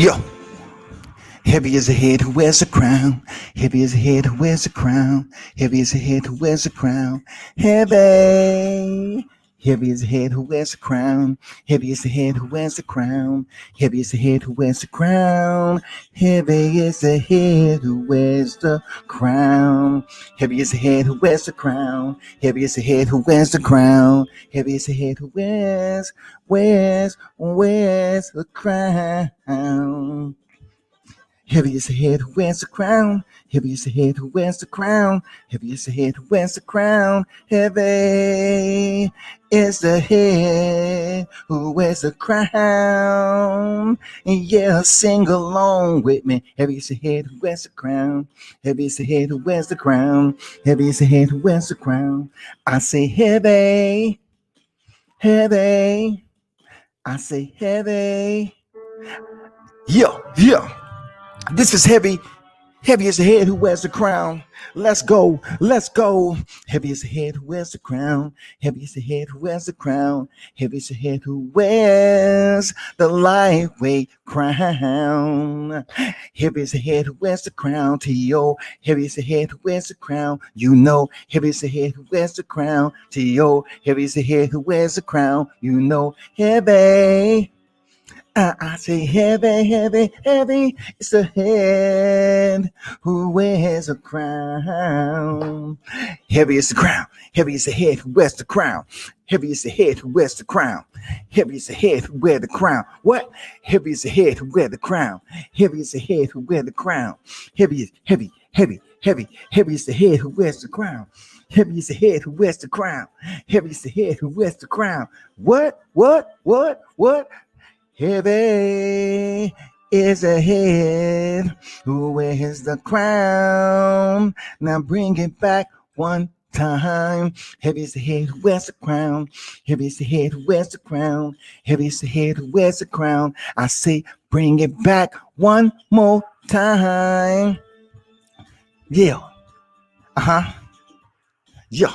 Yo. Heavy is the head who wears the crown. Heavy is the head who wears the crown. Heavy is the head who wears the crown. Heavy. Heavy is the head who wears the crown. Heavy is the head who wears the crown. Heavy is the head who wears the crown. Heavy is the head who wears the crown. Heavy is the head who wears the crown. Heavy is the head who wears the crown. Heavy is the head who wears the crown. Heavy is the head who wears the crown. Heavy is the head who wears the crown. Heavy is the head who wears the crown. Heavy is the head who wears the crown. And yeah, sing along with me. Heavy is the head who wears the crown. Heavy is the head who wears the crown. Heavy is the head who wears the crown. I say heavy, heavy. I say heavy. Yeah. This is heavy. Heavy is the head who wears the crown. Let's go. Heavy is the head who wears the crown. Heavy is the head who wears the crown. Heavy is the head who wears the lightweight crown. Heavy is the head who wears the crown. T.O. Heavy is the head who wears the crown. You know, heavy is the head who wears the crown. T.O. Heavy is the head who wears the crown. You know, heavy. I say heavy. It's the head who wears a crown. Heavy is the crown. Heavy is the head who wears the crown. Heavy is the head who wears the crown. Heavy is the head who wears the crown. What? Heavy is the head who wears the crown. Heavy is the head who wears the crown. Heavy is the head who wears the crown. Heavy is the head who wears the crown. Heavy is the head who wears the crown. What? Heavy is a head who wears the crown. Now bring it back one time. Heavy is the head who wears the crown. Heavy is the head who wears the crown. Heavy is the head who wears the crown. I say bring it back one more time. Yeah. Yeah.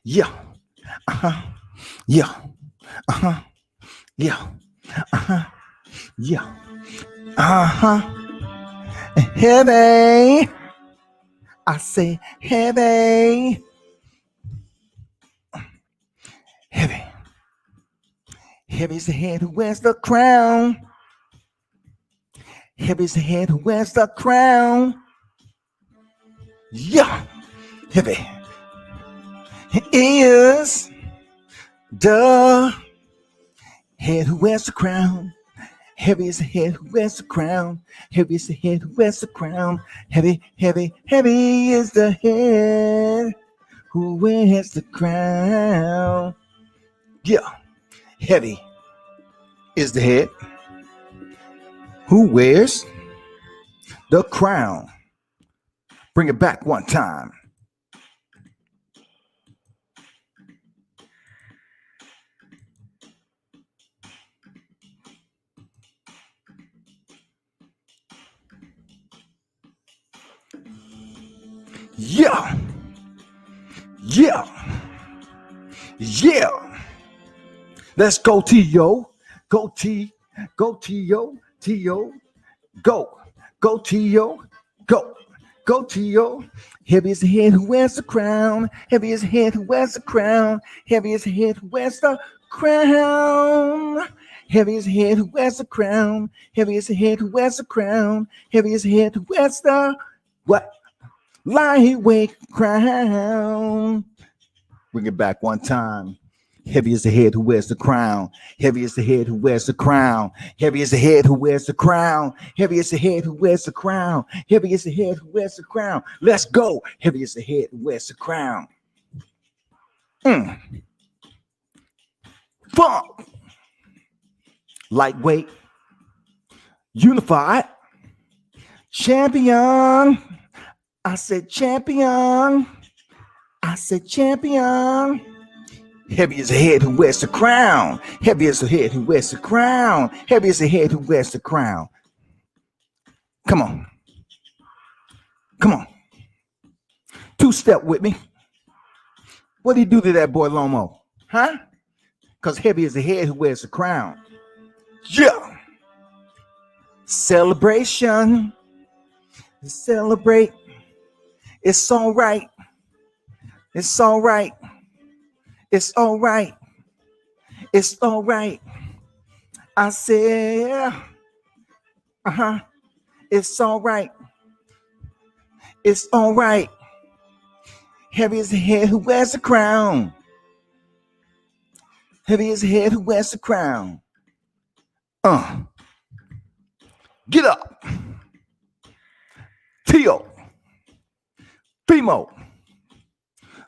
Yeah. Heavy. I say heavy. Heavy is the head who wears the crown. Heavy is the head who wears the crown. Yeah. Heavy is the head who wears the crown. Heavy is the head who wears the crown. Heavy is the head who wears the crown. Heavy is the head who wears the crown. Yeah. Heavy is the head who wears the crown. Bring it back one time. Yeah. Let's go, T.O. Go, T.O. Go, T.O. Go, T.O. Heavy is the head who wears the crown. Heavy is the head who wears the crown. Heavy is the head who wears the crown. Heavy is the head who wears the crown. Heavy is the head who wears the crown. Heavy is the head who wears the what? Lightweight crown. Bring it back one time. Heavy is the head who wears the crown. Heavy is the head who wears the crown. Heavy is the head who wears the crown. Heavy is the head who wears the crown. Heavy is the head who wears the crown. Let's go. Heavy is the head who wears the crown. Funk. Lightweight. Unified. Champion. I said champion. Heavy is the head who wears the crown. Heavy is the head who wears the crown. Heavy is the head who wears the crown. Come on. Two-step with me. What do you do to that boy Lomo? Huh? Because heavy is the head who wears the crown. Yeah. Celebration. Celebrate. It's all right. It's all right. It's all right. It's all right. I said, uh-huh. It's all right. It's all right. Heavy is the head who wears the crown. Heavy is the head who wears the crown. Get up. Teofimo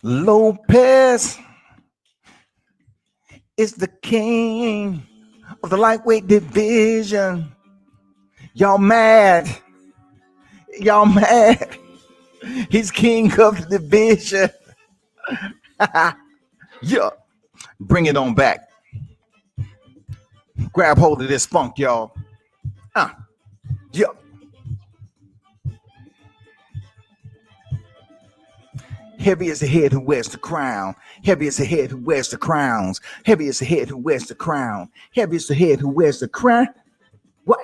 Lopez is the king of the lightweight division. Y'all mad. Y'all mad. He's king of the division. Yeah. Bring it on back. Grab hold of this funk, y'all. Yeah. Heavy is the head who wears the crown. Heavy is the head who wears the crowns. Heavy is the head who wears the crown. Heavy is the head who wears the crown. What?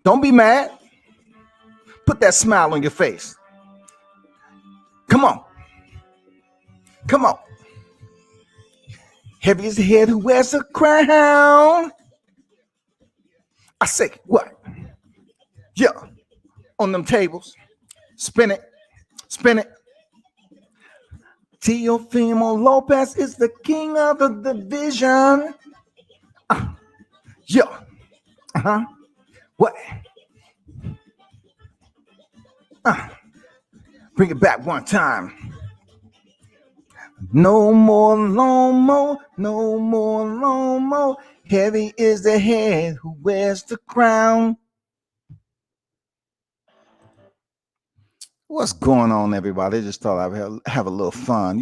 Don't be mad. Put that smile on your face. Come on. Come on. Heavy is the head who wears the crown. I say, what? Yeah. On them tables. Spin it. Spin it. Teofimo Lopez is the king of the division. Yeah. What? Bring it back one time. No more Lomo, no more Lomo. Heavy is the head who wears the crown. What's going on, everybody? Just thought I'd have a little fun.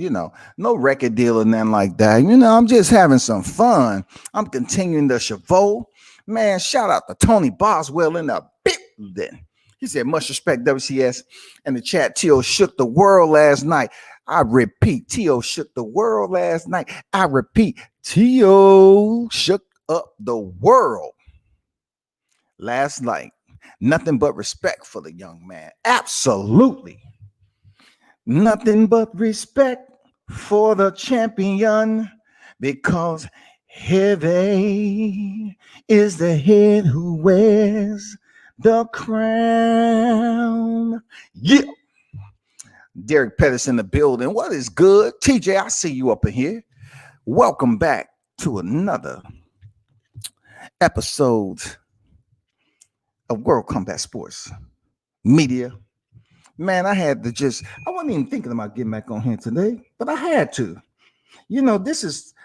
No record deal or nothing like that. I'm just having some fun. I'm continuing the Chavo. Man, shout out to Tony Boswell in the building. He said, much respect, WCS. And the chat, Tio shook the world last night. I repeat, Tio shook the world last night. I repeat, Tio shook up the world last night. Nothing but respect for the young man. Absolutely. Nothing but respect for the champion, because heavy is the head who wears the crown. Yeah. Derek Pettis in the building. What is good? TJ, I see you up in here. Welcome back to another episode of World Combat Sports Media. Man, I wasn't even thinking about getting back on here today, but I had to. This is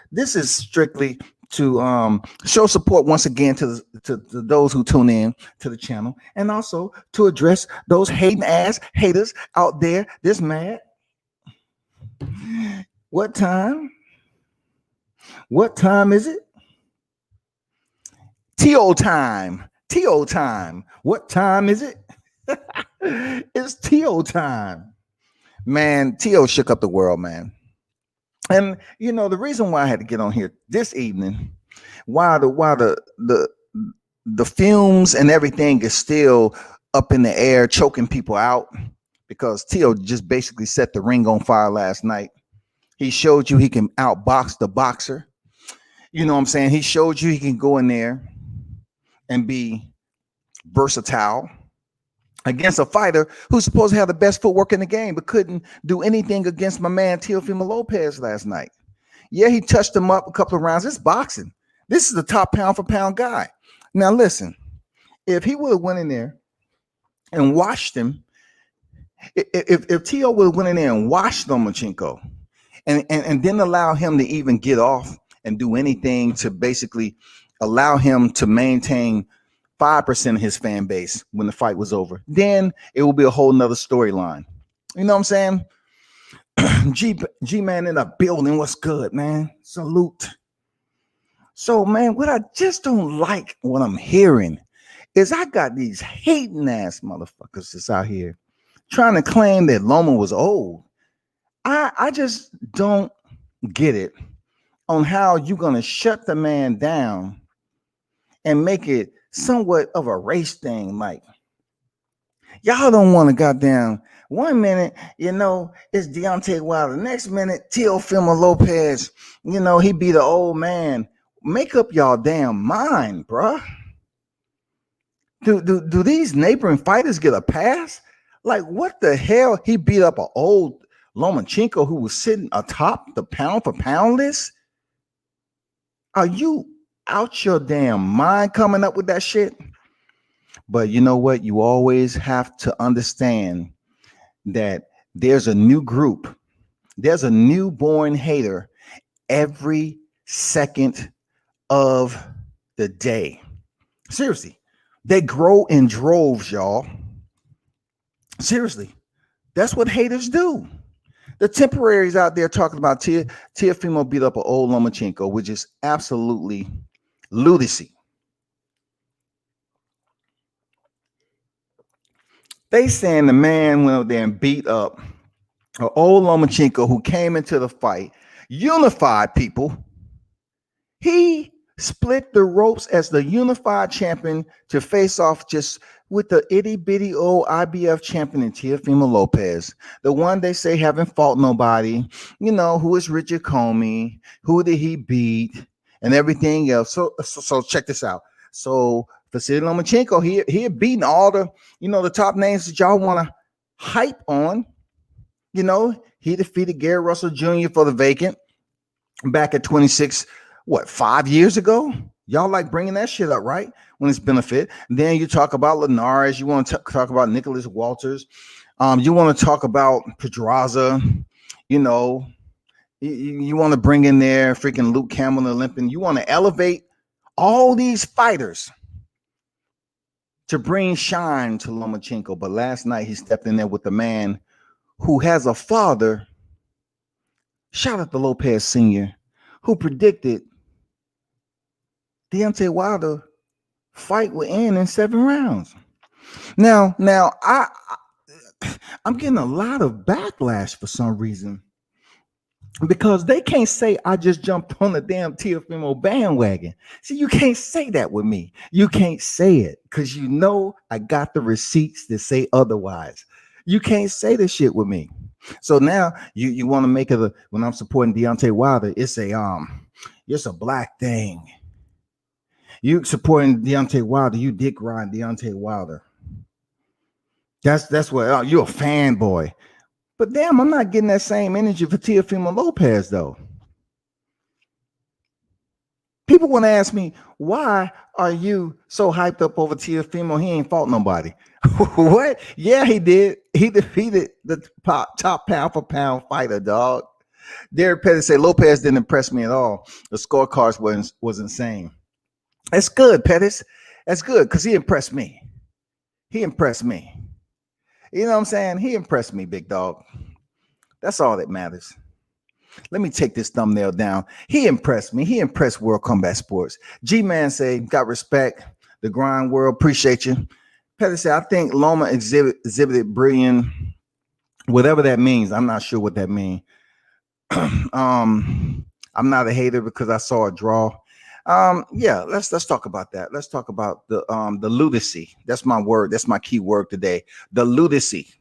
strictly to show support once again to those who tune in to the channel, and also to address those hating ass haters out there this mad. What time is it? T.O. time. What time is it? It's T.O. time. Man, T.O. shook up the world, man. And the reason why I had to get on here this evening, while the fumes and everything is still up in the air, choking people out, because T.O. just basically set the ring on fire last night. He showed you he can outbox the boxer. You know what I'm saying? He showed you he can go in there and be versatile against a fighter who's supposed to have the best footwork in the game, but couldn't do anything against my man Teofimo Lopez last night. Yeah, he touched him up a couple of rounds. It's boxing. This is the top pound for pound guy. Now listen, if he would have went in there and washed him, if T.O. would have went in there and washed Lomachenko and didn't allow him to even get off and do anything to basically allow him to maintain 5% of his fan base when the fight was over, then it will be a whole nother storyline. You know what I'm saying? G-Man in the building. What's good, man? Salute. So, man, what I just don't like what I'm hearing is I got these hating ass motherfuckers that's out here trying to claim that Loma was old. I just don't get it on how you're going to shut the man down and make it somewhat of a race thing. Like, y'all don't want to goddamn 1 minute, it's Deontay Wilder. Next minute, Teofimo Lopez, he be the old man. Make up y'all damn mind, bruh. Do these neighboring fighters get a pass? Like, what the hell? He beat up an old Lomachenko who was sitting atop the pound for pound list? Are you out your damn mind coming up with that shit? But you know what? You always have to understand that there's a new group, there's a newborn hater every second of the day. Seriously, they grow in droves, y'all. Seriously, that's what haters do. The temporaries out there talking about Teofimo beat up an old Lomachenko, which is absolutely lunacy. They saying the man went up there and beat up an old Lomachenko who came into the fight, unified people. He split the ropes as the unified champion to face off just with the itty bitty old IBF champion Teofimo Lopez, the one they say haven't fought nobody, who is Richard Comey, who did he beat, and everything else. So check this out. So Vasily Lomachenko, he had beaten all the, the top names that y'all want to hype on. He defeated Gary Russell Jr. for the vacant back at 26, 5 years ago? Y'all like bringing that shit up, right? When it's benefit. Then you talk about Linares. You want to talk about Nicholas Walters. You want to talk about Pedraza. You want to bring in there freaking Luke Campbell, the Olympian. You want to elevate all these fighters to bring shine to Lomachenko. But last night he stepped in there with the man who has a father. Shout out to Lopez Sr., who predicted Deontay Wilder fight would end in 7 rounds. Now I'm getting a lot of backlash for some reason, because they can't say I just jumped on the damn Teofimo bandwagon. See, you can't say that with me. You can't say it because I got the receipts that say otherwise. You can't say this shit with me. So now you want to make it when I'm supporting Deontay Wilder, it's a black thing. You supporting Deontay Wilder, you dick riding Deontay Wilder. That's what you're a fanboy. But damn, I'm not getting that same energy for Teofimo Lopez though. People want to ask me, why are you so hyped up over Teofimo? He ain't fought nobody. What? Yeah, he did. He defeated the top pound for pound fighter, dog. Derek Pettis said Lopez didn't impress me at all. The scorecards was insane. That's good, Pettis. That's good because he impressed me. He impressed me. You know what I'm saying? He impressed me, big dog. That's all that matters. Let me take this thumbnail down. He impressed me. He impressed World Combat Sports. G-Man say, got respect. The grind world, appreciate you. Pettis said, I think Loma exhibited brilliant, whatever that means. I'm not sure what that means. I'm not a hater because I saw a draw. Yeah, let's talk about that. Let's talk about the lunacy. That's my word. That's my key word today. The lunacy.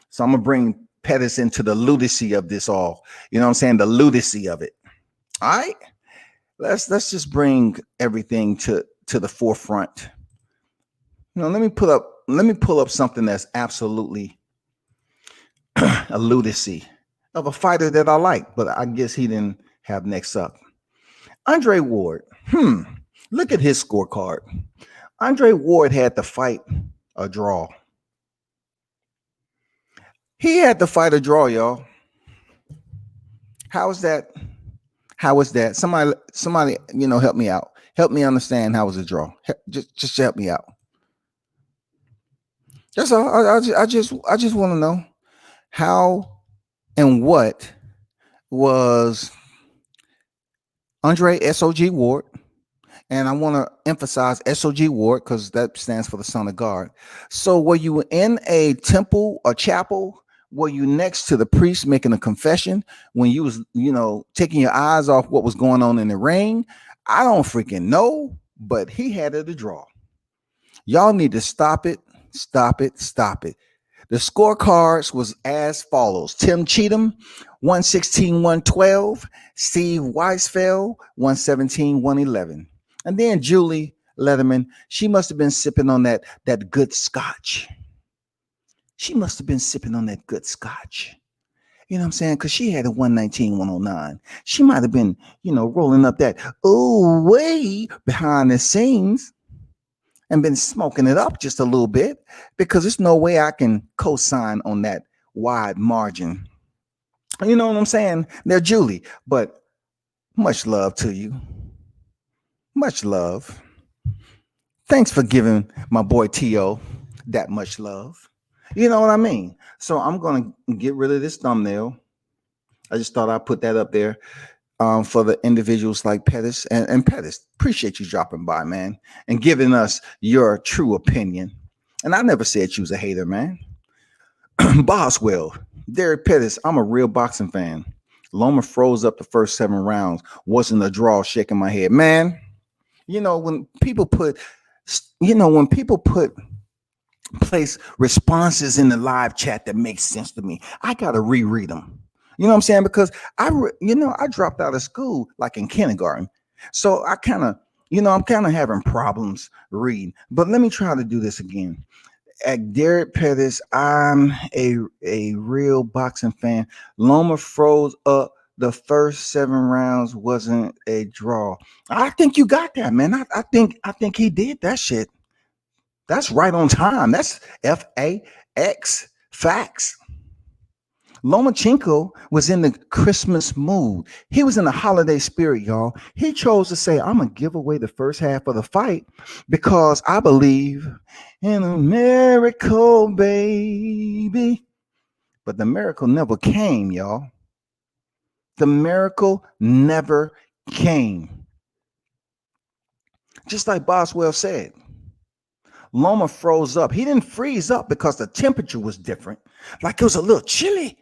So I'm gonna bring Pettis into the lunacy of this all. You know what I'm saying? The lunacy of it. All right. Let's just bring everything to the forefront. Let me pull up something that's absolutely a lunacy of a fighter that I like, but I guess he didn't have next up. Andre Ward. Look at his scorecard. Andre Ward had to fight a draw. He had to fight a draw, y'all. How is that? How is that? Somebody, help me out. Help me understand how was a draw. Just help me out. That's all. I just want to know how and what was Andre SOG Ward. And I want to emphasize SOG Ward because that stands for the Son of God. So were you in a temple, a chapel? Were you next to the priest making a confession when you was, taking your eyes off what was going on in the ring? I don't freaking know. but he had it a draw. Y'all need to stop it, stop it, stop it. The scorecards was as follows: Tim Cheatham, 116, 112; Steve Weisfeld, 117, 111. And then Julie Letterman, she must have been sipping on that good scotch. She must have been sipping on that good scotch. You know what I'm saying? Because she had a 119, 109. She might have been, rolling up that ooh way behind the scenes and been smoking it up just a little bit, because there's no way I can co-sign on that wide margin. You know what I'm saying? They're Julie, but much love to you. Much love. Thanks for giving my boy T.O. that much love. You know what I mean? So I'm going to get rid of this thumbnail. I just thought I'd put that up there for the individuals like Pettis. And Pettis, appreciate you dropping by, man, and giving us your true opinion. And I never said you was a hater, man. Boswell, Derek Pettis, I'm a real boxing fan. Loma froze up the first 7 rounds. Wasn't a draw, shaking my head. Man, when people place responses in the live chat that make sense to me, I got to reread them. You know what I'm saying? Because I dropped out of school like in kindergarten. So I kind of, I'm kind of having problems reading. But let me try to do this again. At Derek Pettis, I'm a real boxing fan. Loma froze up the first 7 rounds, wasn't a draw. I think you got that, man. I think he did that shit. That's right on time. That's FAX facts. Lomachenko was in the Christmas mood. He was in the holiday spirit, y'all. He chose to say, I'm going to give away the first half of the fight because I believe in a miracle, baby. But the miracle never came, y'all. The miracle never came. Just like Boswell said, Loma froze up. He didn't freeze up because the temperature was different. Like it was a little chilly.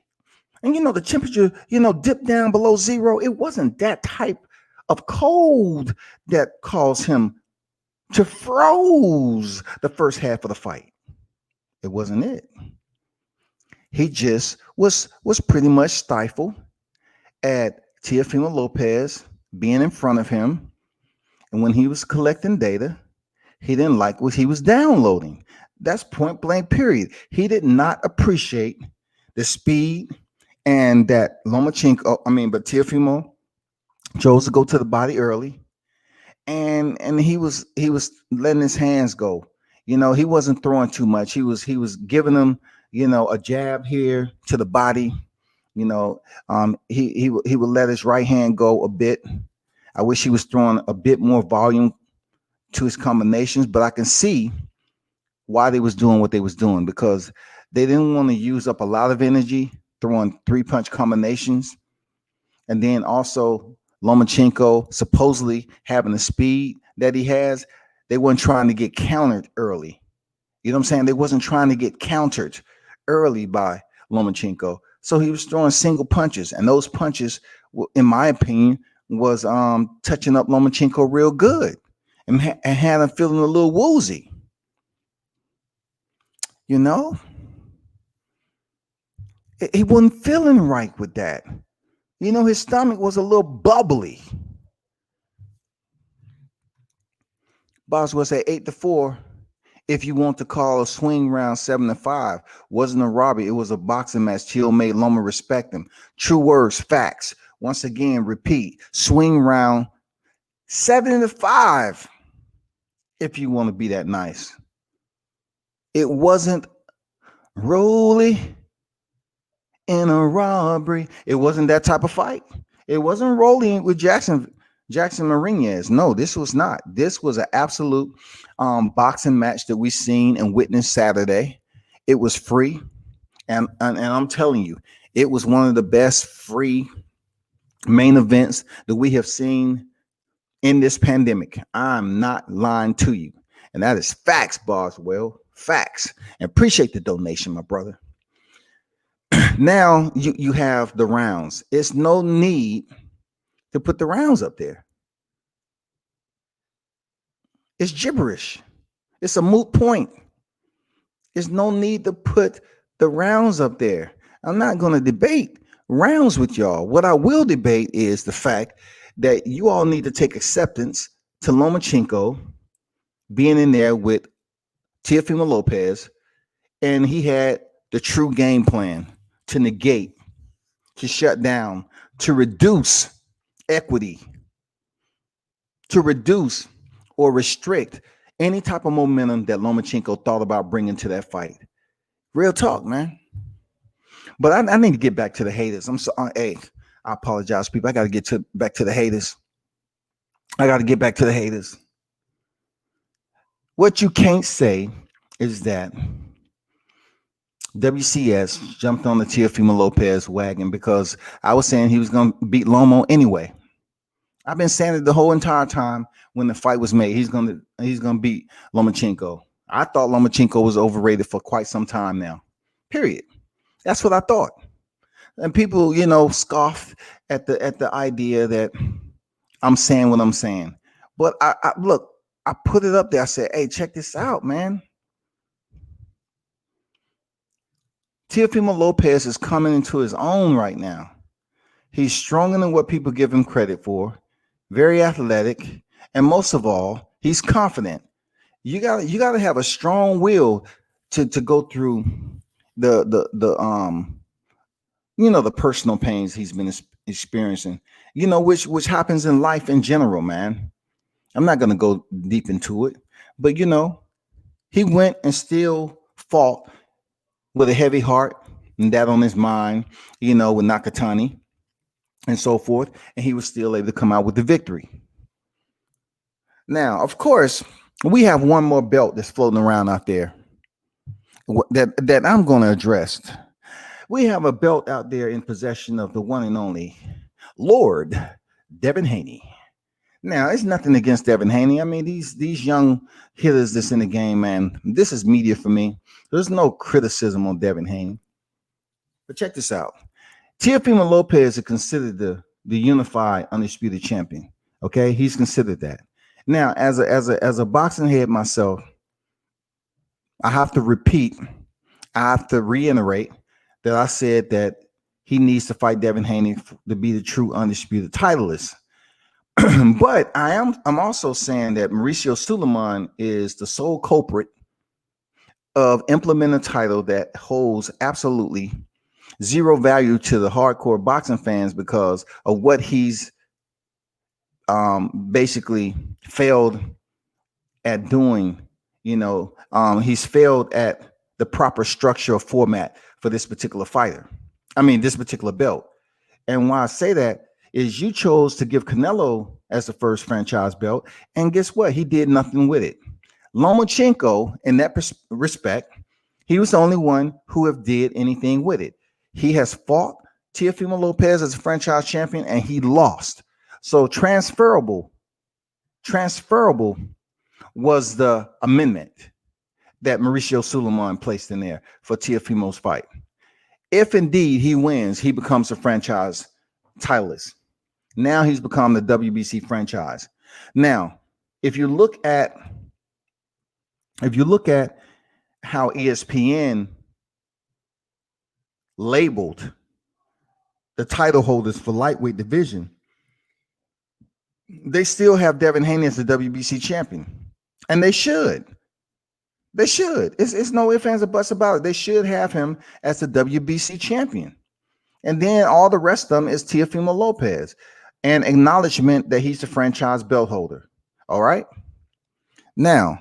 And the temperature, dipped down below zero. It wasn't that type of cold that caused him to froze the first half of the fight. It wasn't it. He just was pretty much stifled at Teofimo Lopez being in front of him. And when he was collecting data, he didn't like what he was downloading. That's point blank, period. He did not appreciate the speed and that Lomachenko, but Teofimo chose to go to the body early, and he was letting his hands go. He wasn't throwing too much. He was giving him, a jab here to the body. He would let his right hand go a bit. I wish he was throwing a bit more volume to his combinations, but I can see why they was doing what they was doing, because they didn't want to use up a lot of energy throwing 3-punch combinations. And then also Lomachenko supposedly having the speed that he has, they weren't trying to get countered early. You know what I'm saying? They wasn't trying to get countered early by Lomachenko. So he was throwing single punches, and those punches, in my opinion, was touching up Lomachenko real good and had him feeling a little woozy. He wasn't feeling right with that. His stomach was a little bubbly. Boswell said 8-4. If you want to call a swing round 7-5, wasn't a robbery. It was a boxing match. Chill made Loma respect him. True words, facts. Once again, repeat. Swing round 7-5. If you want to be that nice. It wasn't Rolly in a robbery. It wasn't that type of fight. It wasn't rolling with Jackson Marinez. No, this was not. This was an absolute boxing match that we seen and witnessed Saturday. It was free, and I'm telling you, it was one of the best free main events that we have seen in this pandemic. I'm not lying to you, and that is facts, Boswell. Facts. And appreciate the donation, my brother. Now you have the rounds. It's no need to put the rounds up there. It's gibberish. It's a moot point. There's no need to put the rounds up there. I'm not going to debate rounds with y'all. What I will debate is the fact that you all need to take acceptance to Lomachenko being in there with Teofimo Lopez, and he had the true game plan to negate, to shut down, to reduce equity, to reduce or restrict any type of momentum that Lomachenko thought about bringing to that fight. Real talk, man. But I need to get back to the haters. I'm sorry. Hey, I apologize, people. I got to get back to the haters. I got to get back to the haters. What you can't say is that WCS jumped on the Teofimo Lopez wagon because I was saying he was going to beat Lomo anyway. I've been saying it the whole entire time when the fight was made. He's going to beat Lomachenko. I thought Lomachenko was overrated for quite some time now. Period. That's what I thought. And people, scoff at the idea that I'm saying what I'm saying. But I look, I put it up there. I said, hey, check this out, man. Teofimo Lopez is coming into his own right now. He's stronger than what people give him credit for. Very athletic, and most of all, he's confident. You gotta have a strong will to go through the personal pains he's been experiencing. Which happens in life in general, man. I'm not gonna go deep into it, but he went and still fought with a heavy heart and that on his mind, with Nakatani and so forth, and he was still able to come out with the victory. Now, of course, we have one more belt that's floating around out there that I'm going to address. We have a belt out there in possession of the one and only Lord Devin Haney. Now, it's nothing against Devin Haney. I mean, these young hitters that's in the game, man, this is media for me. There's no criticism on Devin Haney. But check this out. Teofimo Lopez is considered the unified undisputed champion. Okay, he's considered that. Now, as a boxing head myself, I have to reiterate that I said that he needs to fight Devin Haney to be the true undisputed titleist. But I'm also saying that Mauricio Suleiman is the sole culprit of implementing a title that holds absolutely zero value to the hardcore boxing fans because of what he's basically failed at doing. He's failed at the proper structure or format for this particular fighter. I mean, this particular belt. And why I say that is you chose to give Canelo as the first franchise belt, and guess what? He did nothing with it. Lomachenko, in that respect, he was the only one who have did anything with it. He has fought Teofimo Lopez as a franchise champion, and he lost. So transferable was the amendment that Mauricio Suleiman placed in there for Teofimo's fight. If indeed he wins, he becomes a franchise titleist. Now he's become the WBC franchise. Now, if you look at how ESPN labeled the title holders for lightweight division, they still have Devin Haney as the WBC champion, and they should. They should. It's no ifs, ands, or buts about it. They should have him as the WBC champion, and then all the rest of them is Teofimo Lopez, and acknowledgement that he's the franchise belt holder. All right. Now,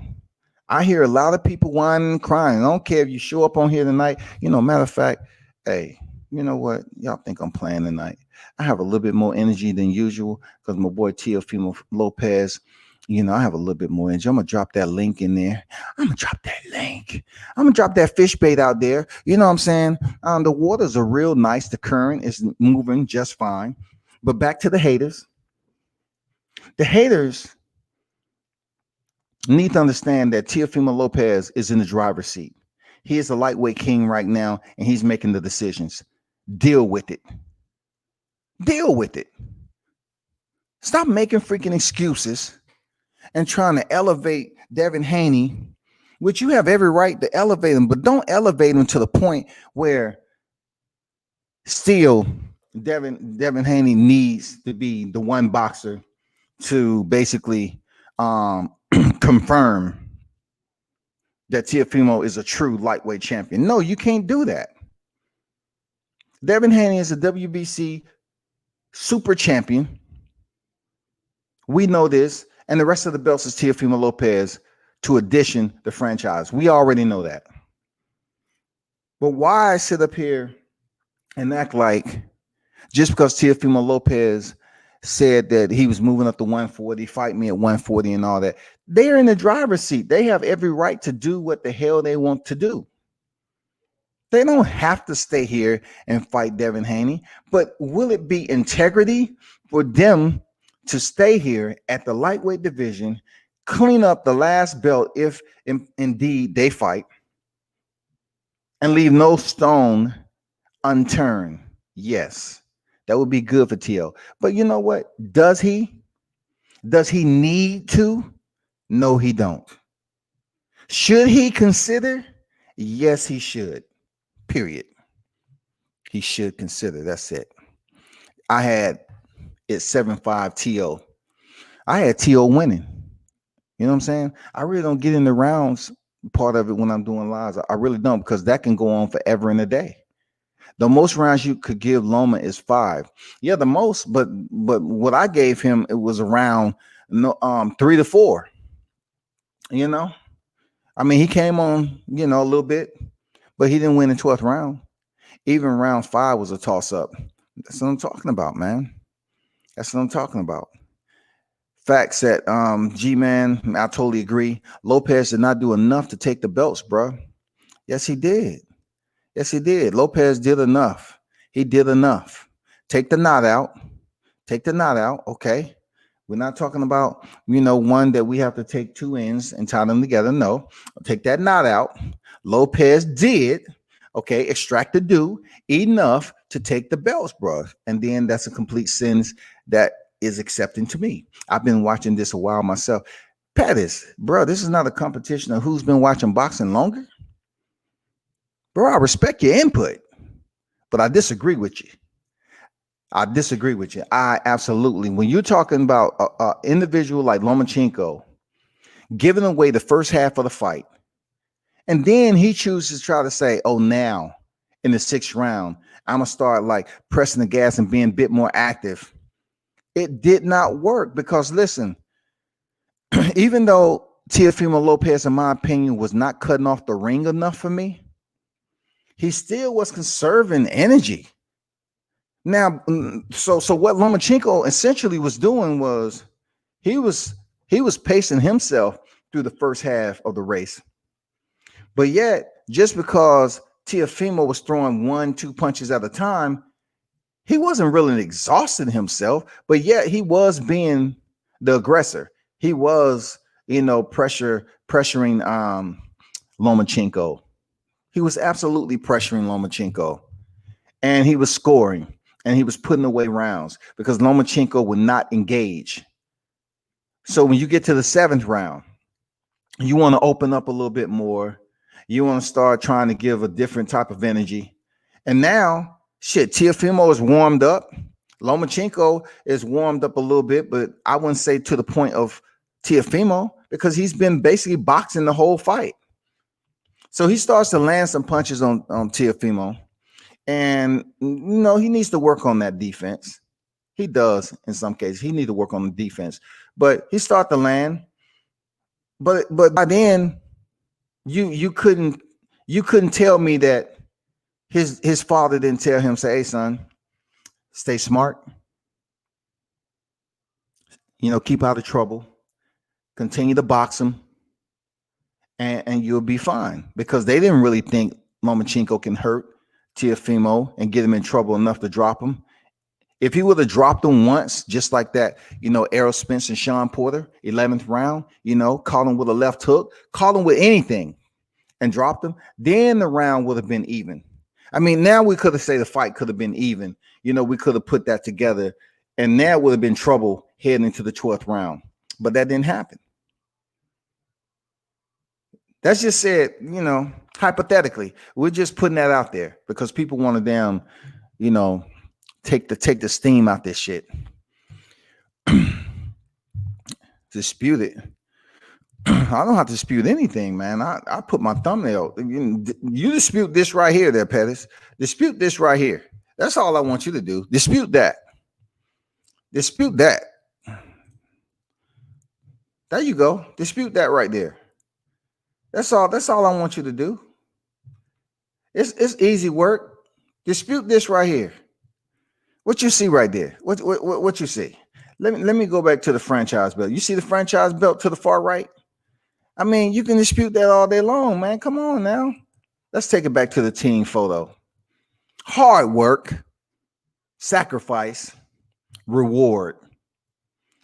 I hear a lot of people whining and crying. I don't care if you show up on here tonight. Matter of fact, hey, you know what? Y'all think I'm playing tonight. I have a little bit more energy than usual because my boy Teofimo Lopez, I have a little bit more energy. I'm going to drop that link in there. I'm going to drop that link. I'm going to drop that fish bait out there. You know what I'm saying? The waters are real nice. The current is moving just fine. But back to the haters. The haters need to understand that Teofimo Lopez is in the driver's seat. He is a lightweight king right now, and he's making the decisions. Deal with it. Deal with it. Stop making freaking excuses and trying to elevate Devin Haney, which you have every right to elevate him, but don't elevate him to the point where still Devin Haney needs to be the one boxer to basically confirm that Teofimo is a true lightweight champion. No, you can't do that. Devin Haney is a WBC super champion. We know this, and the rest of the belts is Teofimo Lopez to addition the franchise. We already know that. But why sit up here and act like just because Teofimo Lopez said that he was moving up to 140, fight me at 140 and all that, they're in the driver's seat. They have every right to do what the hell they want to do. They don't have to stay here and fight Devin Haney, but will it be integrity for them to stay here at the lightweight division, clean up the last belt if indeed they fight, and leave no stone unturned? Yes, that would be good for Tio. But you know what? Does he? Does he need to? No, he don't. Should he consider? Yes, he should. Period. He should consider. That's it. I had it 7-5 Tio. I had Tio winning. You know what I'm saying? I really don't get in the rounds part of it when I'm doing lives. I really don't, because that can go on forever and a day. The most rounds you could give Loma is 5. Yeah, the most, but what I gave him, it was around 3 to 4. You know, I mean, he came on, a little bit, but he didn't win the 12th round. Even round 5 was a toss up. That's what I'm talking about, man. That's what I'm talking about. Facts that G-Man, I totally agree. Lopez did not do enough to take the belts, bro. Yes, he did. Yes, he did. Lopez did enough. He did enough. Take the knot out. Take the knot out. Okay. We're not talking about, one that we have to take 2 ends and tie them together. No. Take that knot out. Lopez did, extract the dew enough to take the belts, bro. And then that's a complete sentence that is accepting to me. I've been watching this a while myself. Pettis, bro, this is not a competition of who's been watching boxing longer. Bro, I respect your input, but I disagree with you. I absolutely, when you're talking about an individual like Lomachenko giving away the first half of the fight, and then he chooses to try to say, oh, now in the 6th round, I'm going to start like pressing the gas and being a bit more active. It did not work because, listen, even though Teofimo Lopez, in my opinion, was not cutting off the ring enough for me, he still was conserving energy. Now, so what Lomachenko essentially was doing was he was pacing himself through the first half of the race. But yet, just because Teofimo was throwing 1-2 punches at a time, he wasn't really exhausting himself, but yet he was being the aggressor. He was, pressuring Lomachenko. He was absolutely pressuring Lomachenko, and he was scoring, and he was putting away rounds because Lomachenko would not engage. So when you get to the 7th round, you want to open up a little bit more. You want to start trying to give a different type of energy. And now, Teofimo is warmed up. Lomachenko is warmed up a little bit, but I wouldn't say to the point of Teofimo because he's been basically boxing the whole fight. So he starts to land some punches on Teofimo. And, he needs to work on that defense. He does in some cases. He needs to work on the defense. But he started to land. But by then, you couldn't tell me that his father didn't tell him, say, hey, son, stay smart. Keep out of trouble. Continue to box him. And you'll be fine. Because they didn't really think Lomachenko can hurt Teofimo and get him in trouble enough to drop him. If he would have dropped him once, just like that, Errol Spence and Sean Porter, 11th round, caught him with a left hook, caught him with anything and dropped him, then the round would have been even. I mean, now we could have said the fight could have been even. We could have put that together, and now would have been trouble heading into the 12th round. But that didn't happen. That's just said, hypothetically. We're just putting that out there because people want to damn, take the steam out this shit. Dispute it. I don't have to dispute anything, man. I put my thumbnail. You dispute this right here, there, Pettis. Dispute this right here. That's all I want you to do. Dispute that. Dispute that. There you go. Dispute that right there. That's all. That's all I want you to do. It's easy work. Dispute this right here. What you see right there? What you see? Let me go back to the franchise belt. You see the franchise belt to the far right? I mean, you can dispute that all day long, man. Come on now. Let's take it back to the team photo. Hard work, sacrifice, reward.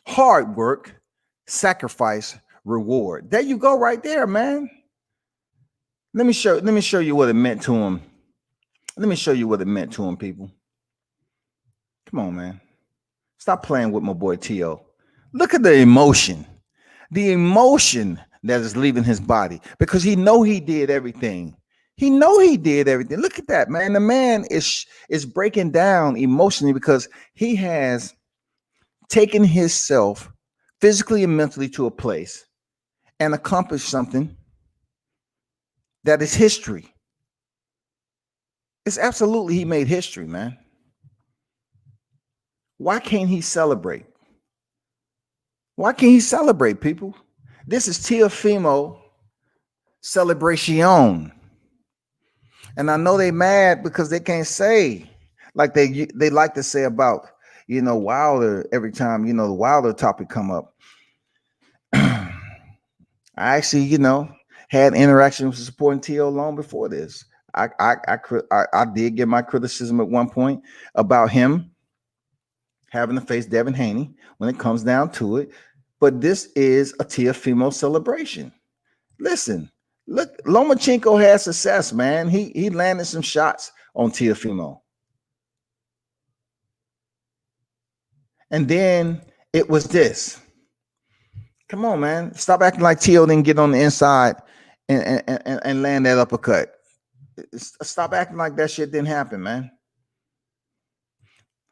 Hard work, sacrifice, reward. There you go right there, man. Let me show you what it meant to him. Let me show you what it meant to him, people. Come on, man. Stop playing with my boy Tio. Look at the emotion. The emotion that is leaving his body because he know he did everything. He know he did everything. Look at that, man. The man is breaking down emotionally because he has taken himself physically and mentally to a place and accomplished something that is history. It's absolutely, he made history, man. Why can't he celebrate? Why can't he celebrate, people? This is Teofimo Celebration. And I know they mad because they can't say like they like to say about, Wilder every time, the Wilder topic come up. I actually, had interactions with supporting T.O. long before this. I did get my criticism at one point about him having to face Devin Haney when it comes down to it. But this is a Teofimo celebration. Listen, look, Lomachenko had success, man. He landed some shots on Teofimo. And then it was this. Come on, man. Stop acting like Teo didn't get on the inside and land that uppercut. Stop acting like that shit didn't happen, man.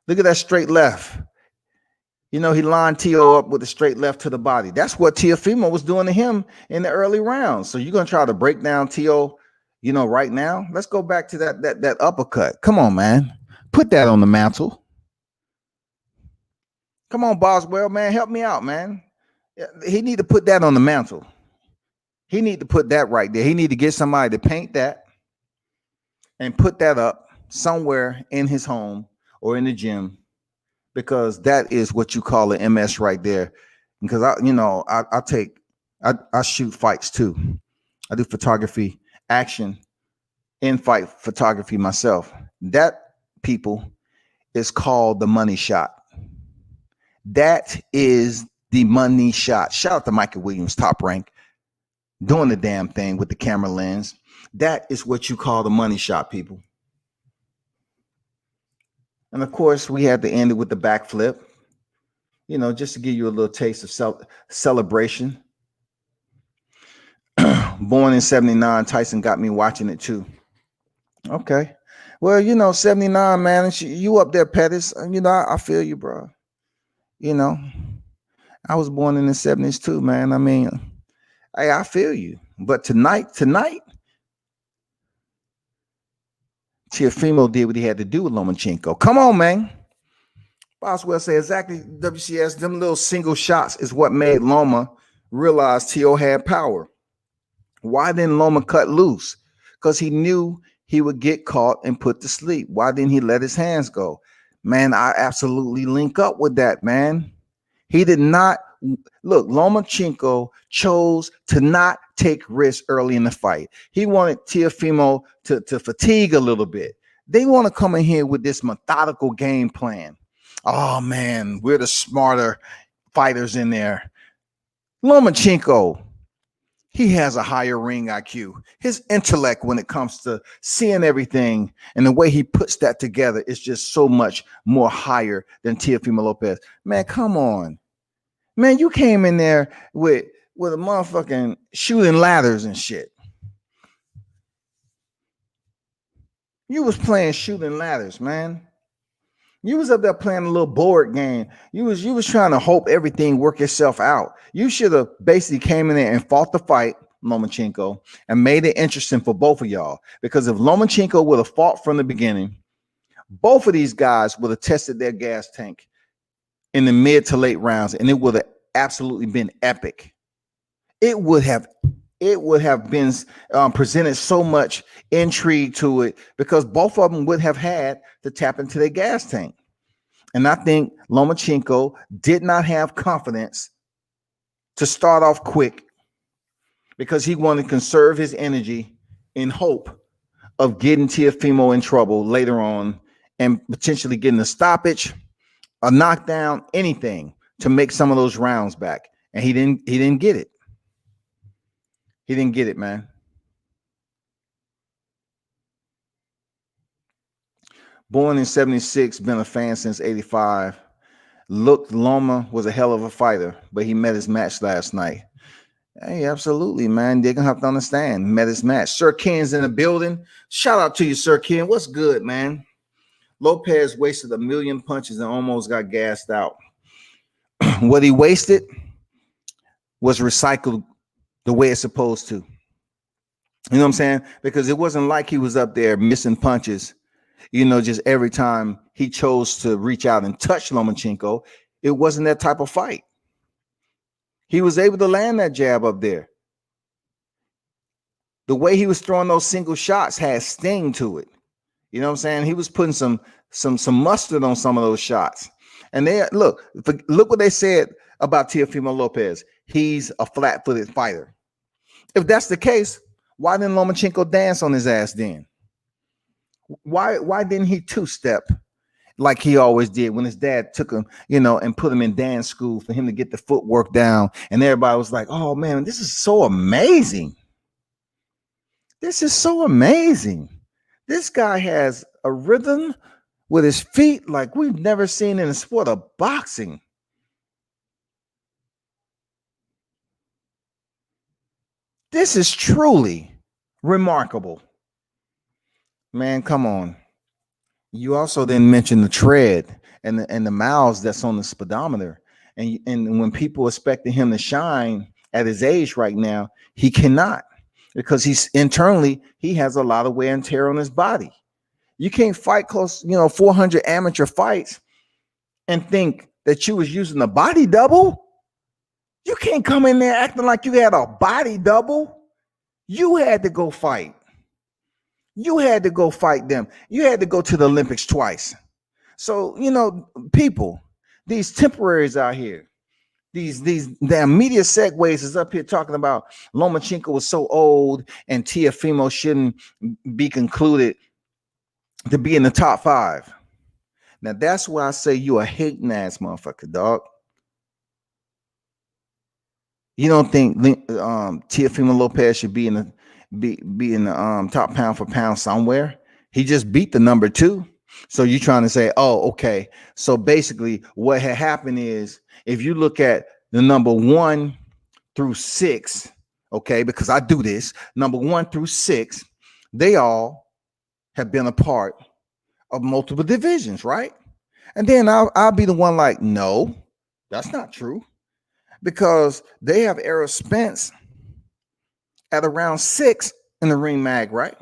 Look at that straight left. He lined Teo up with a straight left to the body. That's what Teofimo was doing to him in the early rounds. So you're going to try to break down Teo, right now? Let's go back to that uppercut. Come on, man. Put that on the mantle. Come on, Boswell, man. Help me out, man. He need to put that on the mantle. He need to put that right there. He need to get somebody to paint that and put that up somewhere in his home or in the gym, because that is what you call an MS right there. Because I shoot fights too. I do photography, action, in-fight photography myself. That, people, is called the money shot. That is the money shot. Shout out to Michael Williams, Top Rank, doing the damn thing with the camera lens. That is what you call the money shot, people. And of course, we had to end it with the backflip, just to give you a little taste of celebration. Born in 79, Tyson got me watching it too. Okay. Well, 79, man, you up there, Pettis. I feel you, bro. I was born in the 70s too, man. I mean, hey, I feel you. But tonight, Teofimo did what he had to do with Lomachenko. Come on, man. Boswell said exactly, WCS, them little single shots is what made Loma realize Teo had power. Why didn't Loma cut loose? Because he knew he would get caught and put to sleep. Why didn't he let his hands go? Man, I absolutely link up with that, man. He did not. Look, Lomachenko chose to not take risks early in the fight. He wanted Teofimo to fatigue a little bit. They want to come in here with this methodical game plan. Oh, man, we're the smarter fighters in there. Lomachenko, he has a higher ring IQ. His intellect when it comes to seeing everything and the way he puts that together is just so much more higher than Teofimo Lopez. Man, come on. Man, you came in there with a motherfucking shooting ladders and shit. You was playing shooting ladders, man. You was up there playing a little board game. You was trying to hope everything work itself out. You should have basically came in there and fought the fight, Lomachenko, and made it interesting for both of y'all. Because if Lomachenko would have fought from the beginning, both of these guys would have tested their gas tank in the mid to late rounds, and it would have absolutely been epic. It would have been presented so much intrigue to it because both of them would have had to tap into their gas tank. And I think Lomachenko did not have confidence to start off quick because he wanted to conserve his energy in hope of getting Teofimo in trouble later on and potentially getting a stoppage, a knockdown, anything to make some of those rounds back. And he didn't get it. He didn't get it, man. Born in 76, been a fan since 85. Loma was a hell of a fighter, but he met his match last night. Hey, absolutely, man. They're going to have to understand. Met his match. Sir Ken's in the building. Shout out to you, Sir Ken. What's good, man? Lopez wasted 1 million punches and almost got gassed out. What he wasted was recycled the way it's supposed to. You know what I'm saying? Because it wasn't like he was up there missing punches, just every time he chose to reach out and touch Lomachenko. It wasn't that type of fight. He was able to land that jab up there. The way he was throwing those single shots had sting to it. You know what I'm saying? He was putting some mustard on some of those shots. And look what they said about Teofimo Lopez. He's a flat-footed fighter. If that's the case, why didn't Lomachenko dance on his ass then? Why didn't he two-step like he always did when his dad took him, and put him in dance school for him to get the footwork down? And everybody was like, oh, man, this is so amazing. This is so amazing. This guy has a rhythm with his feet like we've never seen in the sport of boxing. This is truly remarkable. Man, come on. You also didn't mention the tread and the miles that's on the speedometer. And when people expecting him to shine at his age right now, he cannot, because he has a lot of wear and tear on his body. You can't fight close, 400 amateur fights and think that you was using a body double. You can't come in there acting like you had a body double. You had to go fight. You had to go fight them. You had to go to the Olympics twice. So, people, these temporaries out here, these damn media segues is up here talking about Lomachenko was so old and Teofimo shouldn't be concluded to be in the top 5. Now, that's why I say you a hating ass motherfucker, dog. You don't think Teofimo Lopez should be in the top pound for pound somewhere? He just beat the number 2. So you're trying to say, oh, okay. So basically what had happened is, if you look at the number 1 through 6, okay, because I do this, number 1 through 6, they all have been a part of multiple divisions, right? And then I'll be the one like, no, that's not true. Because they have Errol Spence at around 6 in the ring mag, right?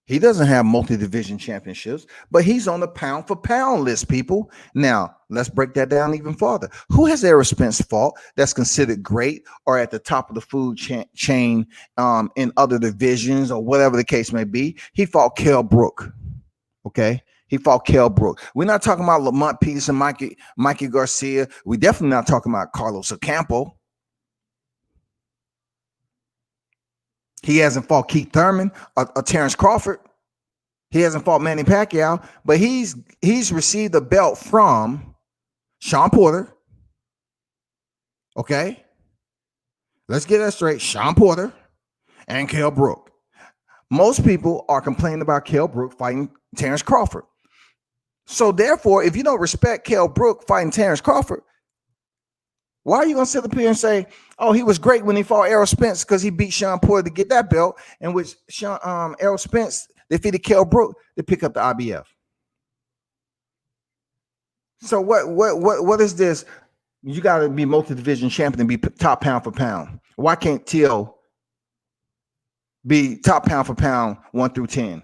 He doesn't have multi-division championships, but he's on the pound for pound list, people. Now, let's break that down even farther. Who has Errol Spence fought that's considered great or at the top of the food chain in other divisions or whatever the case may be? He fought Kell Brook, okay? He fought Kell Brook. We're not talking about Lamont Peterson, Mikey Garcia. We're definitely not talking about Carlos Ocampo. He hasn't fought Keith Thurman or Terrence Crawford. He hasn't fought Manny Pacquiao, but he's received a belt from Sean Porter. Okay? Let's get that straight. Sean Porter and Kell Brook. Most people are complaining about Kell Brook fighting Terrence Crawford. So therefore, if you don't respect Kell Brook fighting Terrence Crawford, why are you going to sit up here and say, oh, he was great when he fought Errol Spence because he beat Sean Porter to get that belt, in which Errol Spence defeated Kell Brook to pick up the IBF. So what is this? You got to be multi-division champion and be top pound for pound. Why can't Teo be top pound for pound 1 through 10?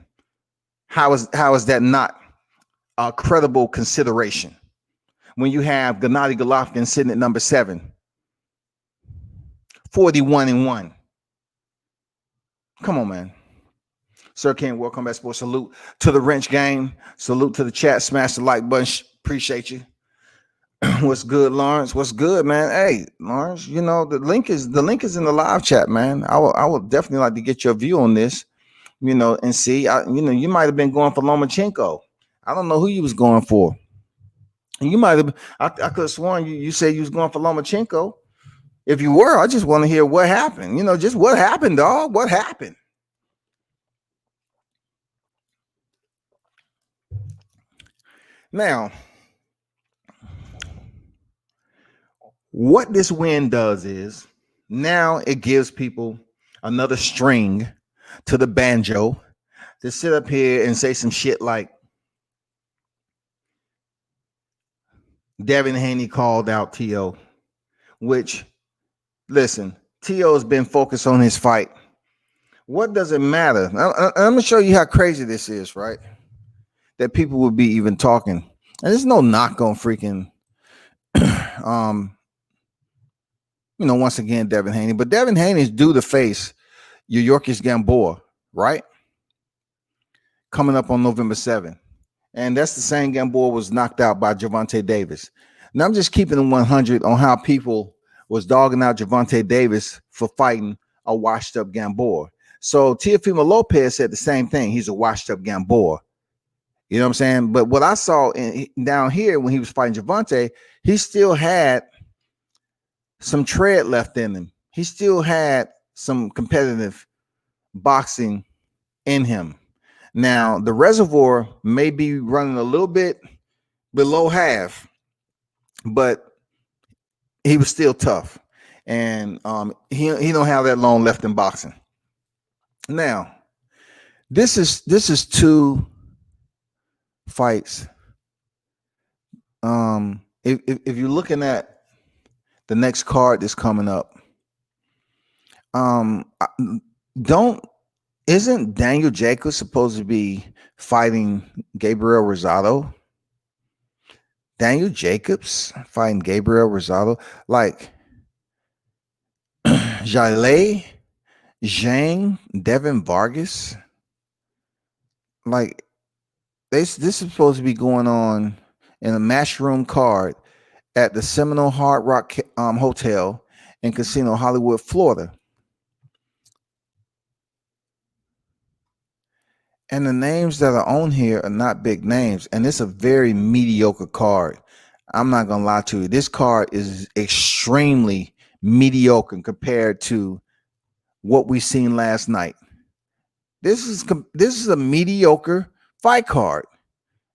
How is that not a credible consideration when you have Gennady Golovkin sitting at number 7, 41-1? Come on, man. Sir King, welcome back, sports. Salute to the wrench game. Salute to the chat. Smash the like button. Appreciate you. What's good, Lawrence? What's good, man? Hey, Lawrence, you know, the link is in the live chat, man. I would definitely like to get your view on this, you know, and see. You might have been going for Lomachenko. I don't know who you was going for. And you might have. I could have sworn you said you was going for Lomachenko. If you were, I just want to hear what happened. You know, just what happened, dog. What happened? Now, what this win does is now it gives people another string to the banjo to sit up here and say some shit like Devin Haney called out Teo, which, listen, Teo's been focused on his fight. What does it matter? I'm going to show you how crazy this is, right? That people would be even talking. And there's no knock on freaking, once again, Devin Haney. But Devin Haney's due to face Yorkis Gamboa, right? Coming up on November 7th. And that's the same Gamboa was knocked out by Gervonta Davis. Now, I'm just keeping it 100 on how people was dogging out Gervonta Davis for fighting a washed-up Gamboa. So Teofimo Lopez said the same thing. He's a washed-up Gamboa. You know what I'm saying? But what I saw down here when he was fighting Gervonta, he still had some tread left in him. He still had some competitive boxing in him. Now, the reservoir may be running a little bit below half, but he was still tough. And he don't have that long left in boxing. Now, this is 2 fights. If you're looking at the next card that's coming up, isn't Daniel Jacobs supposed to be fighting Gabriel Rosado? Daniel Jacobs fighting Gabriel Rosado, like Jaleh, Zhang, Devin Vargas, like this is supposed to be going on in a matchroom card at the Seminole Hard Rock Hotel and Casino, Hollywood, Florida. And the names that are on here are not big names, and it's a very mediocre card. I'm not gonna lie to you. This card is extremely mediocre compared to what we seen last night. This is a mediocre fight card.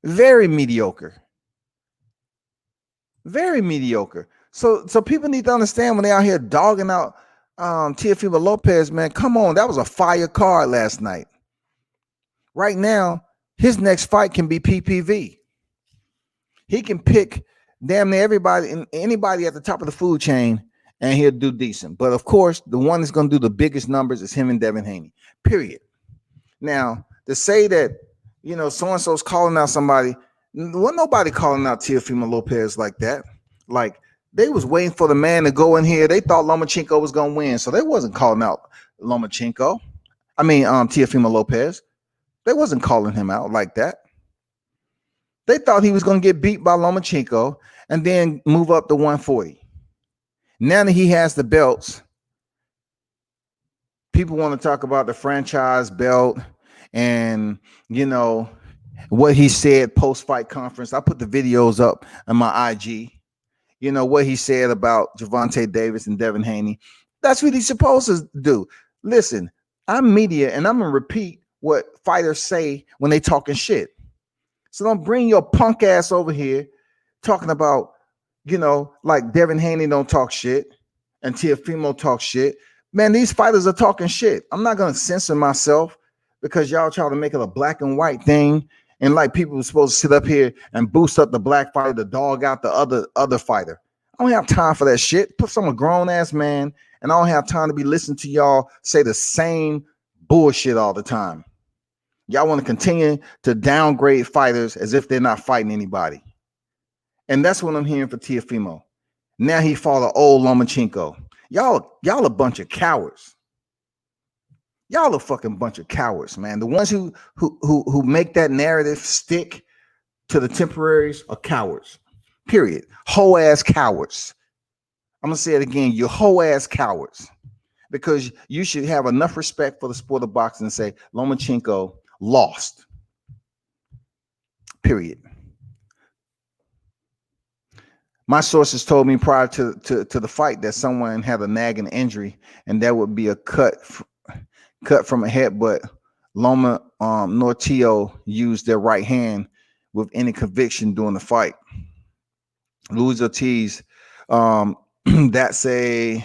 Very mediocre. Very mediocre. So people need to understand when they're out here dogging out Teofimo Lopez, man. Come on, that was a fire card last night. Right now, his next fight can be PPV. He can pick damn near everybody and anybody at the top of the food chain, and he'll do decent. But of course, the one that's going to do the biggest numbers is him and Devin Haney. Period. Now, to say that, so-and-so's calling out somebody, wasn't nobody calling out Teofimo Lopez like that. Like, they was waiting for the man to go in here. They thought Lomachenko was going to win, so they wasn't calling out Teofimo Lopez. They wasn't calling him out like that. They thought he was going to get beat by Lomachenko and then move up to 140. Now that he has the belts, people want to talk about the franchise belt and, what he said post-fight conference. I put the videos up on my IG. What he said about Gervonta Davis and Devin Haney. That's what he's supposed to do. Listen, I'm media, and I'm going to repeat what fighters say when they talking shit. So don't bring your punk ass over here talking about, like Devin Haney don't talk shit and Teofimo talk shit. Man, these fighters are talking shit. I'm not going to censor myself because y'all try to make it a black and white thing. And like people were supposed to sit up here and boost up the black fighter, the dog out the other fighter. I don't have time for that shit. Put some grown ass man, and I don't have time to be listening to y'all say the same bullshit all the time. Y'all want to continue to downgrade fighters as if they're not fighting anybody. And that's what I'm hearing for Teofimo. Now he fought an old Lomachenko. Y'all a bunch of cowards. Y'all a fucking bunch of cowards, man. The ones who make that narrative stick to the temporaries are cowards. Period. Whole ass cowards. I'm gonna say it again. You whole ass cowards. Because you should have enough respect for the sport of boxing and say Lomachenko lost. Period. My sources told me prior to the fight that someone had a nagging injury, and that would be a cut from a headbutt. Loma nor Teo used their right hand with any conviction during the fight. Luis Ortiz, that's a,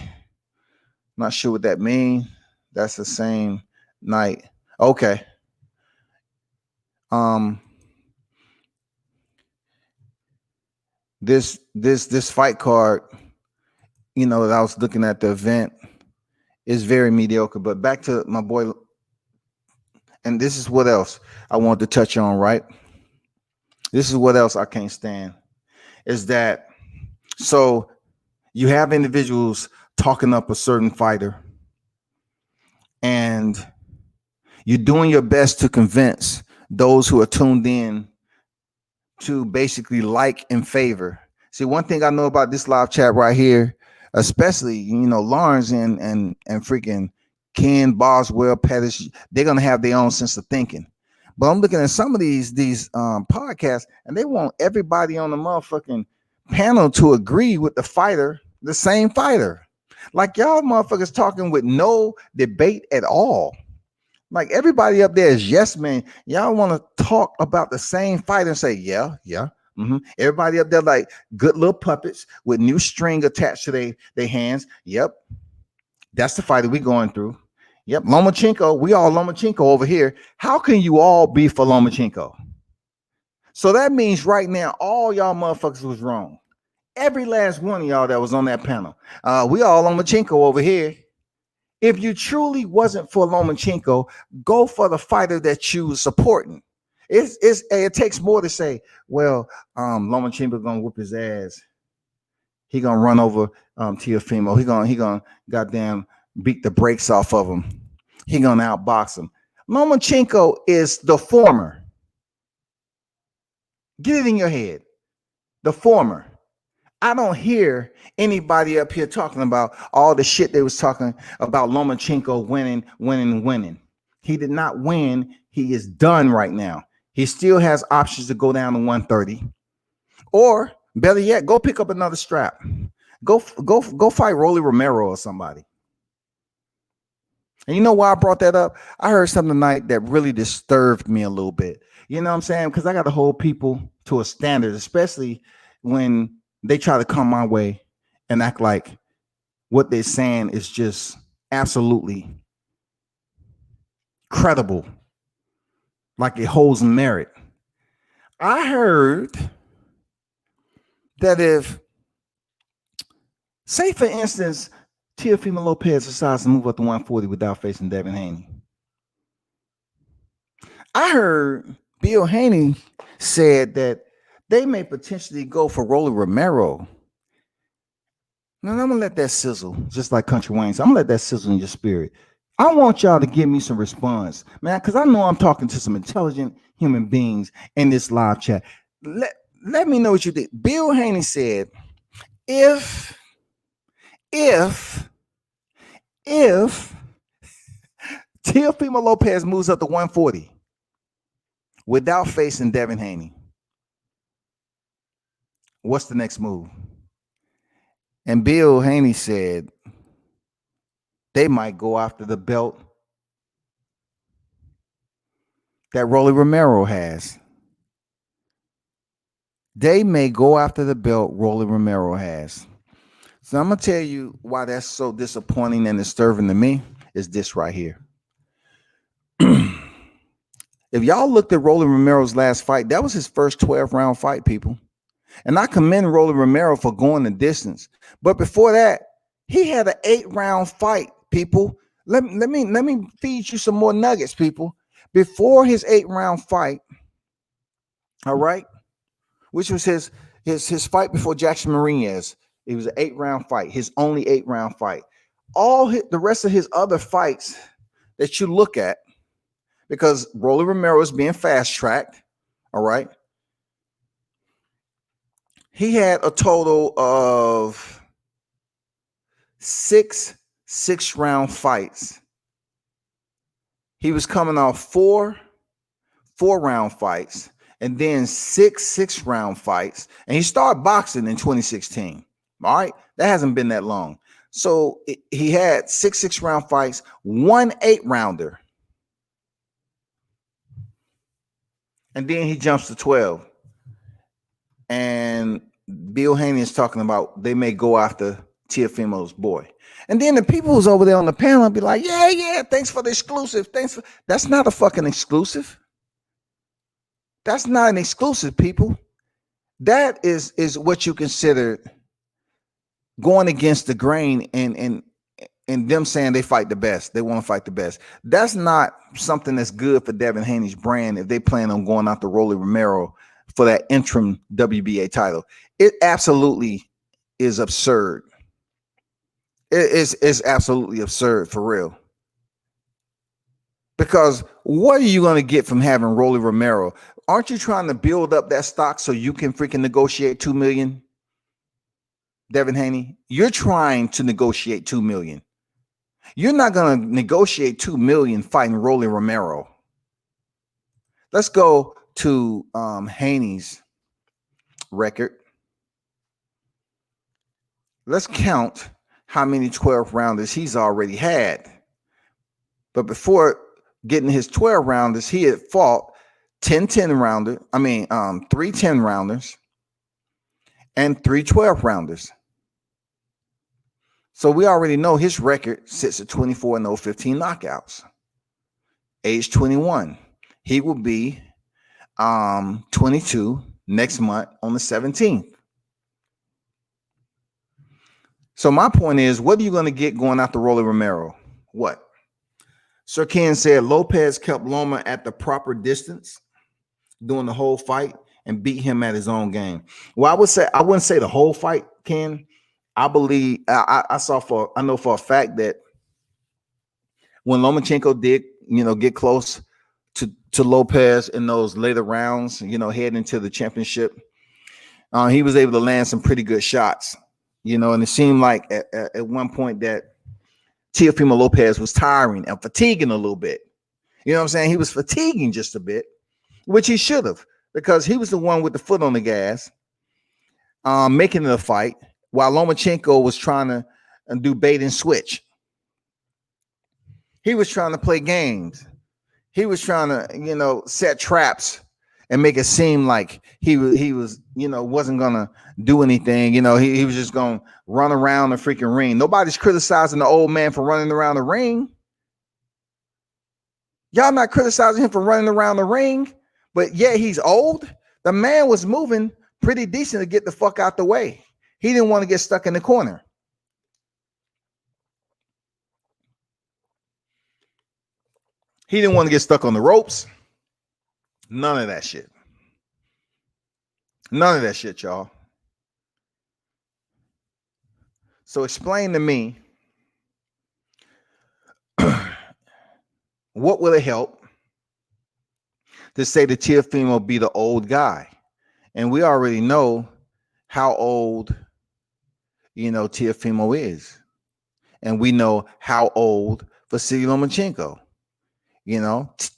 not sure what that means. That's the same night. Okay. This fight card, you know, that I was looking at the event, is very mediocre. But back to my boy, and this is what else I want to touch on, right? This is what else I can't stand, is that so you have individuals talking up a certain fighter, and you're doing your best to convince those who are tuned in to basically like and favor. See, one thing I know about this live chat right here, especially, you know, Lawrence and freaking Ken, Boswell, Pettis, they're gonna have their own sense of thinking. But I'm looking at some of these podcasts, and they want everybody on the motherfucking panel to agree with the fighter, the same fighter. Like y'all motherfuckers talking with no debate at all. Like everybody up there is yes man. Y'all want to talk about the same fight and say, yeah. Mm-hmm. Everybody up there like good little puppets with new string attached to their hands. Yep. That's the fight that we going through. Yep. Lomachenko, we all Lomachenko over here. How can you all be for Lomachenko? So that means right now, all y'all motherfuckers was wrong. Every last one of y'all that was on that panel. We all Lomachenko over here. If you truly wasn't for Lomachenko, go for the fighter that you supporting. It takes more to say, well, Lomachenko gonna whoop his ass. He gonna run over Teofimo. He gonna goddamn beat the brakes off of him. He gonna outbox him. Lomachenko is the former. Get it in your head. The former. I don't hear anybody up here talking about all the shit they was talking about Lomachenko winning. He did not win. He is done right now. He still has options to go down to 130. Or better yet, go pick up another strap. Go fight Rolly Romero or somebody. And you know why I brought that up? I heard something tonight that really disturbed me a little bit. You know what I'm saying? Because I got to hold people to a standard, especially when they try to come my way and act like what they're saying is just absolutely credible, like it holds merit. I heard that if, say for instance, Teofimo Lopez decides to move up to 140 without facing Devin Haney, I heard Bill Haney said that they may potentially go for Rolly Romero. Now I'm gonna let that sizzle, just like Country Wayne. So I'm gonna let that sizzle in your spirit. I want y'all to give me some response, man, because I know I'm talking to some intelligent human beings in this live chat. Let me know what you think. Bill Haney said, if Teofimo Lopez moves up to 140 without facing Devin Haney, what's the next move? And Bill Haney said they might go after the belt that Rolly Romero has. They may go after the belt Rolly Romero has. So I'm going to tell you why that's so disappointing and disturbing to me is this right here. If y'all looked at Rolly Romero's last fight, that was his first 12-round fight, people. And I commend Rolly Romero for going the distance. But before that, he had an 8-round fight, people. Let me feed you some more nuggets, people. Before his 8-round fight, all right, which was his fight before Jackson Mariñez. It was an 8-round fight, his only 8-round fight. The rest of his other fights that you look at, because Rolly Romero is being fast-tracked, all right, he had a total of 6 6-round fights. He was coming off 4 4-round fights and then 6 6-round fights. And he started boxing in 2016. All right. That hasn't been that long. So he had 6 6-round fights, 1 8-rounder. And then he jumps to 12. And Bill Haney is talking about they may go after Teofimo's boy. And then the people who's over there on the panel be like, yeah, thanks for the exclusive. That's not a fucking exclusive. That's not an exclusive, people. That is what you consider going against the grain and them saying they fight the best. They want to fight the best. That's not something that's good for Devin Haney's brand if they plan on going after Rolly Romero for that interim WBA title. It absolutely is absurd. It's absolutely absurd, for real. Because what are you going to get from having Rolly Romero? Aren't you trying to build up that stock so you can freaking negotiate $2 million? Devin Haney, you're trying to negotiate $2 million. You're not going to negotiate $2 million fighting Rolly Romero. Let's go to Haney's record. Let's count how many 12-rounders he's already had. But before getting his 12-rounders, he had fought 3 10-rounders and 3 12-rounders. So we already know his record sits at 24-0, 15 knockouts. Age 21. He will be 22 next month on the 17th. So my point is, what are you going to get going after Rolly Romero? What? Sir Ken said Lopez kept Loma at the proper distance during the whole fight and beat him at his own game. Well, I wouldn't say the whole fight, Ken. I believe I know for a fact that when Lomachenko did, get close to Lopez in those later rounds, heading into the championship, he was able to land some pretty good shots, and it seemed like at one point that Teofimo Lopez was tiring and fatiguing a little bit. You know what I'm saying? He was fatiguing just a bit, which he should have, because he was the one with the foot on the gas, making it a fight, while Lomachenko was trying to do bait and switch. He was trying to play games. He was trying to, set traps and make it seem like he was, wasn't gonna do anything. He was just gonna run around the freaking ring. Nobody's criticizing the old man for running around the ring. Y'all not criticizing him for running around the ring, but yeah, he's old. The man was moving pretty decent to get the fuck out the way. He didn't want to get stuck in the corner. He didn't want to get stuck on the ropes. None of that shit. None of that shit, y'all. So explain to me, what will it help to say that Teofimo be the old guy? And we already know how old, Teofimo is. And we know how old Vasily Lomachenko.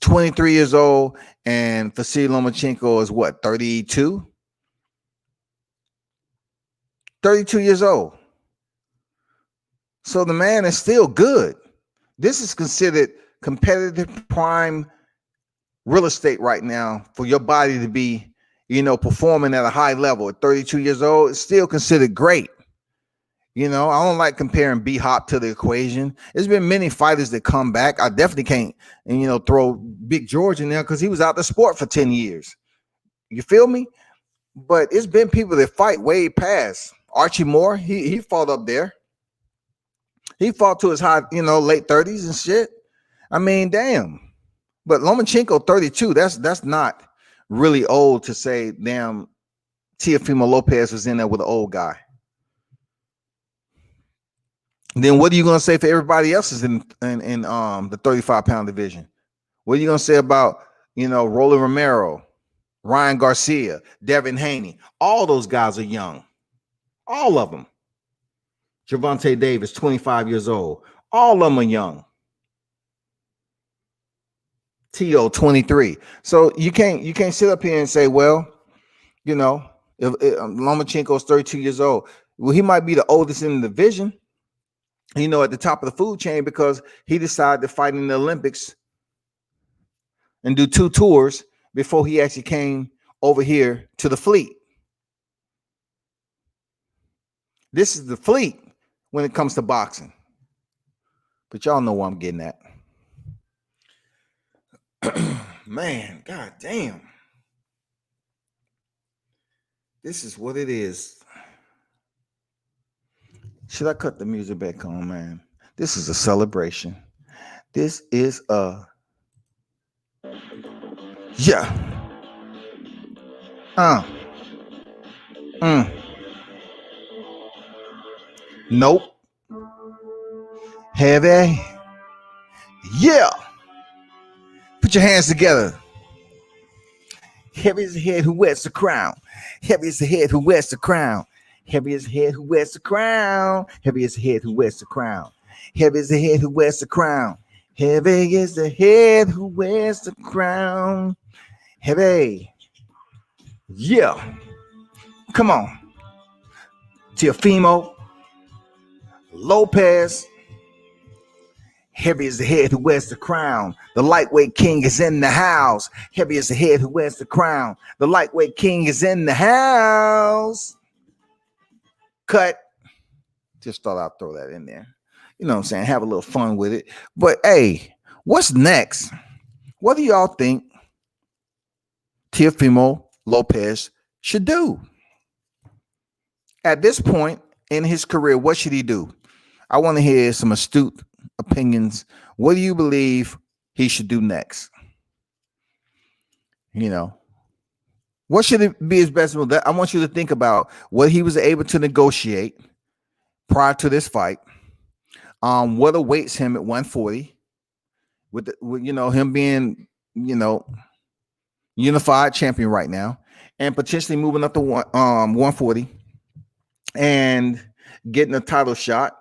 23 years old, and Vasily Lomachenko is what, 32? 32 years old. So the man is still good. This is considered competitive prime real estate right now for your body to be, performing at a high level. At 32 years old, it's still considered great. You know, I don't like comparing B Hop to the equation. There's been many fighters that come back. I definitely can't, and throw Big George in there because he was out the sport for 10 years. You feel me? But it's been people that fight way past. Archie Moore, he fought up there. He fought to his high, late 30s and shit. I mean, damn. But Lomachenko 32, that's not really old to say, damn, Teofimo Lopez was in there with an old guy. Then what are you going to say for everybody else is in the 35-pound division? What are you going to say about, Roland Romero, Ryan Garcia, Devin Haney? All those guys are young. All of them. Gervonta Davis, 25 years old. All of them are young. T.O., 23. So you can't sit up here and say, well, if Lomachenko's 32 years old, well, he might be the oldest in the division, at the top of the food chain, because he decided to fight in the Olympics and do 2 tours before he actually came over here to the fleet. This is the fleet when it comes to boxing. But y'all know what I'm getting at. Man, god damn. This is what it is. Should I cut the music back on, man? This is a celebration. This is a... Yeah. Nope. Heavy. Yeah. Put your hands together. Heavy is the head who wears the crown. Heavy is the head who wears the crown. Heavy is the head who wears the crown. Heavy is the head who wears the crown. Heavy is the head who wears the crown. Heavy is the head who wears the crown. Heavy. Yeah. Come on. Teofimo Lopez. Heavy is the head who wears the crown. The lightweight king is in the house. Heavy is the head who wears the crown. The lightweight king is in the house. Cut. Just thought I'd throw that in there. You know what I'm saying? Have a little fun with it. But hey, what's next? What do y'all think Teofimo Lopez should do? At this point in his career, what should he do? I want to hear some astute opinions. What do you believe he should do next? What should it be his best move? I want you to think about what he was able to negotiate prior to this fight. What awaits him at 140 with him being, unified champion right now, and potentially moving up to 140 and getting a title shot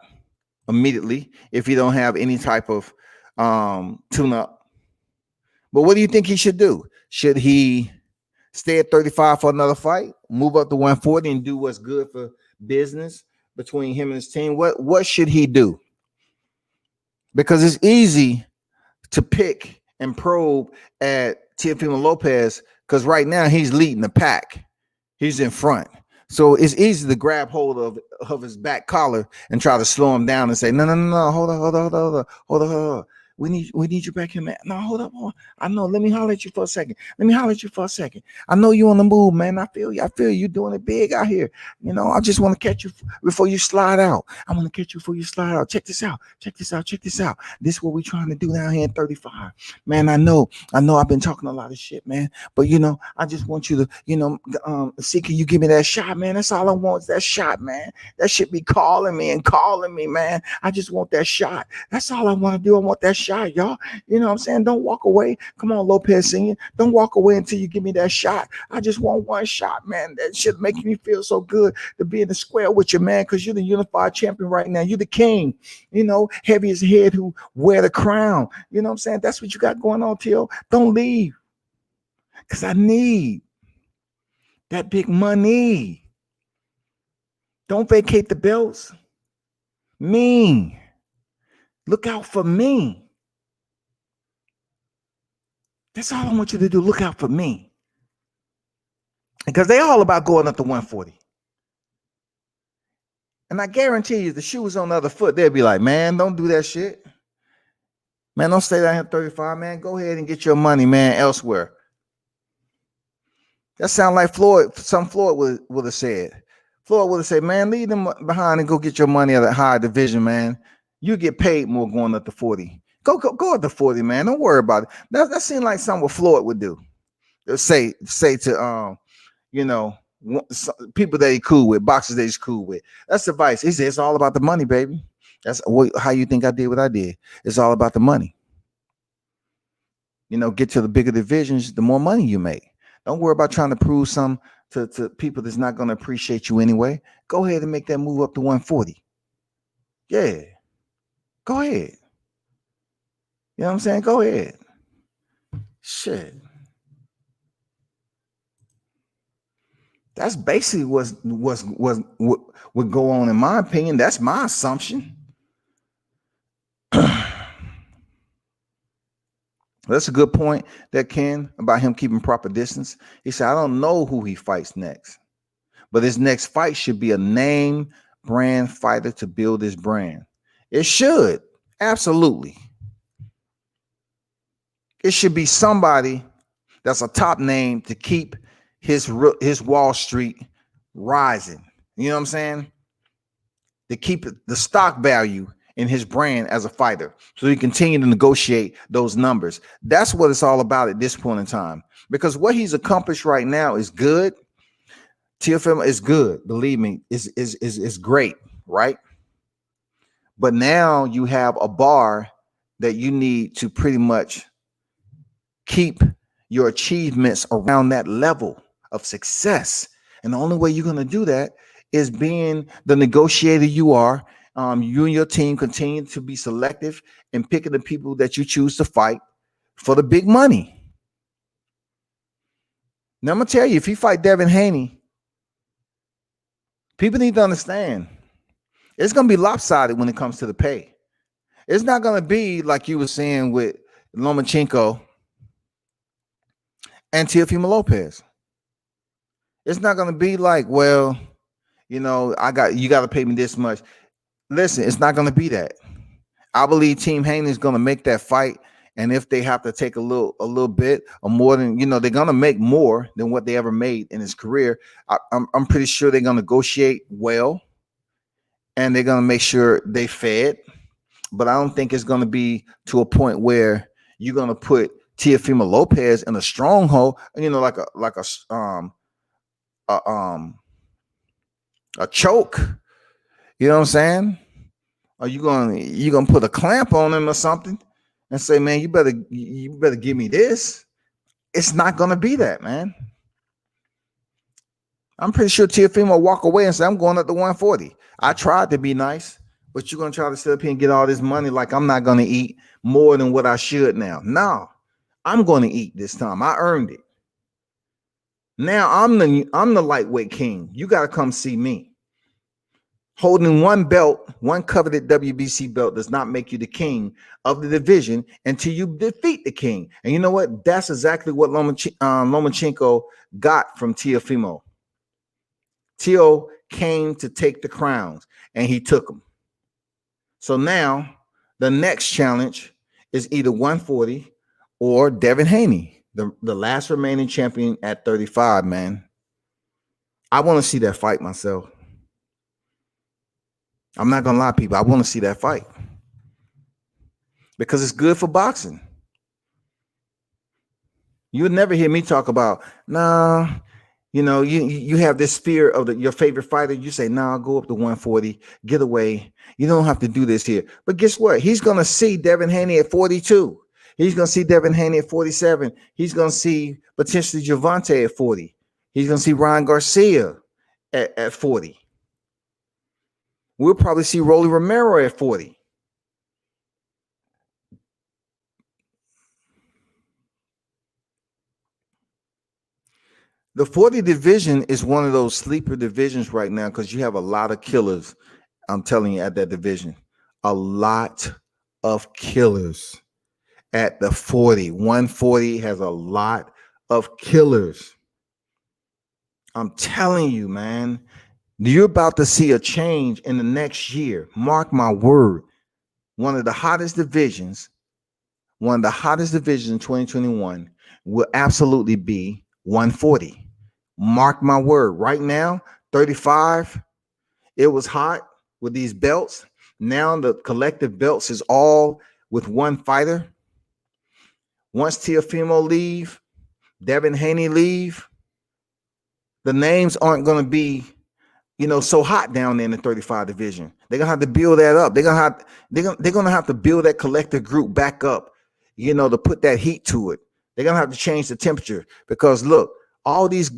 immediately if he don't have any type of tune-up. But what do you think he should do? Should he stay at 35 for another fight, move up to 140 and do what's good for business between him and his team? What should he do? Because it's easy to pick and probe at Teofimo Lopez because right now he's leading the pack. He's in front. So it's easy to grab hold of his back collar and try to slow him down and say, no, hold on. We need you back here, man. No, hold up. I know. Let me holler at you for a second. I know you on the move, man. I feel you. You're doing it big out here. I just want to catch you before you slide out. I want to catch you before you slide out. Check this out. This is what we're trying to do down here in 35. Man, I know I've been talking a lot of shit, man. But, I just want you to, see, can you give me that shot, man? That's all I want is that shot, man. That shit be calling me, man. I just want that shot. That's all I want to do. I want that shot, y'all. You know what I'm saying? Don't walk away. Come on, Lopez Sr. Don't walk away until you give me that shot. I just want one shot, man. That shit making me feel so good to be in the square with you, man, because you're the unified champion right now. You're the king. Heavy is the head who wear the crown. You know what I'm saying? That's what you got going on, Tio. Don't leave. Because I need that big money. Don't vacate the belts. Me. Look out for me. That's all I want you to do. Look out for me. Because they all about going up to 140. And I guarantee you, the shoe was on the other foot. They'd be like, man, don't do that shit. Man, don't stay down here 35, man. Go ahead and get your money, man, elsewhere. That sound like Floyd. Floyd would have said. Floyd would have said, man, leave them behind and go get your money at a higher division, man. You get paid more going up to 40. Go up to 40, man. Don't worry about it. That seemed like something what Floyd would do. Say to people that he cool with, boxers that he's cool with. That's advice. He said it's all about the money, baby. That's how you think I did what I did. It's all about the money. Get to the bigger divisions, the more money you make. Don't worry about trying to prove some to people that's not going to appreciate you anyway. Go ahead and make that move up to 140. Yeah. Go ahead. You know what I'm saying? Go ahead. Shit. That's basically what would go on, in my opinion. That's my assumption. That's a good point that Ken about him keeping proper distance. He said, I don't know who he fights next, but his next fight should be a name brand fighter to build his brand. It should. Absolutely. It should be somebody that's a top name to keep his Wall Street rising. You know what I'm saying? To keep the stock value in his brand as a fighter, so he continue to negotiate those numbers. That's what it's all about at this point in time, because what he's accomplished right now is good. Teofimo is good, believe me, is great, right? But now you have a bar that you need to pretty much keep your achievements around that level of success. And the only way you're going to do that is being the negotiator you are. You and your team continue to be selective and picking the people that you choose to fight for the big money. Now, I'm going to tell you, if you fight Devin Haney, people need to understand it's going to be lopsided when it comes to the pay. It's not going to be like you were saying with Lomachenko and Teofimo Lopez. It's not going to be like, well, you got to pay me this much. Listen, it's not going to be that. I believe Team Haney is going to make that fight, and if they have to take a little bit or more than, they're going to make more than what they ever made in his career. I'm pretty sure they're going to negotiate well, and they're going to make sure they fed. But I don't think it's going to be to a point where you're going to put Teofimo Lopez in a stronghold, like a choke. You know what I'm saying? Are you gonna put a clamp on him or something and say, man, you better give me this? It's not gonna be that, man. I'm pretty sure Teofimo will walk away and say, I'm going up to 140. I tried to be nice, but you're gonna try to sit up here and get all this money like I'm not gonna eat more than what I should now. No, I'm gonna eat this time. I earned it. Now I'm the lightweight king. You gotta come see me. Holding one belt, one coveted WBC belt, does not make you the king of the division until you defeat the king. And you know what? That's exactly what Lomachenko got from Teofimo. Teo came to take the crowns, and he took them. So now the next challenge is either 140 or Devin Haney, the last remaining champion at 35, man. I want to see that fight myself. I'm not going to lie, people. I want to see that fight because it's good for boxing. You would never hear me talk about, you have this fear of your favorite fighter. You say, nah, go up to 140, get away. You don't have to do this here. But guess what? He's going to see Devin Haney at 42. He's going to see Devin Haney at 47. He's going to see potentially Gervonta at 40. He's going to see Ryan Garcia at 40. We'll probably see Rolly Romero at 40. The 40 division is one of those sleeper divisions right now because you have a lot of killers. I'm telling you, at that division, a lot of killers at the 40. 140 has a lot of killers. I'm telling you, man. You're about to see a change in the next year. Mark my word. One of the hottest divisions, one of the hottest divisions in 2021 will absolutely be 140. Mark my word. Right now, 35, it was hot with these belts. Now the collective belts is all with one fighter. Once Teofimo leave, Devin Haney leave, the names aren't going to be, so hot down there in the 35 division. They're gonna have to build that up. They're gonna have to build that collective group back up, to put that heat to it. They're gonna have to change the temperature because look, all these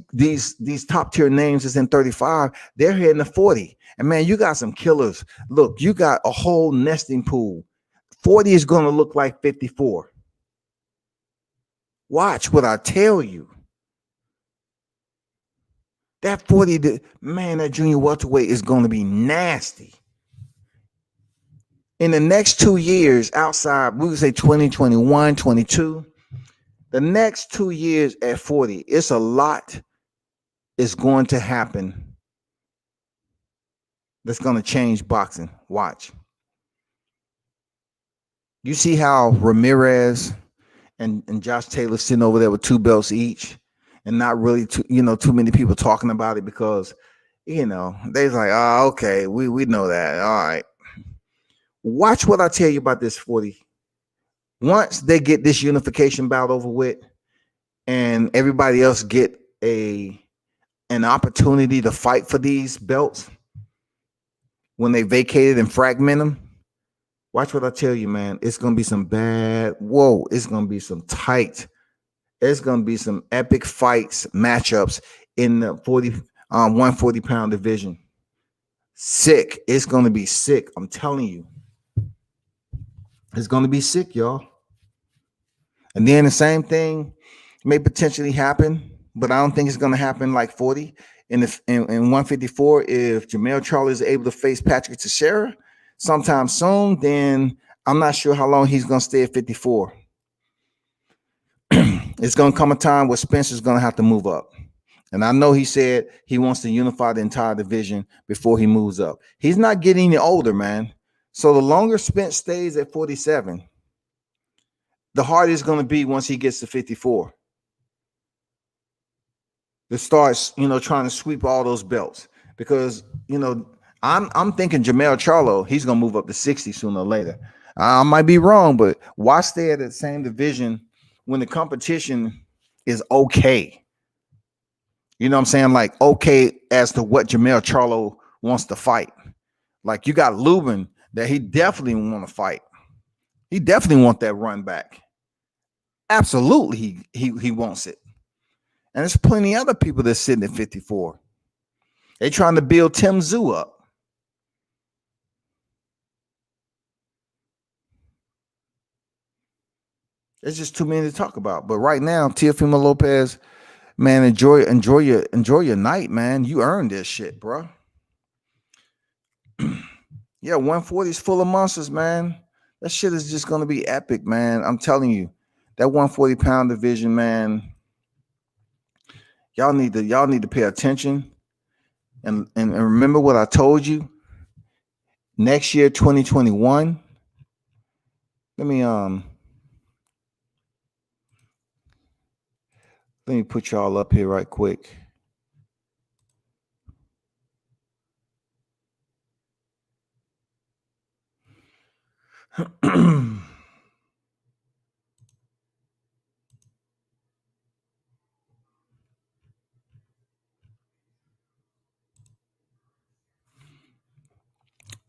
top tier names is in 35. They're heading to 40, and man, you got some killers. Look, you got a whole nesting pool. 40 is gonna look like 54. Watch what I tell you. That 40, man, that junior welterweight is going to be nasty. In the next 2 years, outside, we would say 2021, 22, the next 2 years at 40, it's a lot is going to happen that's going to change boxing. Watch. You see how Ramirez and Josh Taylor sitting over there with 2 belts each and not really too many people talking about it because, they're like, oh, okay, we know that. All right. Watch what I tell you about this 40. Once they get this unification bout over with and everybody else get an opportunity to fight for these belts when they vacate it and fragment them, watch what I tell you, man. It's going to be some it's going to be some tight. It's going to be some epic fights, matchups in the 140-pound division. Sick. It's going to be sick. I'm telling you. It's going to be sick, y'all. And then the same thing may potentially happen, but I don't think it's going to happen like 40. In 154, if Jermell Charlo is able to face Patrick Teixeira sometime soon, then I'm not sure how long he's going to stay at 54. It's going to come a time where Spencer's going to have to move up. And I know he said he wants to unify the entire division before he moves up. He's not getting any older, man. So the longer Spence stays at 47, the harder it's going to be once he gets to 54. To start, trying to sweep all those belts. Because, I'm thinking Jermell Charlo, he's going to move up to 60 sooner or later. I might be wrong, but why stay at the same division when the competition is okay? You know what I'm saying? Like, okay, as to what Jermell Charlo wants to fight. Like, you got Lubin that he definitely want to fight. He definitely want that run back. Absolutely, he wants it. And there's plenty of other people that's sitting at 54. They're trying to build Tim Tszyu up. There's just too many to talk about. But right now, Teofimo Lopez, man, enjoy your night, man. You earned this shit, bro. Yeah, 140 is full of monsters, man. That shit is just gonna be epic, man. I'm telling you, that 140-pound division, man. Y'all need to pay attention and remember what I told you. Next year, 2021. Let me put y'all up here right quick.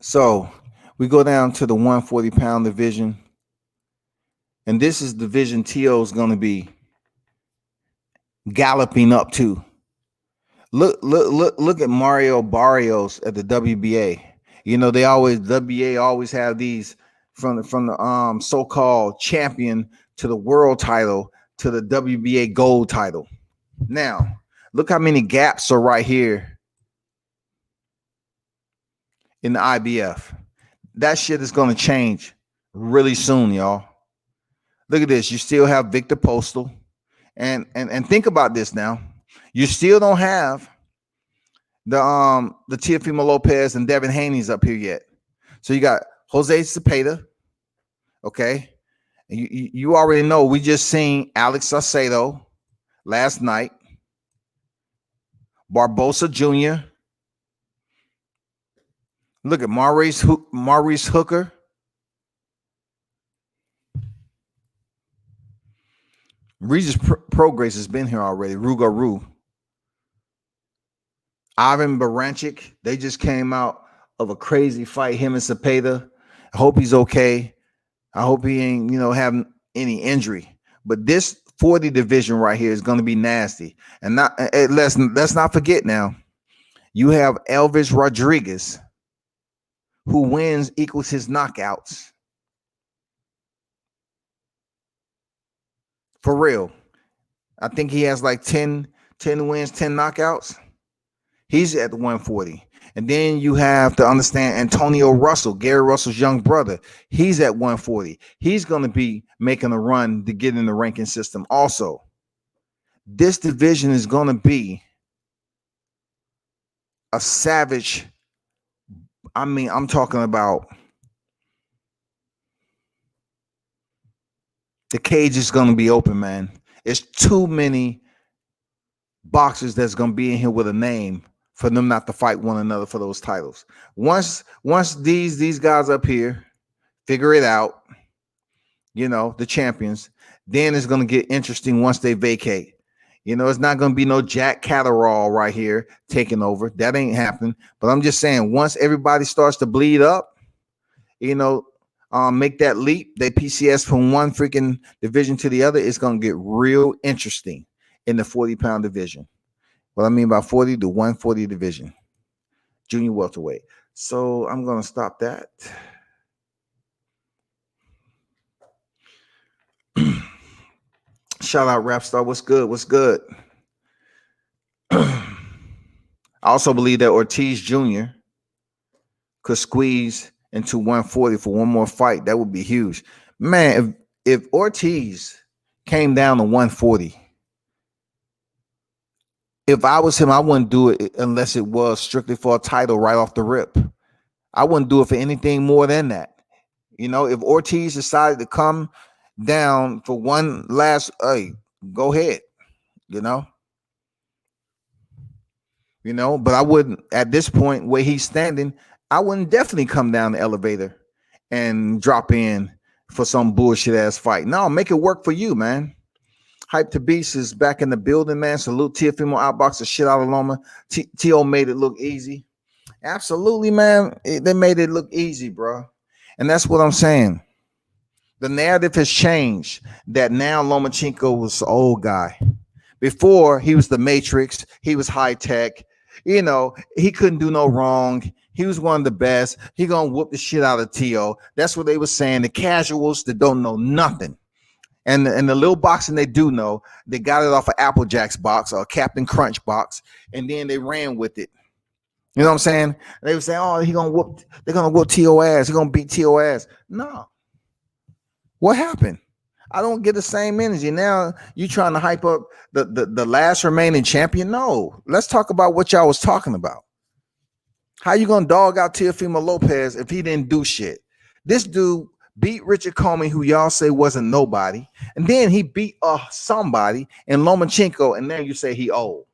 So we go down to the 140-pound division. And this is division T.O. is going to be galloping up to. Look at Mario Barrios at the WBA. WBA always have these from the so-called champion to the world title to the WBA gold title. Now, look how many gaps are right here in the IBF. That shit is going to change really soon, y'all. Look at this. You still have Victor Postal. And think about this now. You still don't have the Teofimo Lopez and Devin Haney's up here yet. So you got Jose Cepeda. Okay. You already know we just seen Alex Saucedo last night. Barbosa Jr. Look at Maurice Hooker. Regis Prograis has been here already. Rugaru. Ivan Baranchik. They just came out of a crazy fight, him and Cepeda. I hope he's okay. I hope he ain't, having any injury. But this 40 division right here is going to be nasty. And let's not forget now, you have Elvis Rodriguez, who wins equals his knockouts. For real. I think he has like 10 wins, 10 knockouts. He's at the 140. And then you have to understand Antonio Russell, Gary Russell's young brother. He's at 140. He's going to be making a run to get in the ranking system also. This division is going to be a savage. I mean, I'm talking about the cage is going to be open, man. It's too many boxers that's going to be in here with a name for them not to fight one another for those titles. Once these guys up here figure it out, the champions, then it's going to get interesting once they vacate. It's not going to be no Jack Catterall right here taking over. That ain't happening. But I'm just saying, once everybody starts to bleed up, make that leap, they PCS from one freaking division to the other, it's going to get real interesting in the 40-pound division. What I mean by 40 to 140 division, junior welterweight. So I'm going to stop that. Shout out Rapstar. What's good? What's good? I also believe that Ortiz Jr. could squeeze into 140 for one more fight. That would be huge. Man, if Ortiz came down to 140, if I was him, I wouldn't do it unless it was strictly for a title right off the rip. I wouldn't do it for anything more than that. If Ortiz decided to come down for one last, hey, go ahead, but I wouldn't, at this point where he's standing, I wouldn't definitely come down the elevator and drop in for some bullshit ass fight. No, make it work for you, man. Hype to Beast is back in the building, man. Salute Teofimo, outbox the shit out of Loma. T.O. made it look easy. Absolutely, man. They made it look easy, bro. And that's what I'm saying. The narrative has changed that now Lomachenko was the old guy. Before, he was the Matrix. He was high tech. He couldn't do no wrong. He was one of the best. He gonna whoop the shit out of T.O. That's what they were saying. The casuals that don't know nothing. And the little boxing they do know, they got it off of Applejack's box or Captain Crunch box, and then they ran with it. You know what I'm saying? They were saying, "Oh, they're gonna whoop T.O. ass. He's gonna beat T.O. ass." No. What happened? I don't get the same energy. Now you trying to hype up the last remaining champion? No. Let's talk about what y'all was talking about. How you gonna dog out Teofimo Lopez if he didn't do shit? This dude beat Richard Comey, who y'all say wasn't nobody, and then he beat somebody in Lomachenko, and now you say he old.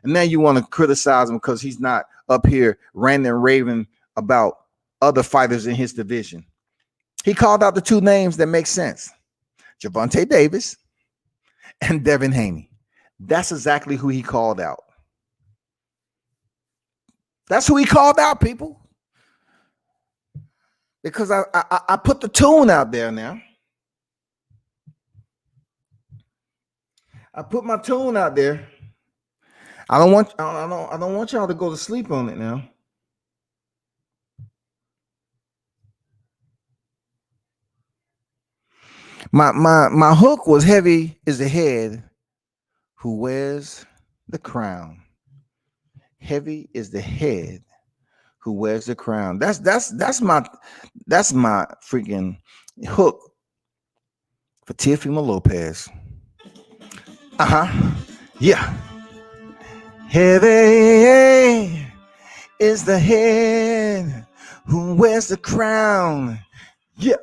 And now you want to criticize him because he's not up here ranting and raving about other fighters in his division. He called out the two names that make sense. Gervonta Davis and Devin Haney. That's exactly who he called out. That's who he called out, people. Because I put the tune out there now. I put my tune out there. I don't want y'all to go to sleep on it now. My hook was heavy is the head who wears the crown. Heavy is the head who wears the crown. That's my freaking hook for Teofimo Lopez. Yeah. Heavy is the head who wears the crown. Yeah.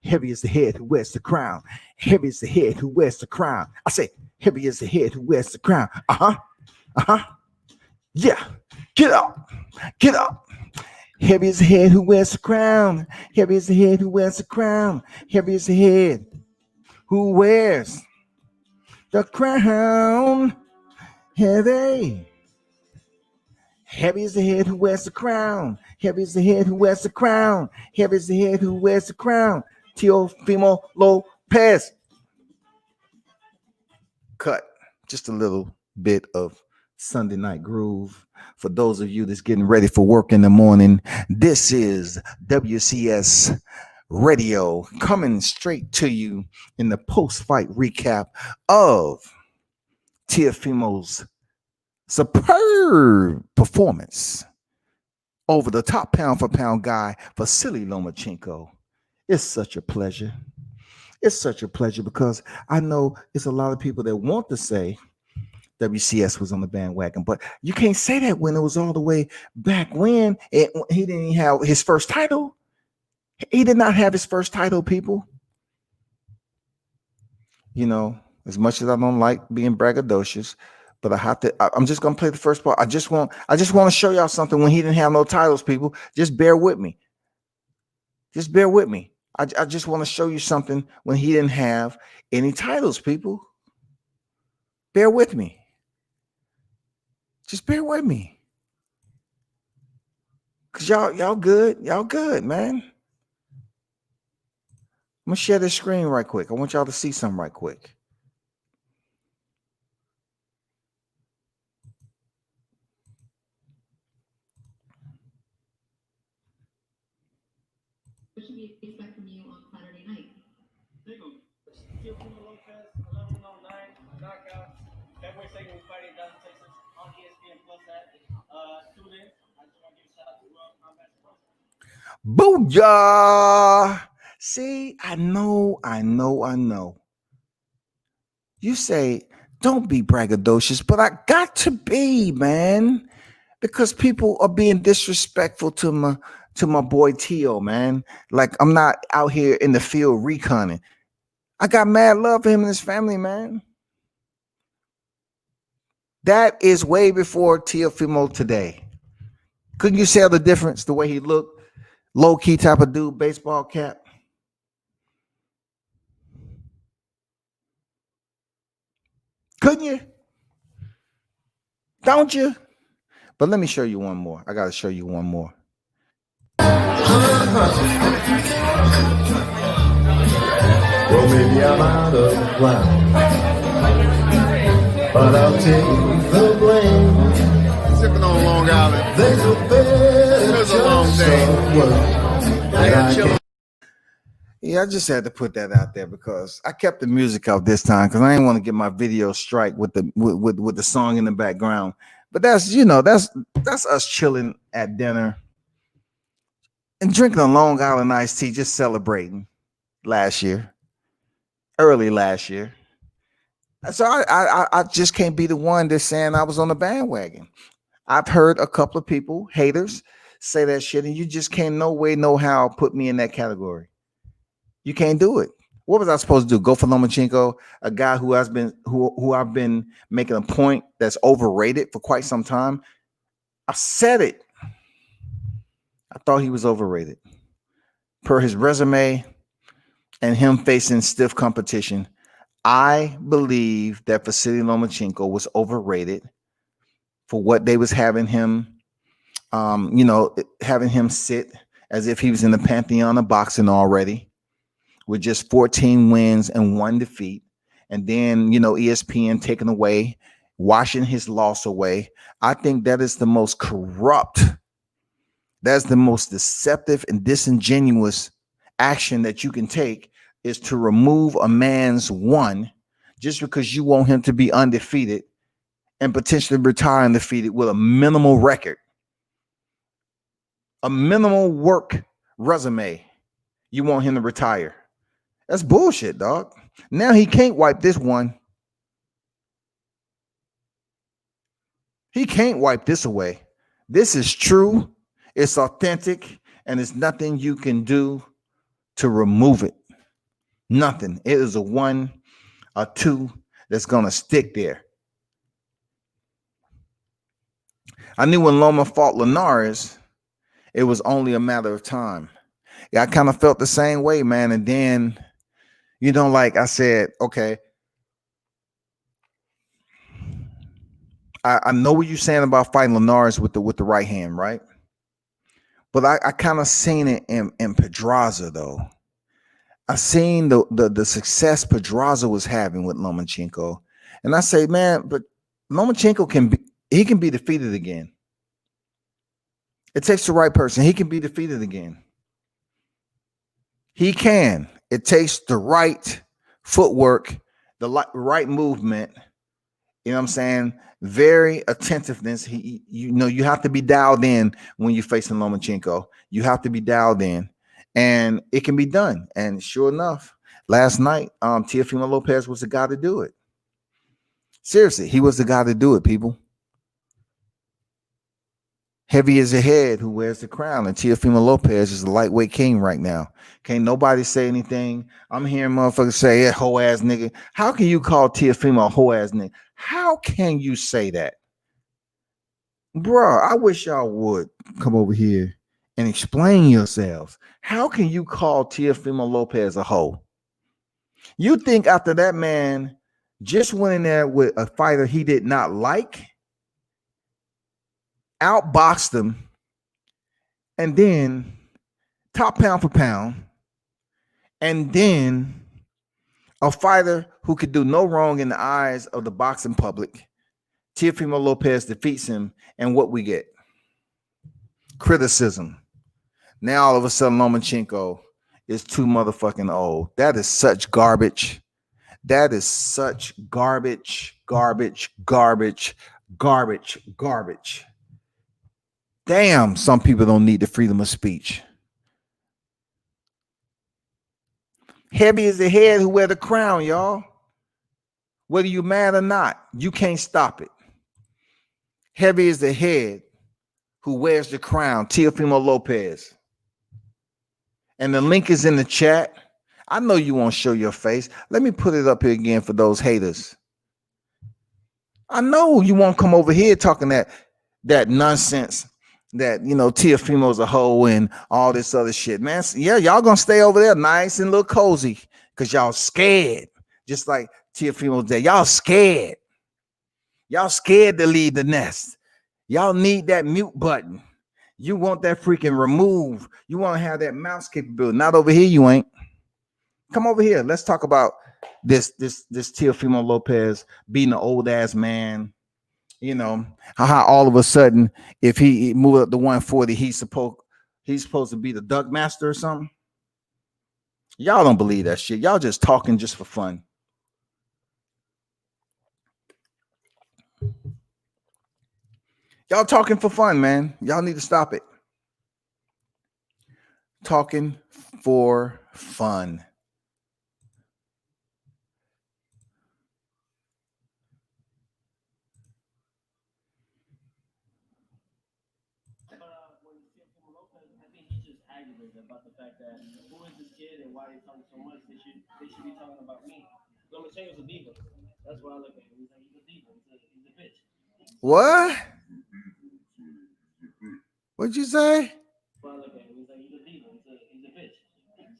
Heavy is the head who wears the crown. Heavy is the head who wears the crown. I say, heavy is the head who wears the crown. Uh-huh. Uh-huh. Yeah. Get up. Get up. Heavy is the head who wears the crown. Heavy is the head who wears the crown. Heavy is the head who wears the crown. Heavy. Heavy is the head who wears the crown. Heavy is the head who wears the crown. Heavy is the head who wears the crown. Teofimo Lopez. Cut. Just a little bit of Sunday night groove. For those of you that's getting ready for work in the morning, this is WCS Radio coming straight to you in the post-fight recap of Teofimo's superb performance over the top pound for pound guy, Vasily Lomachenko. It's such a pleasure. It's such a pleasure because I know it's a lot of people that want to say WCS was on the bandwagon, but you can't say that when it was all the way back when he didn't even have his first title. He did not have his first title, people. You know, as much as I don't like being braggadocious, but I'm just gonna play the first part. I just want to show y'all something when he didn't have no titles, people. Just bear with me. Just bear with me. I just want to show you something when he didn't have any titles, people. Bear with me. Just bear with me. Cause y'all good. Y'all good, man. I'm gonna share this screen right quick. I want y'all to see something right quick. What should we expect from you on Saturday night? Teofimo Lopez, 1109, knockout. February 2nd, we're fighting in Dallas, Texas on ESPN Plus at tune in. I just want to give a shout out to World Combat Sports. Booyah! See, I know. You say, don't be braggadocious, but I got to be, man. Because people are being disrespectful to my boy Teo, man. Like I'm not out here in the field reconning. I got mad love for him and his family, man. That is way before Teofimo today. Couldn't you tell the difference? The way he looked, low key type of dude, baseball cap. Couldn't you? Don't you? But let me show you one more. I got to show you one more. Well, maybe I'm out of line, but I'll take the blame. Sipping on Long Island. There's a better It's a long chance day. somewhere. And I can Yeah, I just had to put that out there because I kept the music out this time because I didn't want to get my video strike with the song in the background. But that's us chilling at dinner and drinking a Long Island iced tea, just celebrating early last year. So I just can't be the one that's saying I was on the bandwagon. I've heard a couple of people, haters, say that shit, and you just can't no way, no how put me in that category. You can't do it. What was I supposed to do? Go for Lomachenko, a guy who I've been making a point that's overrated for quite some time. I said it. I thought he was overrated. Per his resume and him facing stiff competition, I believe that Vasily Lomachenko was overrated for what they was having him, having him sit as if he was in the pantheon of boxing already, with just 14 wins and 1 defeat. And then, ESPN taking away, washing his loss away. I think that is the most corrupt, that's the most deceptive and disingenuous action that you can take, is to remove a man's one just because you want him to be undefeated and potentially retire undefeated with a minimal record, a minimal work resume. You want him to retire. That's bullshit, dog. Now he can't wipe this one. He can't wipe this away. This is true. It's authentic, and there's nothing you can do to remove it. Nothing. It is a 1 or 2 that's gonna stick there. I knew when Loma fought Linares, it was only a matter of time. Yeah, I kind of felt the same way, man. And then, like I said, okay, I know what you're saying about fighting Linares with the right hand, right? But I kind of seen it in Pedraza though. I seen the success Pedraza was having with Lomachenko, and I say, man, but Lomachenko can be defeated again. It takes the right person. He can be defeated again. He can. It takes the right footwork, the right movement. You know what I'm saying? Very attentiveness. You have to be dialed in when you're facing Lomachenko. You have to be dialed in, and it can be done. And sure enough, last night, Teofimo Lopez was the guy to do it. Seriously, he was the guy to do it, people. Heavy is the head who wears the crown, and Teofimo Lopez is the lightweight king right now. Can't nobody say anything. I'm hearing motherfuckers say, "Yeah, hoe ass nigga." How can you call Teofimo a hoe ass nigga? How can you say that, bro? I wish y'all would come over here and explain yourselves. How can you call Teofimo Lopez a hoe? You think after that man just went in there with a fighter he did not like, outboxed him, and then top pound for pound, and then a fighter who could do no wrong in the eyes of the boxing public, Teofimo Lopez defeats him, and what we get? Criticism. Now all of a sudden Lomachenko is too motherfucking old. That is such garbage. That is such garbage. Damn, some people don't need the freedom of speech. Heavy is the head who wear the crown, y'all. Whether you mad or not, you can't stop it. Heavy is the head who wears the crown, Teofimo Lopez. And the link is in the chat. I know you won't show your face. Let me put it up here again for those haters. I know you won't come over here talking that nonsense that, Teofimo's a hoe and all this other shit, man. Yeah, y'all gonna stay over there nice and look cozy because y'all scared. Just like Teofimo's there. Y'all scared. Y'all scared to leave the nest. Y'all need that mute button. You want that freaking remove. You want to have that mouse capability. Not over here, you ain't. Come over here. Let's talk about this Teofimo Lopez being an old ass man. How all of a sudden, if he moved up to 140, he's supposed to be the duck master or something. Y'all don't believe that shit. Y'all just talking just for fun. Y'all talking for fun, man. Y'all need to stop it. Talking for fun. When Teofimo Lopez, I think he's just aggravated about the fact that who is this kid and why they talking so much? They should be talking about me. Lomachenko's a diva. That's why I look at him. He's like, he's a diva. He's a bitch. What? What'd you say? That's why I look at him. He's like, he's a diva. He's a bitch.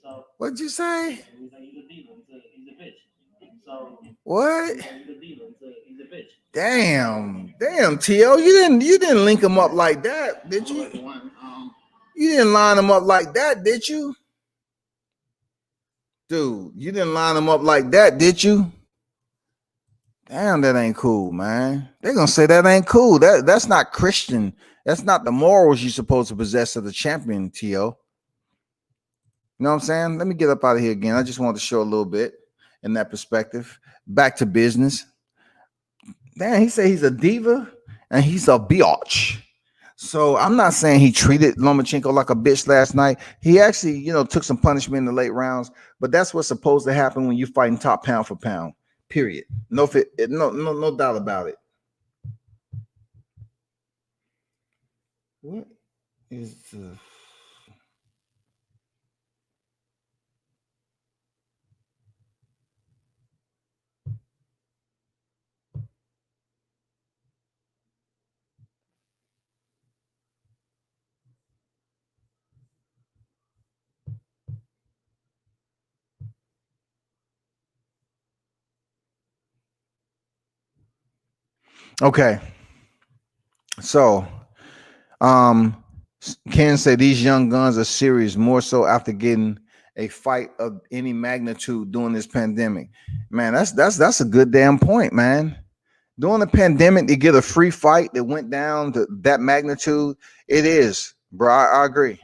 So What'd you say? he's like, he's a diva. He's a bitch. So What? he's a diva. He's a bitch. Damn, T.O. You didn't link him up like that, did you? You didn't line him up like that, did you? Dude, you didn't line him up like that, did you? Damn, that ain't cool, man. They're gonna say that ain't cool. That's not Christian. That's not the morals you're supposed to possess as a champion, T.O. You know what I'm saying? Let me get up out of here again. I just wanted to show a little bit in that perspective. Back to business. Damn, he said he's a diva and he's a biatch. So I'm not saying he treated Lomachenko like a bitch last night. He actually, took some punishment in the late rounds, but that's what's supposed to happen when you're fighting top pound for pound. Period. No doubt about it. What is the okay? So, um, Ken said these young guns are serious, more so after getting a fight of any magnitude during this pandemic. Man, that's a good damn point, man. During the pandemic, to get a free fight that went down to that magnitude, it is, bro. I agree.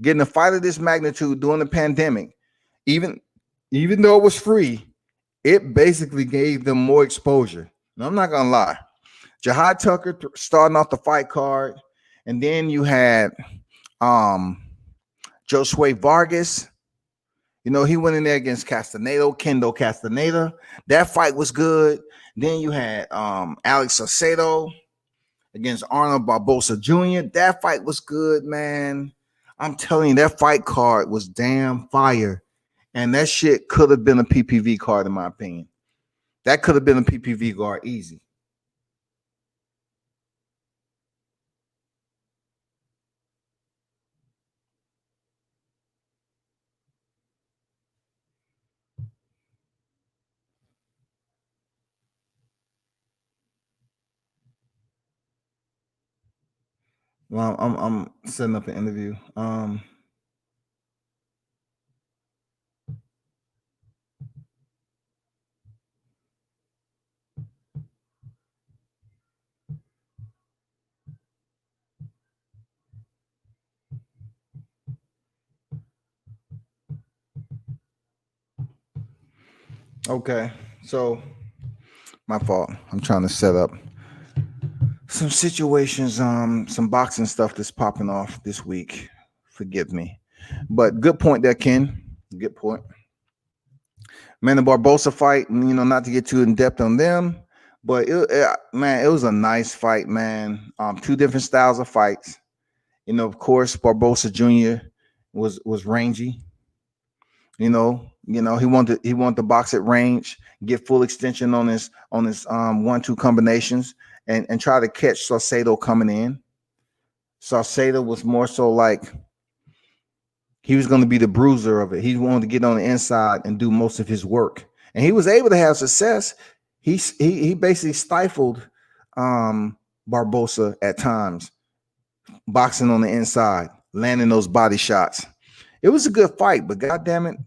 Getting a fight of this magnitude during the pandemic, even even though it was free, it basically gave them more exposure. And I'm not gonna lie. Jahad Tucker starting off the fight card, and then you had um Josue Vargas. You know, he went in there against Kendo Castaneda. That fight was good. Then you had Alex Acedo against Arnold Barbosa Jr. That fight was good, man. I'm telling you, that fight card was damn fire. And that shit could have been a PPV card, in my opinion. That could have been a PPV card easy. Well, I'm setting up an interview. Okay, so my fault. I'm trying to set up some situations, some boxing stuff that's popping off this week. Forgive me, but good point there, Ken. Good point. Man, the Barbosa fight. Not to get too in depth on them, but man, it was a nice fight, man. Two different styles of fights. Of course, Barbosa Jr. was rangy. He wanted to box at range, get full extension on his 1-2 combinations, and try to catch Saucedo coming in. Saucedo was more so like he was going to be the bruiser of it. He wanted to get on the inside and do most of his work, and he was able to have success. He basically stifled Barbosa at times, boxing on the inside, landing those body shots. It was a good fight, but goddamn it,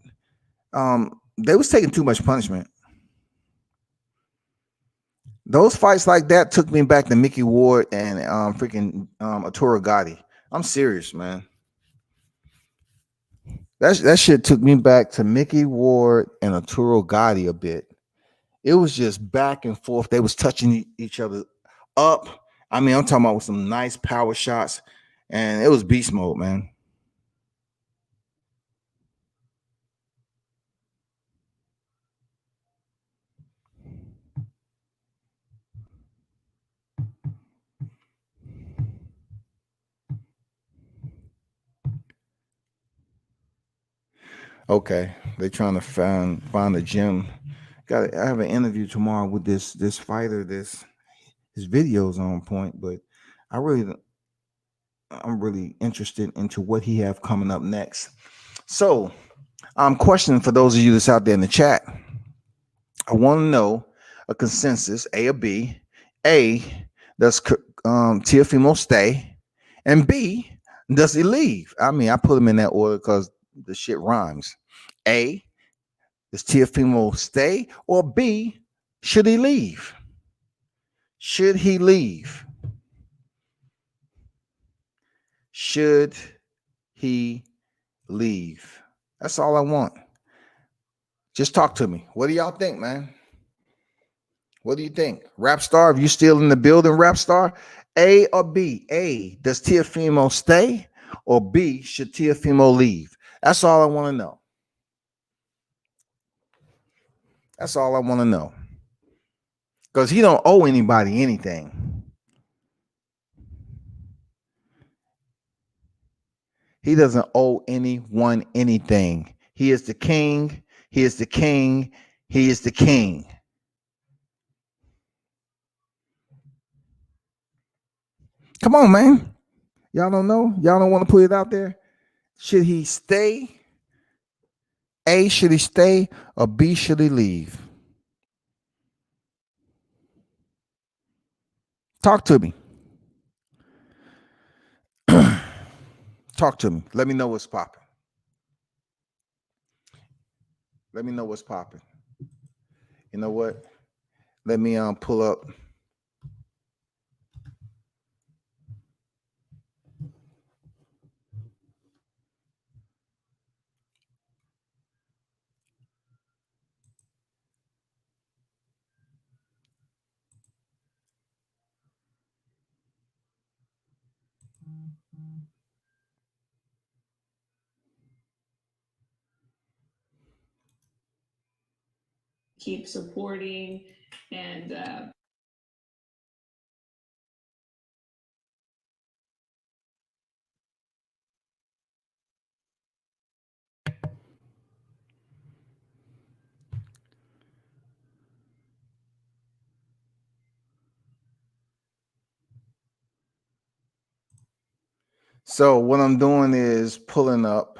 they was taking too much punishment. Those fights like that took me back to Mickey Ward and freaking Arturo Gatti. I'm serious, man. That shit took me back to Mickey Ward and Arturo Gatti a bit. It was just back and forth. They was touching each other up. I mean, I'm talking about with some nice power shots, and it was beast mode, man. Okay, they trying to find a gym. I have an interview tomorrow with this fighter. His videos on point, but I really I'm really interested into what he have coming up next. So, question for those of you that's out there in the chat. I want to know a consensus, A or B. A, does Teofimo stay? And B, does he leave? I mean, I put them in that order because the shit rhymes. A, does Teofimo stay? Or B, should he leave? Should he leave? Should he leave? That's all I want. Just talk to me. What do y'all think, man? What do you think? Rap Star, if you still in the building, Rap Star, A or B? A, does Teofimo stay? Or B, should Teofimo leave? That's all I want to know. That's all I want to know. Because he don't owe anybody anything. He doesn't owe anyone anything. He is the king. He is the king. He is the king. Come on, man. Y'all don't know? Y'all don't want to put it out there? Should he stay? A, should he stay? Or B, should he leave? Talk to me. Talk to me. Let me know what's popping. Let me know what's popping. You know what? Let me pull up. Keep supporting and So what I'm doing is pulling up.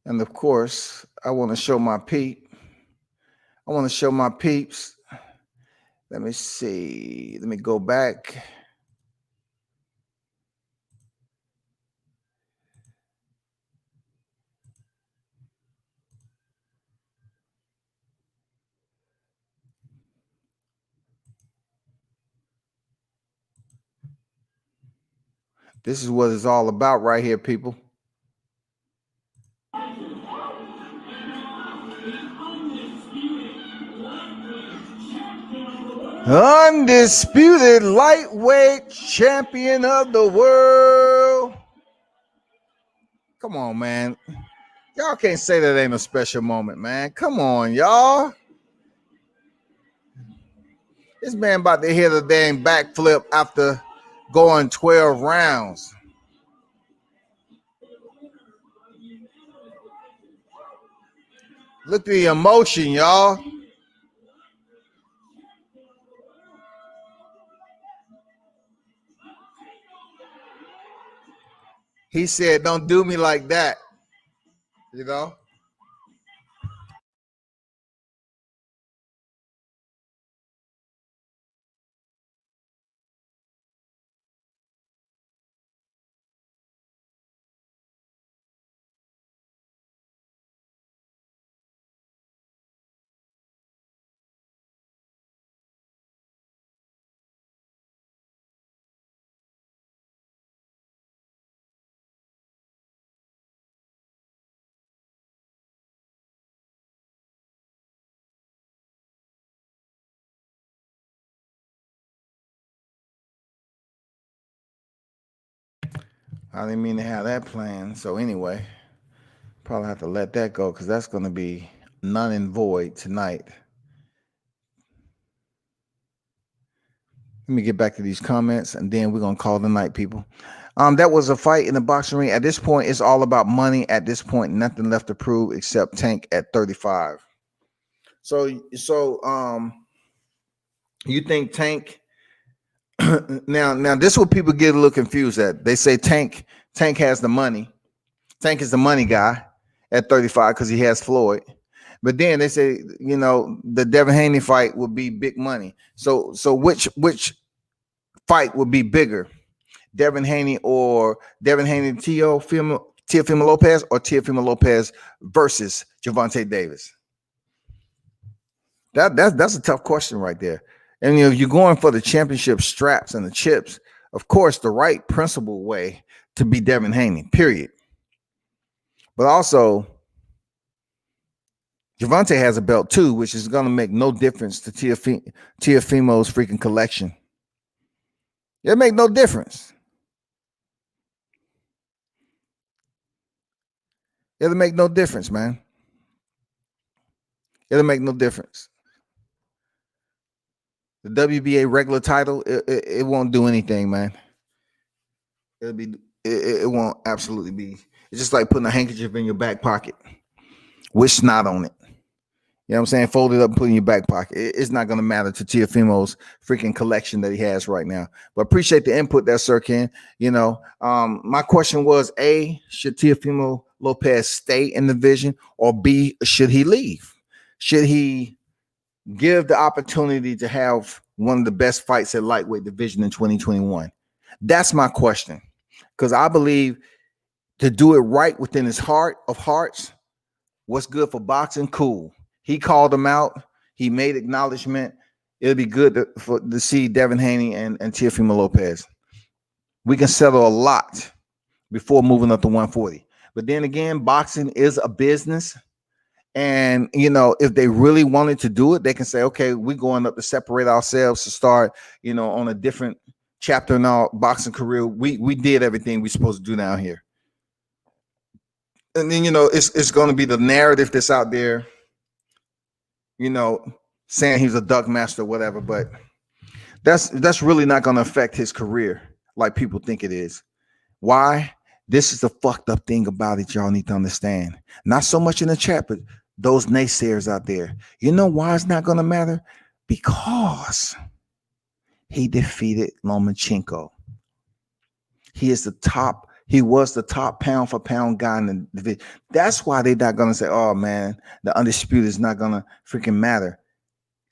And of course, I want to show my peep. I want to show my peeps. Let me see. Let me go back. This is what it's all about right here, people. Undisputed lightweight champion of the world. Come on, man. Y'all can't say that ain't a special moment, man. Come on, y'all. This man about to hit a dang backflip after going 12 rounds. Look at the emotion, y'all. He said, don't do me like that. You know? I didn't mean to have that plan. So anyway, probably have to let that go because that's going to be none and void tonight. Let me get back to these comments and then we're going to call the night, people. That was a fight in the boxing ring. At this point, it's all about money. At this point, nothing left to prove except Tank at 35. So you think Tank now this is what people get a little confused at. They say Tank has the money. Tank is the money guy at 35 because he has Floyd. But then they say, you know, the Devin Haney fight would be big money. So which fight would be bigger? Devin Haney Teofimo Lopez or Teofimo Lopez versus Gervonta Davis? That's a tough question right there. And you know, you're going for the championship straps and the chips. Of course, the right principled way to be Devin Haney, period. But also, Gervonta has a belt too, which is going to make no difference to Teofimo's freaking collection. It make no difference. It'll make no difference, man. It'll make no difference. The WBA regular title, it won't do anything, man. It won't absolutely be. It's just like putting a handkerchief in your back pocket with snot on it. You know what I'm saying? Fold it up and put it in your back pocket. It's not going to matter to Teofimo's freaking collection that he has right now. But appreciate the input there, Sir Ken. You know, my question was, A, should Teofimo Lopez stay in the division, or B, should he leave? Should he give the opportunity to have one of the best fights at lightweight division in 2021? That's my question. Because I believe to do it right within his heart of hearts, what's good for boxing, cool. He called him out. He made acknowledgement. It'll be good to see Devin Haney and Teofimo Lopez. We can settle a lot before moving up to 140. But then again, boxing is a business. And, you know, if they really wanted to do it, they can say, okay, we're going up to separate ourselves to start, you know, on a different chapter in our boxing career. We did everything we're supposed to do down here. And then, you know, it's going to be the narrative that's out there, you know, saying he's a duck master or whatever, but that's really not going to affect his career like people think it is. Why? This is the fucked up thing about it, y'all need to understand. Not so much in the chat, but those naysayers out there. You know why it's not going to matter? Because he defeated Lomachenko. He was the top pound for pound guy in the division. That's why they're not going to say, oh man, the undisputed is not going to freaking matter.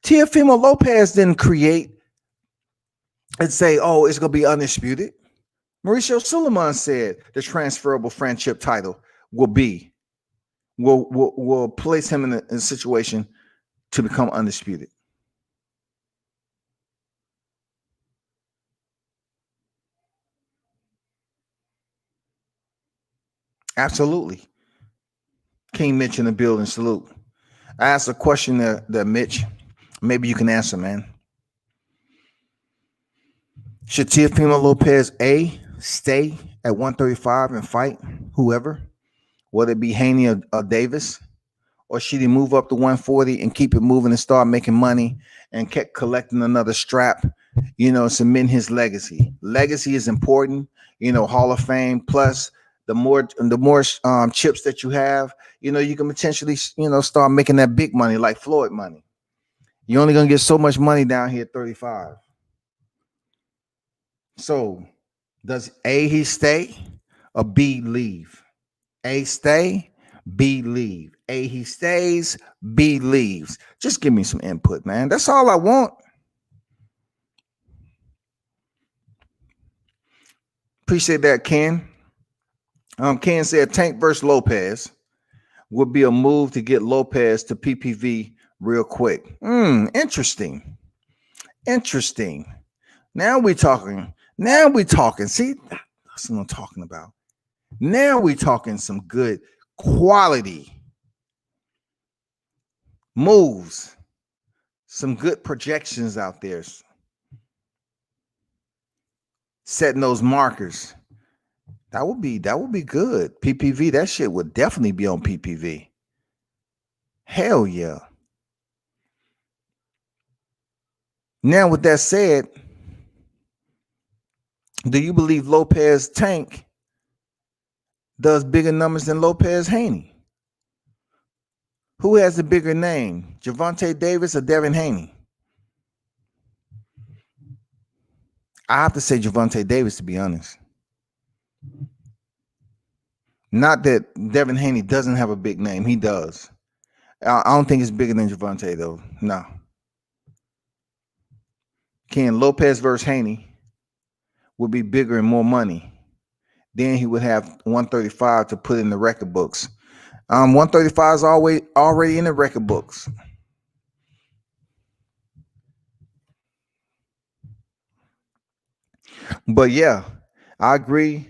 Teofimo Lopez didn't create and say, oh, it's going to be undisputed. Mauricio Suleiman said the transferable friendship title will place him in a situation to become undisputed. Absolutely. King Mitch in the building. Salute. I asked a question that Mitch, maybe you can answer, man. Should Teofimo Lopez A, stay at 135 and fight whoever, whether it be Haney or Davis, or should he move up to 140 and keep it moving and start making money and keep collecting another strap, you know, cement his legacy? Legacy is important, you know, Hall of Fame. Plus, the more chips that you have, you know, you can potentially, you know, start making that big money like Floyd money. You're only going to get so much money down here at 35. So does A, he stay, or B, leave? A, stay, B, leave. A, he stays, B, leaves. Just give me some input, man. That's all I want. Appreciate that, Ken. Ken said Tank versus Lopez would be a move to get Lopez to PPV real quick. Interesting. Now we talking. See, that's what I'm talking about. Now we talking some good quality moves, some good projections out there, setting those markers. That would be good. PPV, that shit would definitely be on PPV. Hell yeah. Now, with that said, do you believe Lopez Tank does bigger numbers than Lopez Haney? Who has the bigger name, Gervonta Davis or Devin Haney? I have to say Gervonta Davis, to be honest. Not that Devin Haney doesn't have a big name. He does. I don't think it's bigger than Gervonta, though. No. Ken, Lopez versus Haney would be bigger and more money. Then he would have 135 to put in the record books. 135 is already in the record books. But yeah, I agree.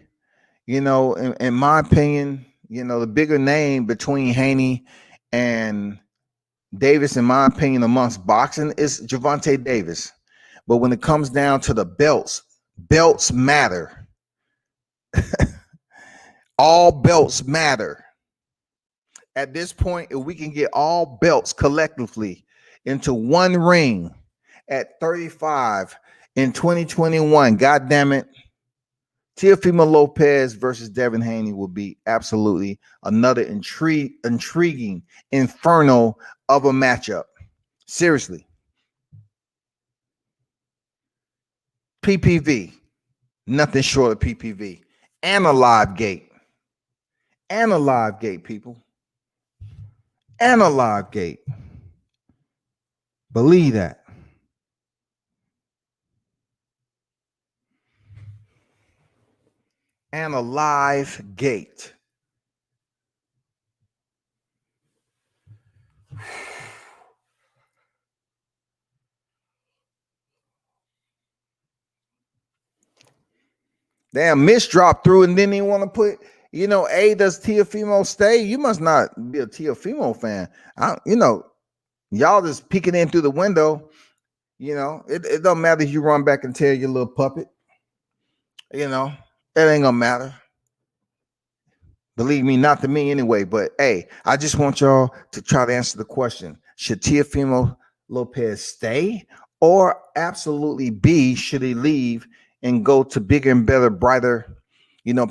You know, in my opinion, you know, the bigger name between Haney and Davis, in my opinion, amongst boxing is Gervonta Davis. But when it comes down to the belts matter. All belts matter. At this point, if we can get all belts collectively into one ring at 35 in 2021, God damn it, Teofimo Lopez versus Devin Haney will be absolutely another intriguing inferno of a matchup. Seriously. PPV, nothing short of PPV. And a live gate. And a live gate, people. And a live gate. Believe that. And a live gate. Damn, Mitch dropped through and didn't even want to put, does Teofimo stay? You must not be a Teofimo fan. Y'all just peeking in through the window. It don't matter if you run back and tell your little puppet. It ain't gonna matter. Believe me, not to me anyway. But hey, I just want y'all to try to answer the question: should Teofimo Lopez stay, or absolutely B, should he leave and go to bigger and better, brighter,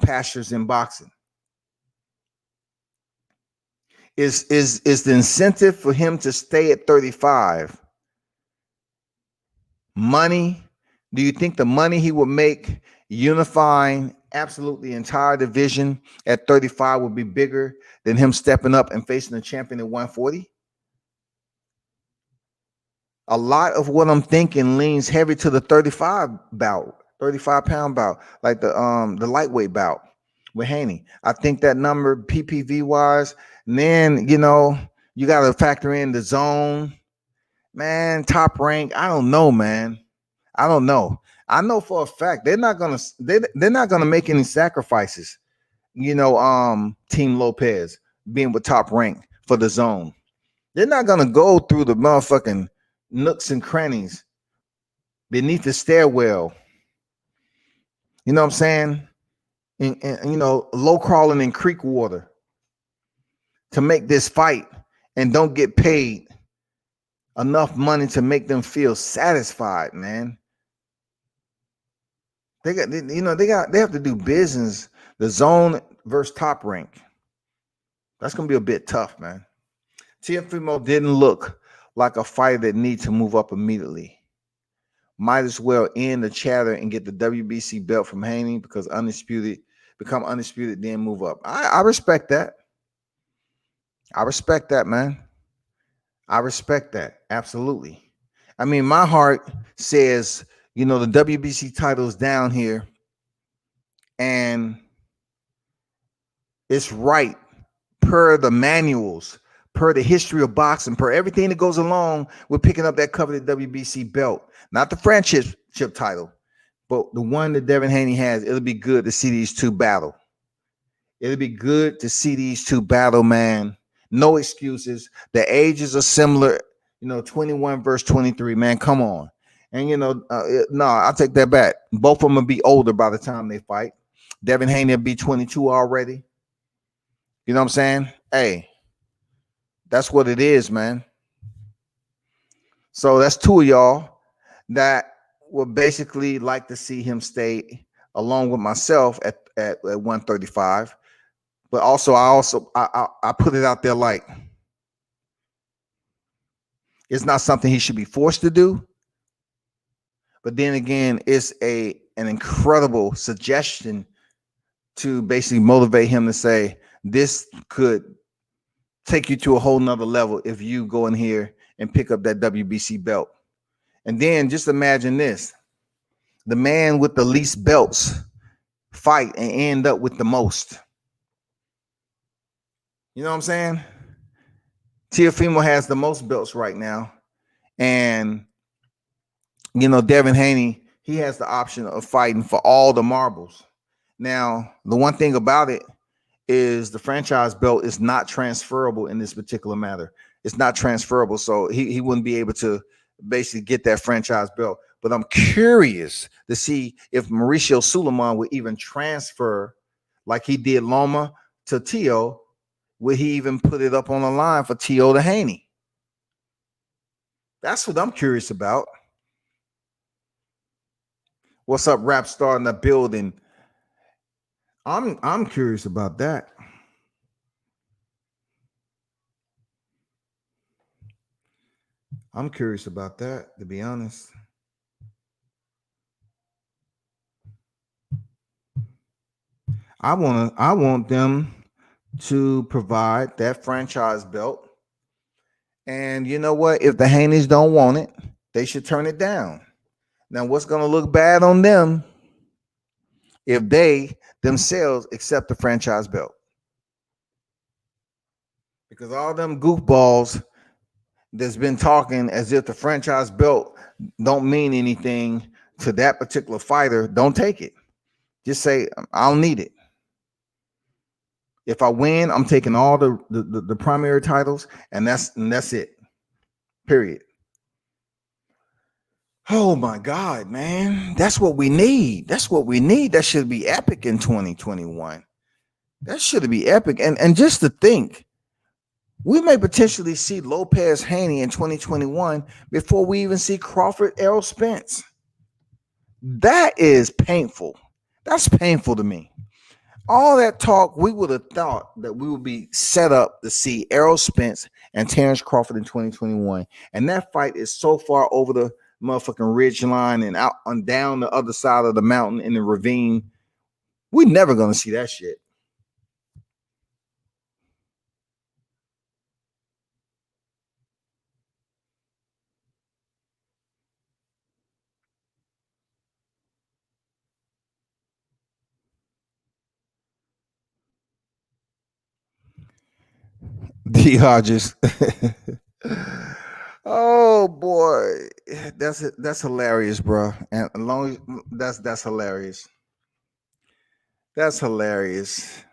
pastures in boxing? Is the incentive for him to stay at 35 money? Do you think the money he would make unifying absolutely entire division at 35 would be bigger than him stepping up and facing the champion at 140? A lot of what I'm thinking leans heavy to the 35 pound bout, like the lightweight bout with Haney. I think that number PPV wise, and then you got to factor in the zone, man, top rank. I don't know, man. I don't know. I know for a fact they're not gonna make any sacrifices. Team Lopez being with top rank for the zone. They're not gonna go through the motherfucking nooks and crannies beneath the stairwell. You know what I'm saying? And low crawling in creek water to make this fight and don't get paid enough money to make them feel satisfied, man. They have to do business. The zone versus top rank. That's gonna be a bit tough, man. Teofimo didn't look like a fighter that needs to move up immediately. Might as well end the chatter and get the WBC belt from Haney because become undisputed, then move up. I respect that. I respect that, man. I respect that. Absolutely. I mean, my heart says, the WBC title is down here and it's right per the manuals, per the history of boxing, per everything that goes along with picking up that coveted WBC belt. Not the franchise title, but the one that Devin Haney has. It'll be good to see these two battle. It'll be good to see these two battle, man. No excuses. The ages are similar, 21 versus 23, man. Come on. And, no, I'll take that back. Both of them will be older by the time they fight. Devin Haney will be 22 already. You know what I'm saying? Hey, that's what it is, man. So that's two of y'all that would basically like to see him stay along with myself at 135. But also, I put it out there like it's not something he should be forced to do. But then again, it's an incredible suggestion to basically motivate him to say this could take you to a whole nother level if you go in here and pick up that WBC belt. And then just imagine this: the man with the least belts fight and end up with the most. You know what I'm saying? Teofimo has the most belts right now. And, Devin Haney, he has the option of fighting for all the marbles. Now, the one thing about it is the franchise belt is not transferable in this particular matter. It's not transferable. So he wouldn't be able to basically get that franchise belt. But I'm curious to see if Mauricio Suleiman would even transfer like he did Loma to Teo. Would he even put it up on the line for Teo to Haney? That's what I'm curious about. What's up, Rap Star in the building? I'm curious about that. I'm curious about that, to be honest. I want them to provide that franchise belt. And you know what? If the Haneys don't want it, they should turn it down. Now, what's going to look bad on them if they themselves accept the franchise belt? Because all them goofballs that's been talking as if the franchise belt don't mean anything to that particular fighter, don't take it. Just say, I don't need it. If I win, I'm taking all the primary titles, and that's it. Period. Oh my God, man. That's what we need. That's what we need. That should be epic in 2021. That should be epic. And just to think, we may potentially see Lopez Haney in 2021 before we even see Crawford Errol Spence. That is painful. That's painful to me. All that talk, we would have thought that we would be set up to see Errol Spence and Terrence Crawford in 2021. And that fight is so far over the motherfucking ridge line and out and down the other side of the mountain in the ravine. We're never going to see that shit. D. Hodges. Oh boy, that's hilarious, bro. And as long as that's hilarious. That's hilarious.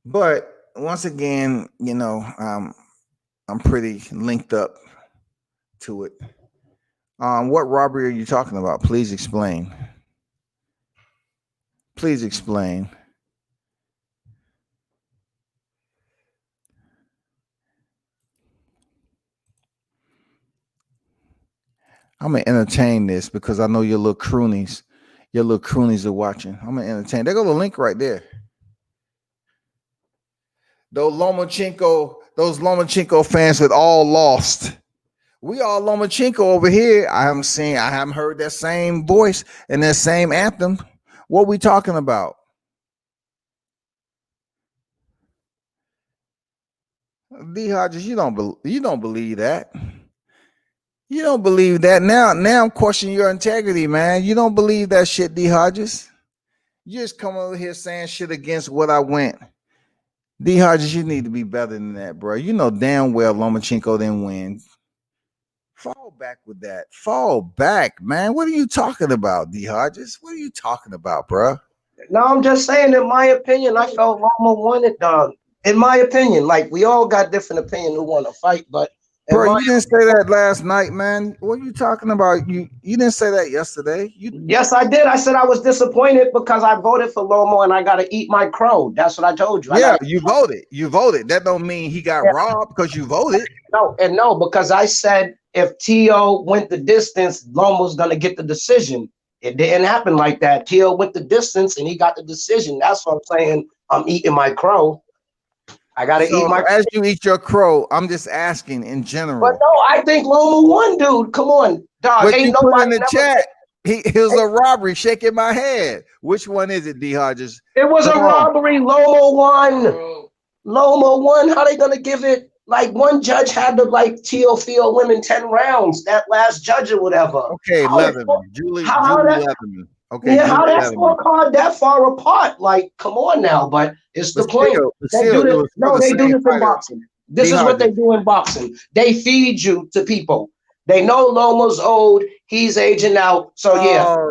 But once again, you know, I'm pretty linked up to it. What robbery are you talking about? Please explain. Please explain. I'm gonna entertain this because I know your little croonies are watching. I'm gonna entertain. There go the link right there. Those Lomachenko fans that all lost. We all Lomachenko over here. I haven't heard that same voice and that same anthem. What we talking about? D. Hodges, you don't believe that. You don't believe that. Now I'm questioning your integrity, man. You don't believe that shit, D. Hodges. You just come over here saying shit against what I went. D. Hodges, you need to be better than that, bro. You know damn well Lomachenko didn't win. Fall back with that. Fall back, man. What are you talking about, D. Hodges? What are you talking about, bro? No, I'm just saying, in my opinion, I felt Loma won it, dog. In my opinion, like we all got different opinion who want to fight, but bro, you didn't say that last night, man. What are you talking about? You didn't say that yesterday. Yes, I did. I said I was disappointed because I voted for Lomo and I got to eat my crow. That's what I told you. Yeah, you voted. You voted. That don't mean he got robbed because you voted. No, because I said if Tio went the distance, Lomo's gonna get the decision. It didn't happen like that. Tio went the distance and he got the decision. That's what I'm saying. I'm eating my crow. I gotta eat my. As you eat your crow, I'm just asking in general. But no, I think Lomo won, dude. Come on, dog. But ain't you nobody put in the chat. It was a robbery. Shaking my head. Which one is it, D. Hodges? It was a robbery. Lomo won. Lomo won. How they gonna give it? Like one judge had to like Teofimo women 10 rounds. That last judge or whatever. Okay, Leatherman. Julie Leatherman. Okay. Yeah, how that scorecard that far apart? Like, come on now. But it's the point. They do this in boxing. This is what they do in boxing. They feed you to people. They know Lomo's old. He's aging out. So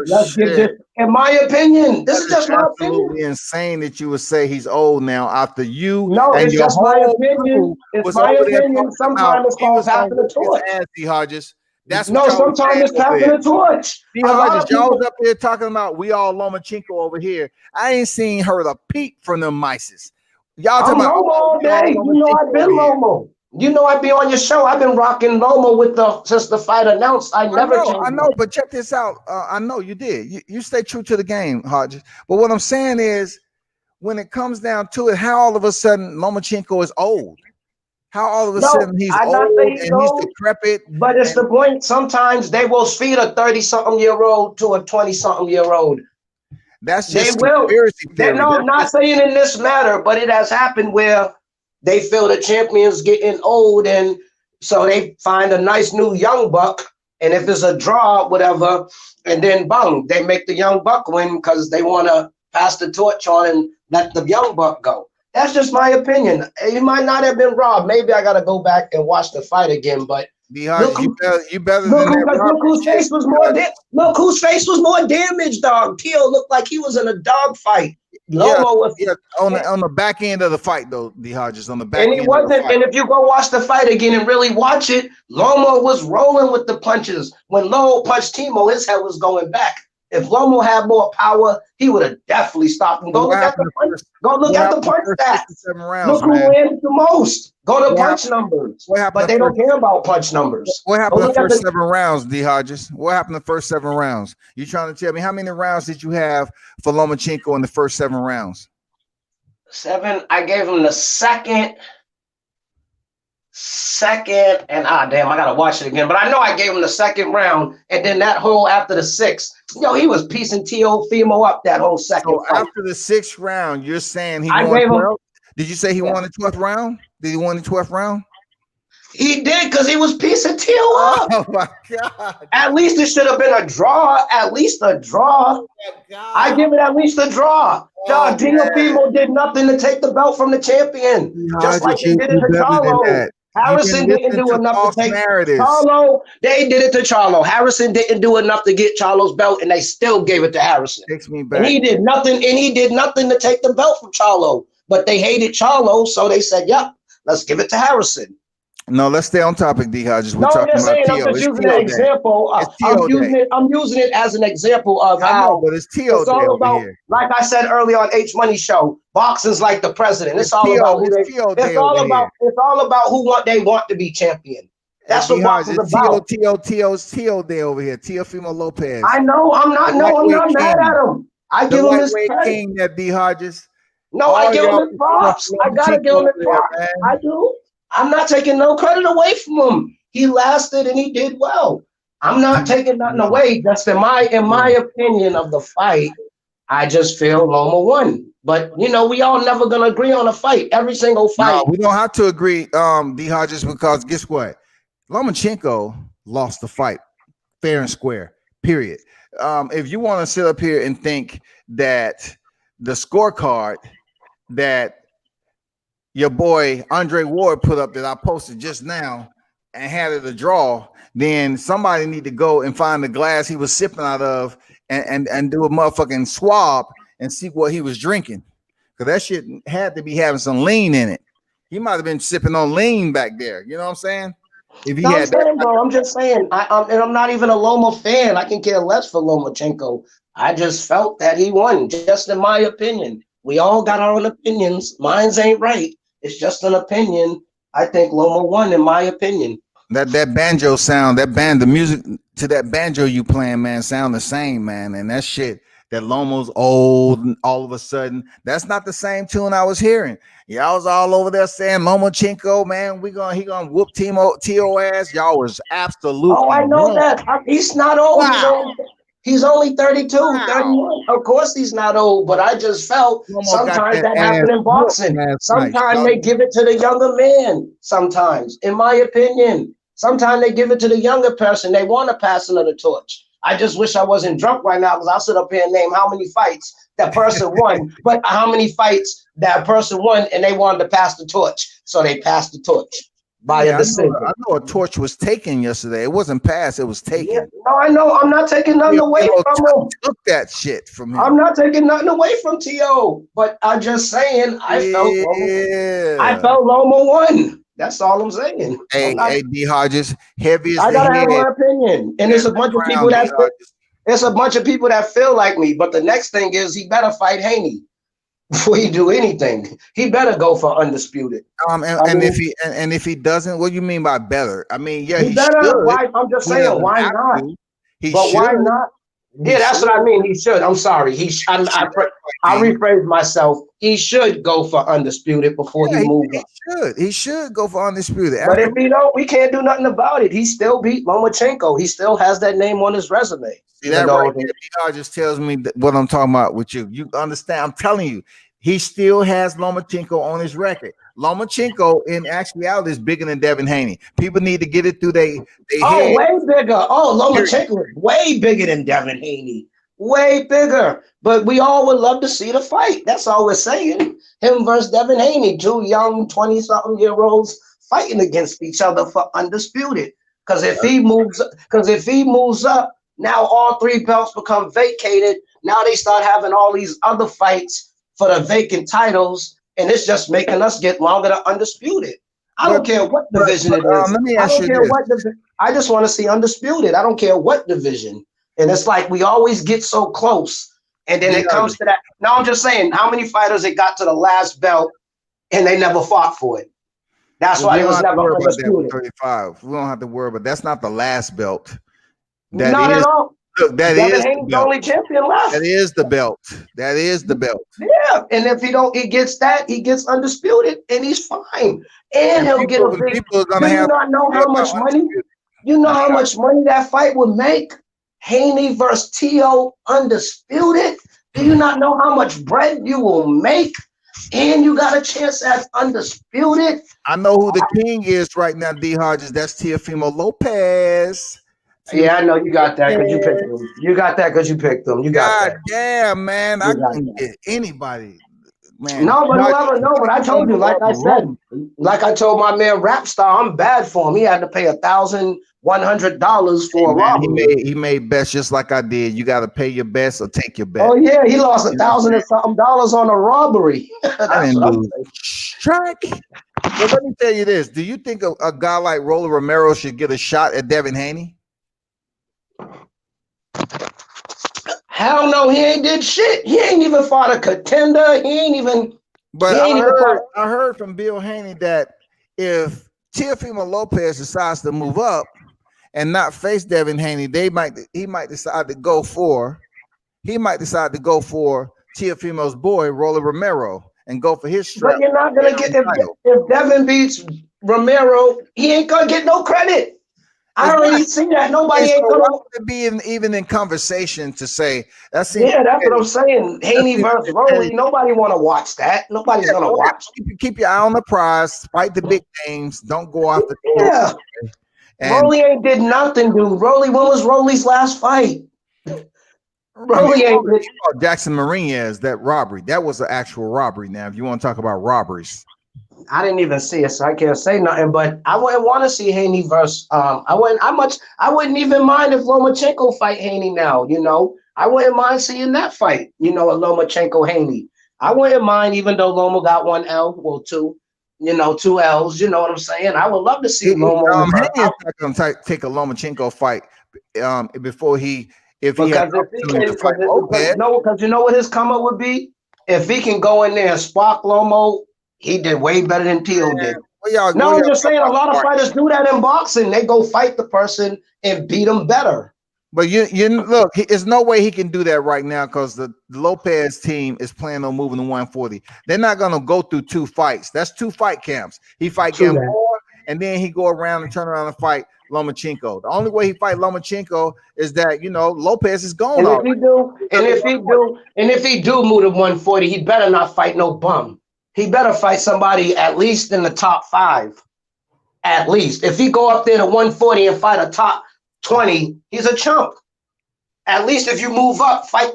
let's give this. In my opinion, this is just my opinion. Absolutely insane that you would say he's old now after you. No, it's just my opinion. It's my opinion. Sometimes it's called passing the torch. Hodges. That's no, sometimes it's passing the torch. Hodges, y'all was up there talking about we all Lomachenko over here. I ain't seen her a peep from them mices. Y'all talking about Lomo all day. You know I've been Lomo. You know, I be on your show. I've been rocking Lomo since the fight announced. I never changed. I know, but check this out. I know you did. You stay true to the game, Hodges. But what I'm saying is, when it comes down to it, how all of a sudden Lomachenko is old? How all of a sudden he's old and he's decrepit? But it's the point. Sometimes they will feed a 30-something-year-old to a 20-something-year-old. That's just conspiracy theory. No, I'm not saying in this matter, but it has happened where they feel the champion's getting old, and so they find a nice new young buck, and if it's a draw, whatever, and then boom, they make the young buck win because they want to pass the torch on and let the young buck go. That's just my opinion. You might not have been robbed. Maybe I got to go back and watch the fight again, but look, you better than that. Look whose face was more look whose face was more damaged, dog. Tio looked like he was in a dog fight. Lomo was on the back end of the fight, though, D. Hodges, on the back end. And he wasn't. And if you go watch the fight again and really watch it, Lomo was rolling with the punches. When Lomo punched Timo, his head was going back. If Lomo had more power, he would have definitely stopped him. Go look at the punch. Go look at the punch stats. Look who wins the most. Go to punch numbers. But they don't care about punch numbers. What happened in the first 7 rounds, D. Hodges? What happened in the first 7 rounds? You trying to tell me how many rounds did you have for Lomachenko in the first 7 rounds? 7. I gave him the second, and damn, I gotta watch it again. But I know I gave him the second round, and then that whole after the 6th, he was piecing Teofimo up that whole second. So fight. After the 6th round, you're saying he won 12? Did you say he won the 12th round? Did he win the 12th round? He did, because he was piecing Teo up. Oh my God! At least it should have been a draw. At least a draw. Oh I give it at least a draw. Dog, Teofimo did nothing to take the belt from the champion, just like he did it to Charlo. Harrison didn't do enough to take Charlo. They did it to Charlo. Harrison didn't do enough to get Charlo's belt, and they still gave it to Harrison. Takes me back. And he did nothing. And he did nothing to take the belt from Charlo. But they hated Charlo, so they said, "Yep, let's give it to Harrison." No, let's stay on topic, D. Hodges. We're talking about Teo. I'm just using an example. I'm using it as an example of how. But it's Teo all about, here. Like I said earlier on H Money Show, boxing's like the president. It's all about who it's all about who they want to be champion. That's what boxing's about. Teo Day over here. Teofimo Lopez. I know. I'm not mad at him. I give him his king, that D. Hodges. No, I give him his props. I gotta give him his props. I do. I'm not taking no credit away from him. He lasted and he did well. I'm not taking nothing away. That's in my opinion of the fight. I just feel Loma won. But we all never gonna agree on a fight. Every single fight. No, we don't have to agree, D. Hodges, because guess what? Lomachenko lost the fight fair and square. Period. If you want to sit up here and think that the scorecard that your boy Andre Ward put up that I posted just now and had it a draw, then somebody need to go and find the glass he was sipping out of and do a motherfucking swab and see what he was drinking, because that shit had to be having some lean in it. He might have been sipping on lean back there. You know what I'm saying? If he had that, bro, I'm just saying. I'm not even a Loma fan. I can care less for Lomachenko. I just felt that he won, just in my opinion. We all got our own opinions. Mine's ain't right. It's just an opinion. I think Loma won, in my opinion. That banjo sound, the music to that banjo you playing, man, sound the same, man. And that shit, that Lomo's old, and all of a sudden, that's not the same tune I was hearing. Y'all was all over there saying Lomachenko, man, he gonna whoop Teo ass. Y'all was absolutely. Oh, I know wrong. That. He's not old. Wow. He's only 32, wow. 31. Of course he's not old, but I just felt sometimes that happened in boxing. Sometimes they give it to the younger man. Sometimes, in my opinion, sometimes they give it to the younger person. They want to pass another torch. I just wish I wasn't drunk right now, because I'll sit up here and name how many fights that person won, but how many fights that person won and they wanted to pass the torch. So they passed the torch. I know a torch was taken yesterday. It wasn't passed, it was taken. Yeah, no, I know. I'm not taking nothing away from him. Took that shit from him. I'm not taking nothing away from T.O., but I'm just saying I felt Loma won. That's all I'm saying. Hey, D. Hodges, heavy as I gotta have my opinion. And there's a bunch of people that feel like me. But the next thing is he better fight Haney. before he do anything. He better go for undisputed. And if he doesn't, what do you mean by better? I mean, yeah, he he better. should. Why? I'm just saying, why not? He but should. Why not? Yeah, that's what I mean. He should. I'm sorry. I rephrased myself. He should go for undisputed before he moves up. He should go for undisputed. But if he don't, we can't do nothing about it. He still beat Lomachenko. He still has that name on his resume. See, that right there just tells me what I'm talking about with you. You understand? I'm telling you, he still has Lomachenko on his record. Lomachenko, in actuality, is bigger than Devin Haney. People need to get it through their head. Way bigger. Lomachenko is way bigger than Devin Haney. Way bigger. But we all would love to see the fight. That's all we're saying. Him versus Devin Haney, two young 20-something-year-olds fighting against each other for undisputed. Because if he moves up, now all three belts become vacated. Now they start having all these other fights for the vacant titles, and it's just making us get longer to undisputed. I don't care what division it is. Let me ask you this. I just want to see undisputed. I don't care what division. And it's like we always get so close, and then it comes to that. Now I'm just saying, how many fighters it got to the last belt, and they never fought for it. That's why it was never undisputed. 35. We don't have to worry, but that's not the last belt. Not at all. Look, that Devin is Haney's the only champion left. That is the belt. That is the belt. Yeah, and if he gets that, he gets undisputed, and he's fine. And he'll get a big. Do you not know how much money? You know how much money that fight would make? Haney versus Teo undisputed. Do you not know how much bread you will make? And you got a chance at undisputed. I know who the king is right now, D. Hodges. That's Teofimo Lopez. Yeah, I know you got that because you picked them. You got that because you picked them. You got that. Yeah, man. I can get anybody. Man. No, but whoever, no, but I told you, like I said, like I told my man Rapstar, I'm bad for him. He had to pay $1,100 for a robbery. He made bets just like I did. You got to pay your bets or take your bet. Oh yeah, he lost $1,000 and something on a robbery. I didn't lose. Strike. But let me tell you this: do you think a guy like Rolly Romero should get a shot at Devin Haney? Hell no, he ain't did shit. He ain't even fought a contender. He ain't even. But I heard from Bill Haney that if Teofimo Lopez decides to move up and not face Devin Haney, he might decide to go for Teofimo's boy Rolly Romero and go for his strap. But you're not gonna get if Devin beats Romero, he ain't gonna get no credit. I already see that. Nobody ain't gonna be even in conversation to say that's yeah. That's what I'm saying. Haney versus Rolly. Nobody want to watch that. Nobody's gonna watch. Keep your eye on the prize. Fight the big names. Don't go off the Rolly ain't did nothing, dude. Rolly. When was Rolly's last fight? Rolly ain't did. Jackson Marinez. That robbery. That was an actual robbery. Now, if you want to talk about robberies. I didn't even see it, so I can't say nothing. But I wouldn't want to see Haney versus. I wouldn't even mind if Lomachenko fight Haney now. You know, I wouldn't mind seeing that fight. You know, a Lomachenko Haney. I wouldn't mind, even though Loma got 1 L, well 2. You know, 2 L's. You know what I'm saying? I would love to see Loma. Haney is not going to take a Lomachenko fight before he. Because you know what his come up would be if he can go in there and spark Lomo. He did way better than Teo did. I'm just saying a lot of fighters do that in boxing. They go fight the person and beat them better. But you look, there's no way he can do that right now because the Lopez team is planning on moving to 140. They're not going to go through 2 fights. That's 2 fight camps. He fight Gamboa, and then he go around and turn around and fight Lomachenko. The only way he fight Lomachenko is that Lopez is gone. And if he do move to 140, he better not fight no bum. He better fight somebody at least in the top 5. At least. If he go up there to 140 and fight a top 20, he's a chump. At least if you move up, fight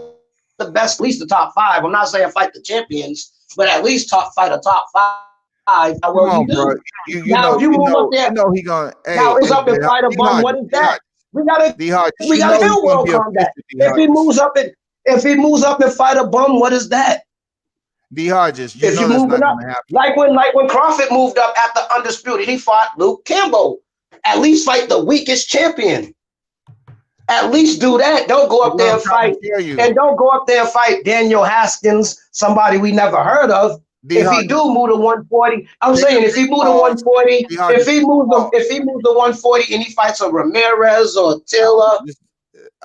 the best, at least the top 5. I'm not saying fight the champions, but at least fight a top 5. How well you do. If you move up there, he gonna. Now it's up and fight a bum. What is that? We got a Hill World combat. If he moves up and fight a bum, what is that? D. Hodges, if you moving up, like when Crawford moved up at the undisputed, he fought Luke Campbell. At least fight the weakest champion. At least do that. Don't go up there and fight. And don't go up there and fight Daniel Haskins, somebody we never heard of. If he do move to 140, I'm saying if he move to 140, if he moves to 140 and he fights a Ramirez or Tilla,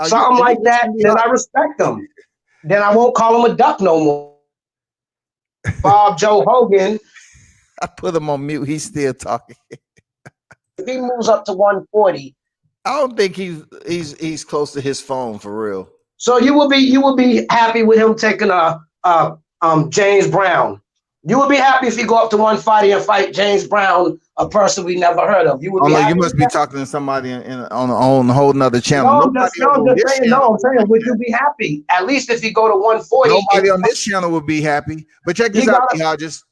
something like that, then I respect him. Then I won't call him a duck no more. Bob Joe Hogan. I put him on mute. He's still talking. If he moves up to 140, I don't think he's close to his phone for real. So you will be happy with him taking James Brown. You would be happy if you go up to 140 and fight James Brown, a person we never heard of. You would. You must be talking to somebody on a whole nother channel. I'm saying, would you be happy? At least if you go to 140. Nobody on this channel would be happy. But check this out,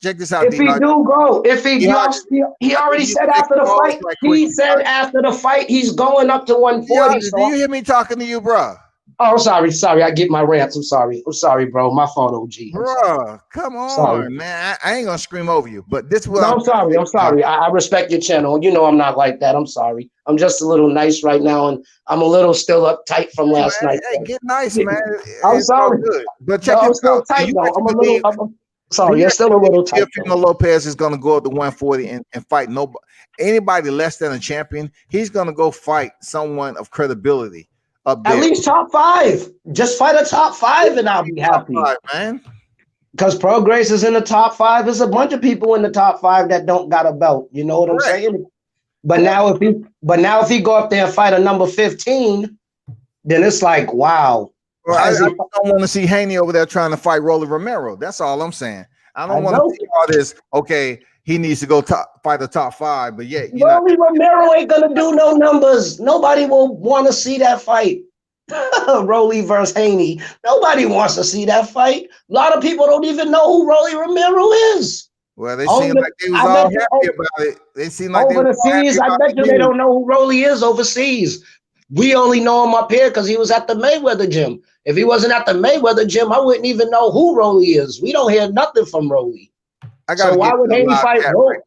check this out. If he do go, he already said after the fight. He said after the fight he's going up to 140. Do you hear me talking to you, bro? Oh, sorry. I get my rants. I'm sorry, bro. My fault, OG. Bro, come on, man. I ain't gonna scream over you, but this was. I'm sorry. I respect your channel. You know I'm not like that. I'm sorry. I'm just a little nice right now, and I'm a little still uptight from last night. Hey, get nice, man. I'm sorry. Good. But check this out. Tight, though. I'm sorry. It's still a little tight. Teofimo Lopez is gonna go up to 140 and fight anybody less than a champion. He's gonna go fight someone of credibility. At least top 5. Just fight a top 5 and I'll be happy. Top 5, man. Because Pro Grace is in the top 5. There's a bunch of in the top 5 that don't got a belt. You know what I'm saying? But now if he go up there and fight a number 15, then it's like, wow. Well, I don't want to see Haney over there trying to fight Rolly Romero. That's all I'm saying. I don't want to see all this. Okay, he needs to go fight the top 5, but yeah, Rolly Romero ain't gonna do no numbers. Nobody will want to see that fight. Rolly versus Haney. Nobody wants to see that fight. A lot of people don't even know who Rolly Romero is. Well, they seem like they was all happy about it. They seem like overseas. I bet you they don't know who Rolly is overseas. We only know him up here because he was at the Mayweather gym. If he wasn't at the Mayweather gym, I wouldn't even know who Rolly is. We don't hear nothing from Rolly. So why would Haney fight Rolly?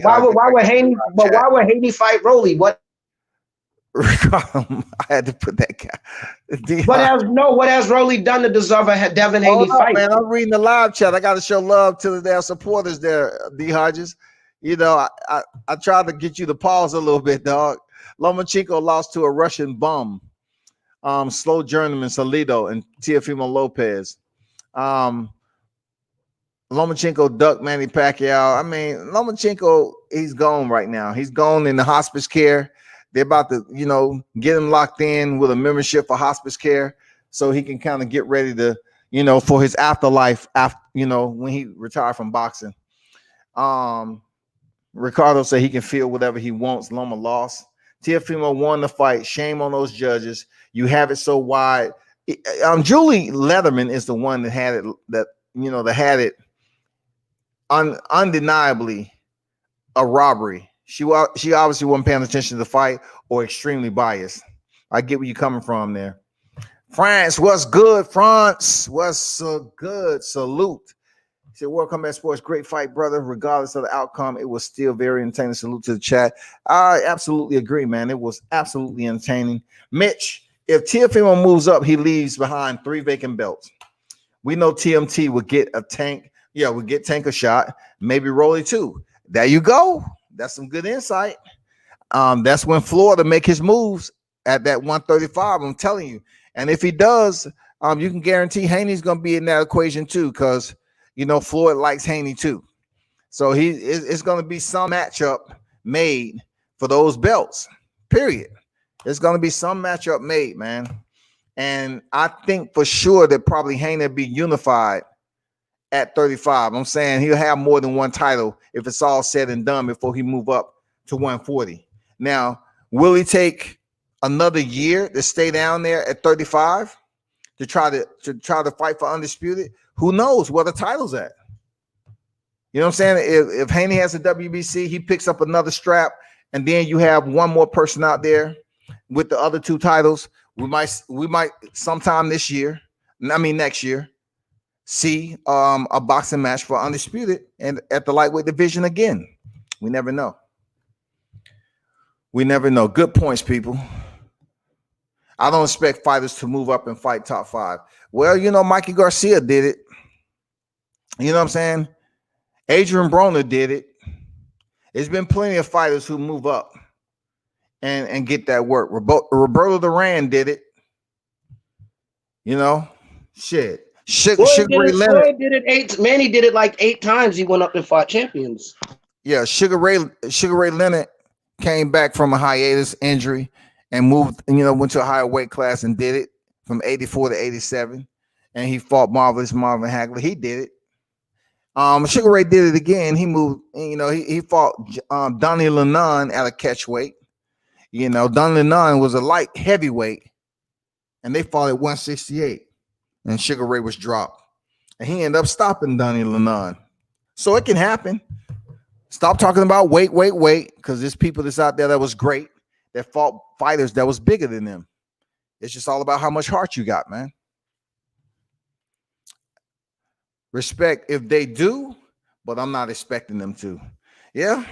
Why would Haney? But why would Haney fight Rolly? What? I had to put that guy. What has Rolly done to deserve a Devin Haney fight? Man, I'm reading the live chat. I got to show love to their supporters there, D Hodges. You know, I tried to get you to pause a little bit, dog. Lomachenko lost to a Russian bum. Slow journeyman Salido and Teofimo Lopez. Lomachenko ducked Manny Pacquiao. I mean, Lomachenko, he's gone right now. He's gone in the hospice care. They're about to, get him locked in with a membership for hospice care so he can kind of get ready to, for his afterlife after, when he retired from boxing. Ricardo said he can feel whatever he wants. Loma lost. Teofimo won the fight. Shame on those judges. You have it so wide. Julie Leatherman is the one that had it, that had it undeniably a robbery. She obviously wasn't paying attention to the fight or extremely biased. I get where you're coming from there. France, what's good? France, what's so good? Salute. He said, World Combat Sports, great fight, brother. Regardless of the outcome, it was still very entertaining. Salute to the chat. I absolutely agree, man. It was absolutely entertaining. Mitch, if Teofimo moves up, he leaves behind 3 vacant belts. We know TMT would get a Tank. Yeah, we get Tank a shot. Maybe Rolly too. There you go. That's some good insight. That's when Florida make his moves at that 135. I'm telling you. And if he does, you can guarantee Haney's going to be in that equation too, because Floyd likes Haney too. So it's going to be some matchup made for those belts. Period. There's going to be some matchup made, man. And I think for sure that probably Haney will be unified at 35. I'm saying he'll have more than one title if it's all said and done before he move up to 140. Now, will he take another year to stay down there at 35 to try to fight for undisputed? Who knows where the title's at? You know what I'm saying? If Haney has a WBC, he picks up another strap, and then you have one more person out there with the other 2 titles. We might sometime next year, see a boxing match for undisputed and at the lightweight division again. We never know. Good points, people. I don't expect fighters to move up and fight top 5. Well, you know, Mikey Garcia did it. You know what I'm saying? Adrian Broner did it. There's been plenty of fighters who move up and get that work. Roberto Duran did it. You know, shit. Sugar Ray Leonard. Floyd did it 8. Manny did it like 8 times. He went up and fought champions. Yeah, Sugar Ray Leonard came back from a hiatus injury and moved, went to a higher weight class and did it from 84 to 87. And he fought Marvelous Marvin Hagler. He did it. Sugar Ray did it again. He moved, he fought Donnie Lennon at a catch weight. Donnie Lennon was a light heavyweight, and they fought at 168. And Sugar Ray was dropped. And he ended up stopping Donnie Lennon. So it can happen. Stop talking about weight, because there's people that's out there that was great that fought fighters that was bigger than them. It's just all about how much heart you got, man. Respect if they do, but I'm not expecting them to. Yeah.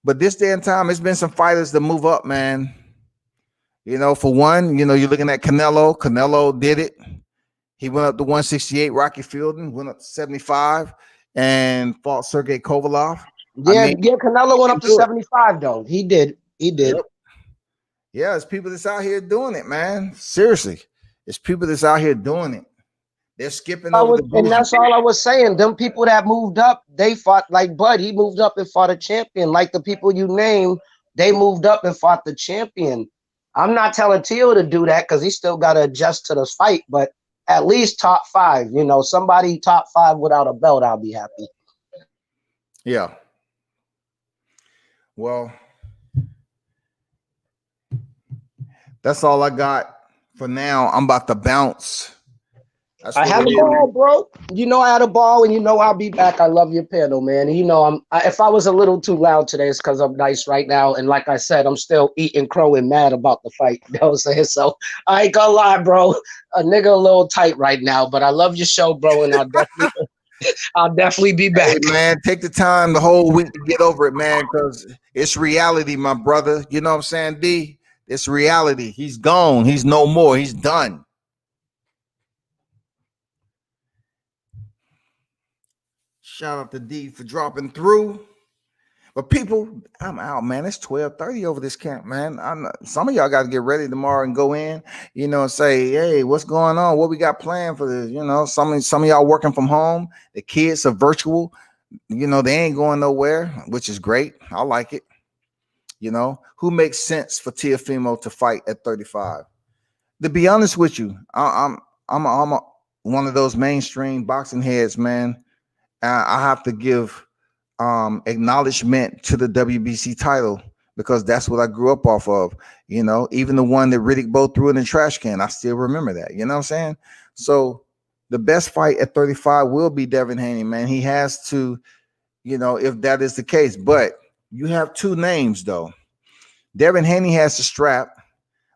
But this day and time, it's been some fighters that move up, man. For one, you're looking at Canelo. Canelo did it. He went up to 168. Rocky Fielding went up to 75 and fought Sergey Kovalev. Yeah, Canelo went up to 75, though. He did. Yep. Yeah, it's people that's out here doing it, man. Seriously. It's people that's out here doing it. They're skipping over the and that's all I was saying. Them people that moved up, they fought like Bud. He moved up and fought a champion. Like the people you named, they moved up and fought the champion. I'm not telling Teo to do that because he still got to adjust to this fight, but at least top 5. Somebody top 5 without a belt, I'll be happy. Yeah. Well, that's all I got for now. I'm about to bounce. I had a ball, bro. I had a ball, and I'll be back. I love your panel, man. If I was a little too loud today, it's because I'm nice right now. And like I said, I'm still eating crow and mad about the fight. You know what I'm saying? So I ain't gonna lie, bro. A nigga a little tight right now, but I love your show, bro, and I'll definitely be back. Hey, man, take the time the whole week to get over it, man, because it's reality, my brother. You know what I'm saying, D? It's reality. He's gone. He's no more. He's done. Shout out to D for dropping through. But people, I'm out, man. It's 12:30 over this camp, man. Some of y'all got to get ready tomorrow and go in, and say, hey, what's going on? What we got planned for this? Some of y'all working from home. The kids are virtual. They ain't going nowhere, which is great. I like it. Who makes sense for Teofimo to fight at 35? To be honest with you, I'm one of those mainstream boxing heads, man. I have to give acknowledgement to the WBC title because that's what I grew up off of. Even the one that Riddick Bowe threw in the trash can, I still remember that. You know what I'm saying? So the best fight at 35 will be Devin Haney, man. He has to, if that is the case. But you have 2 names, though. Devin Haney has the strap,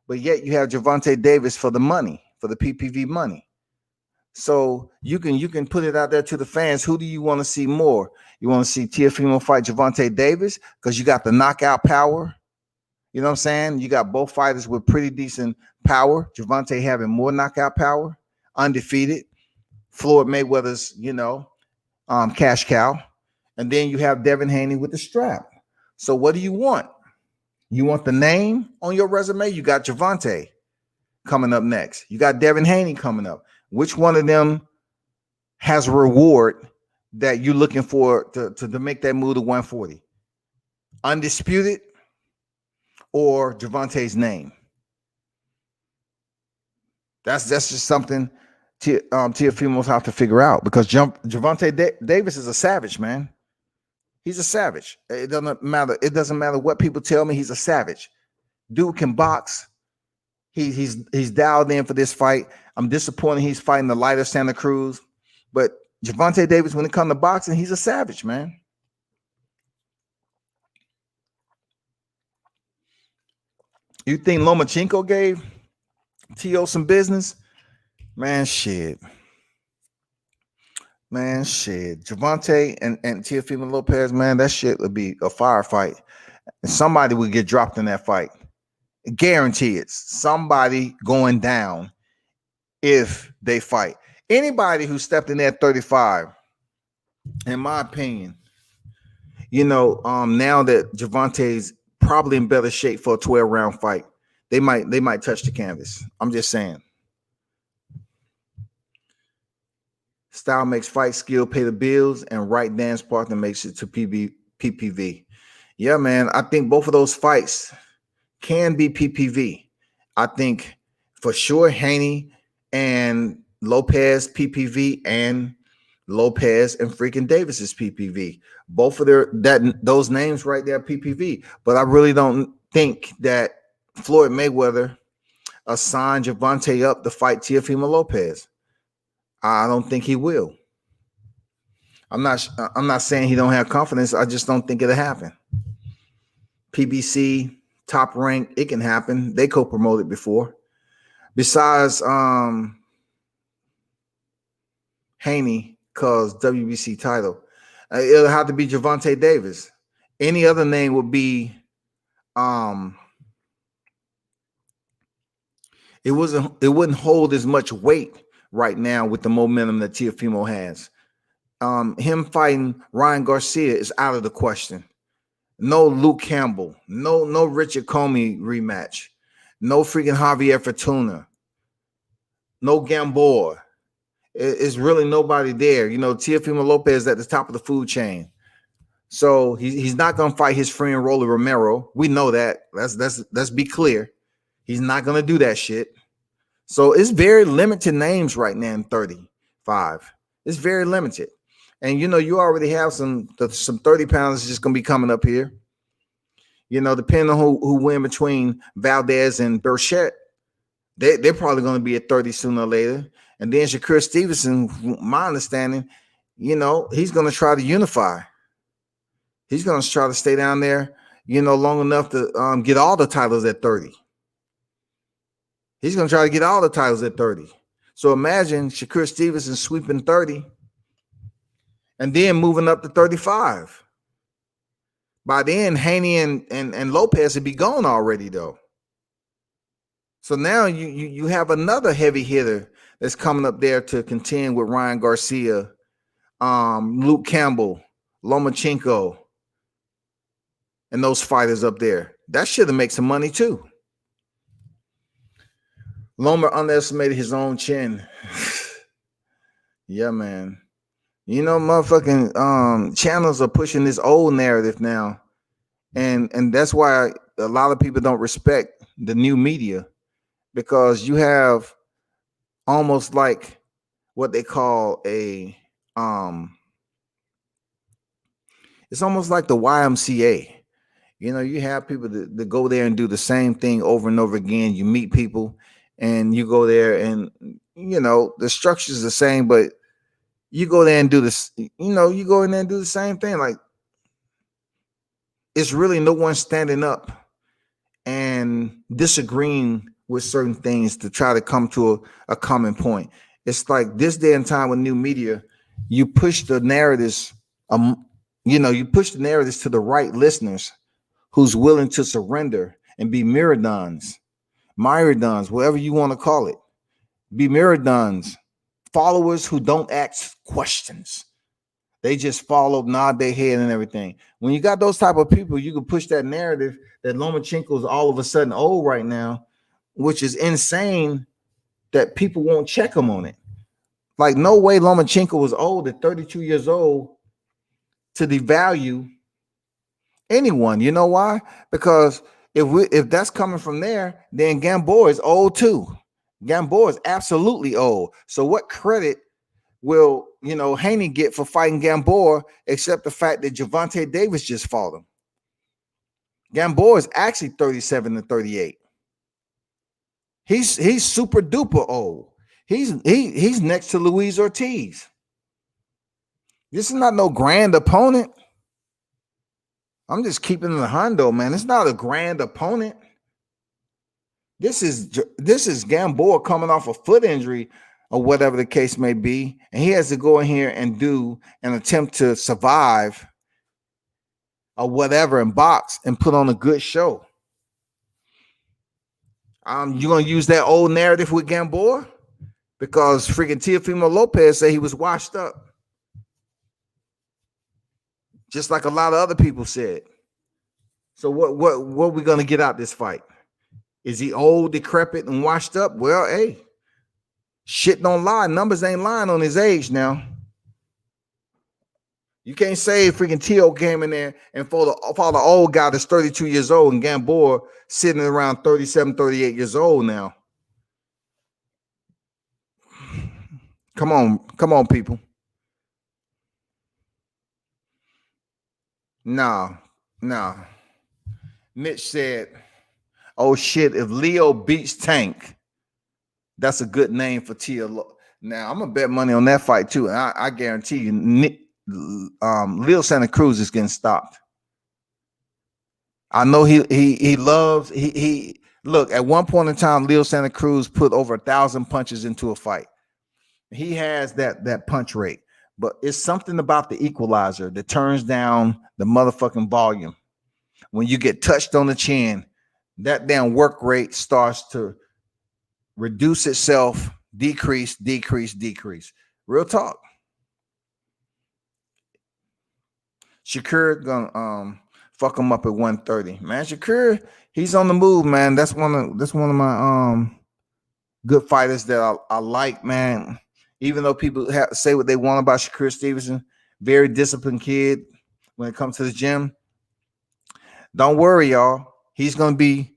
but yet you have Gervonta Davis for the money, for the PPV money. So you can put it out there to the fans. Who do you want to see more? You want to see Teofimo fight Gervonta Davis because you got the knockout power. You know what I'm saying? You got both fighters with pretty decent power. Gervonta having more knockout power, undefeated. Floyd Mayweather's, cash cow. And then you have Devin Haney with the strap. So what do you want? You want the name on your resume? You got Gervonta coming up next. You got Devin Haney coming up. Which one of them has a reward that you're looking for to make that move to 140? Undisputed or Gervonta's name? That's just something Teofimo's have to figure out because Gervonta Davis is a savage, man. He's a savage. It doesn't matter. It doesn't matter what people tell me. He's a savage. Dude can box. He's dialed in for this fight. I'm disappointed he's fighting the lighter Santa Cruz, but Gervonta Davis, when it comes to boxing, he's a savage, man. You think Lomachenko gave Teo some business? Man, shit. Gervonta and Teofimo Lopez, man, that shit would be a firefight. And somebody would get dropped in that fight. Guarantee it's somebody going down if they fight. Anybody who stepped in there at 35, in my opinion, now that Gervonta's probably in better shape for a 12-round fight, they might touch the canvas. I'm just saying. Style makes fight, skill pay the bills, and right dance partner makes it to PPV. Yeah, man. I think both of those fights can be PPV. I think for sure Haney and Lopez PPV, and Lopez and freaking Davis's PPV. Both of those names right there PPV. But I really don't think that Floyd Mayweather assigned Gervonta up to fight Teofimo Lopez. I don't think he will. I'm not saying he don't have confidence. I just don't think it'll happen. PBC, top rank, it can happen. They co-promoted before. Besides Haney, cause WBC title, it'll have to be Gervonta Davis. Any other name would be it wouldn't hold as much weight right now with the momentum that Teofimo has. Him fighting Ryan Garcia is out of the question. No Luke Campbell, no Richard Comey rematch, no freaking Javier Fortuna, no Gamboa. It's really nobody there. Teofimo Lopez at the top of the food chain. So he's not going to fight his friend Rolly Romero. We know that. Let's be clear. He's not going to do that shit. So it's very limited names right now in 35. It's very limited. And, you already have some 30 pounds just going to be coming up here. Depending on who win between Valdez and Burchett, they're probably going to be at 30 sooner or later. And then Shakur Stevenson, my understanding, he's going to try to unify. He's going to try to stay down there, long enough to get all the titles at 30. He's going to try to get all the titles at 30. So imagine Shakur Stevenson sweeping 30 and then moving up to 35. By then, Haney and Lopez would be gone already, though. So now you have another heavy hitter that's coming up there to contend with Ryan Garcia, Luke Campbell, Lomachenko, and those fighters up there. That should have made some money too. Loma underestimated his own chin. Yeah, man. Motherfucking channels are pushing this old narrative now. And that's why a lot of people don't respect the new media, because you have almost like what they call it's almost like the YMCA. You have people that go there and do the same thing over and over again. You meet people and you go there and, the structure is the same, but you go there and do this, you go in there and do the same thing. Like, it's really no one standing up and disagreeing with certain things to try to come to a common point. It's like this day and time with new media, you push the narratives, you push the narratives to the right listeners who's willing to surrender and be Myrodons, whatever you want to call it. Be Myrodons, followers who don't ask questions. They just follow, nod their head and everything. When you got those type of people, you can push that narrative that Lomachenko is all of a sudden old right now, which is insane that people won't check him on it. Like, no way Lomachenko was old at 32 years old to devalue anyone. You know why? Because if that's coming from there, then Gamboa is old too. Gamboa is absolutely old. So what credit will Haney get for fighting Gamboa, except the fact that Gervonta Davis just fought him? Gamboa is actually 37 to 38. He's super duper old. He's next to Luis Ortiz. This is not no grand opponent. I'm just keeping it in the hundo, man. It's not a grand opponent. This is Gamboa coming off a foot injury or whatever the case may be, and he has to go in here and do an attempt to survive or whatever and box and put on a good show. You gonna use that old narrative with Gamboa? Because freaking Teofimo Lopez said he was washed up. Just like a lot of other people said. So what are we gonna get out this fight? Is he old, decrepit, and washed up? Well, hey, shit don't lie. Numbers ain't lying on his age now. You can't say freaking Teo came in there and for the old guy that's 32 years old and Gamboa sitting around 37, 38 years old now. Come on, people. No. Mitch said, oh shit, if Leo beats Tank, that's a good name for Teo. Now, I'm going to bet money on that fight too. And I guarantee you, Leo Santa Cruz is getting stopped. I know he loves look, at one point in time, Leo Santa Cruz put over 1,000 punches into a fight. He has that punch rate, but it's something about the equalizer that turns down the motherfucking volume. When you get touched on the chin, that damn work rate starts to reduce itself, decrease. Real talk. Shakur gonna fuck him up at 130. Man, Shakur, he's on the move, man. That's one of my good fighters that I like, man. Even though people say what they want about Shakur Stevenson, very disciplined kid when it comes to the gym. Don't worry, y'all. He's gonna be,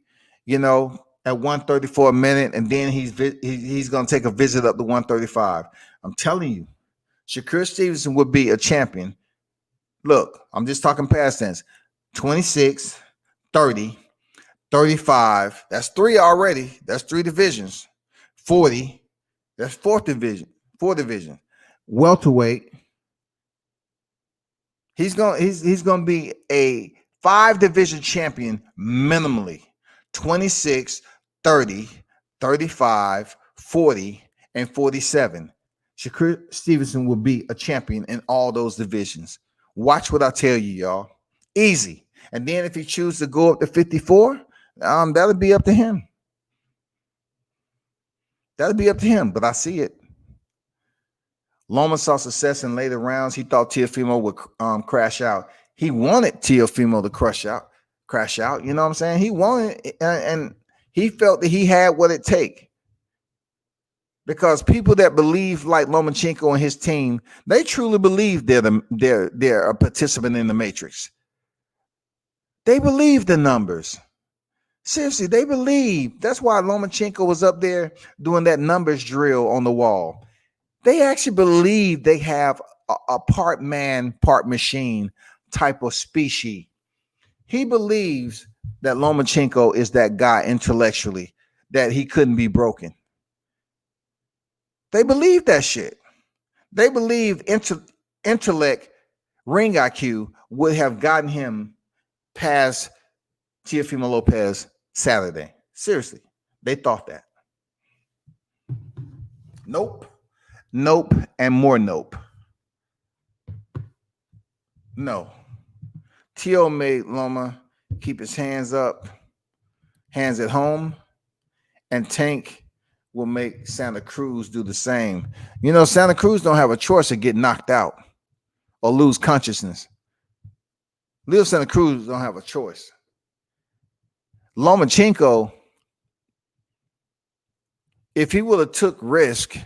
at 130 for a minute, and then he's gonna take a visit up to 135. I'm telling you, Shakur Stevenson would be a champion. Look, I'm just talking past tense. 26, 30, 35. That's 3 already. That's 3 divisions. 40. That's 4 division. Welterweight. He's gonna be a 5-division champion minimally. 26, 30, 35, 40, and 47. Shakur Stevenson will be a champion in all those divisions. Watch what I tell you, y'all. Easy. And then if he chooses to go up to 54, that'll be up to him. But I see it. Loma saw success in later rounds. He thought Teofimo would crash out. He wanted Teofimo to crash out. You know what I'm saying? He wanted, and he felt that he had what it take. Because people that believe like Lomachenko and his team, they truly believe they're a participant in the matrix. They believe the numbers. Seriously, they believe. That's why Lomachenko was up there doing that numbers drill on the wall. They actually believe they have a part man, part machine type of species. He believes that Lomachenko is that guy intellectually, that he couldn't be broken. They believe that shit. They believe intellect, ring IQ would have gotten him past Teofimo Lopez Saturday. Seriously, they thought that. Nope, and more nope. No. Teo made Loma keep his hands up, hands at home, and Tank will make Santa Cruz do the same. Santa Cruz don't have a choice of getting knocked out or lose consciousness. Leo Santa Cruz don't have a choice. Lomachenko, if he would have took risk,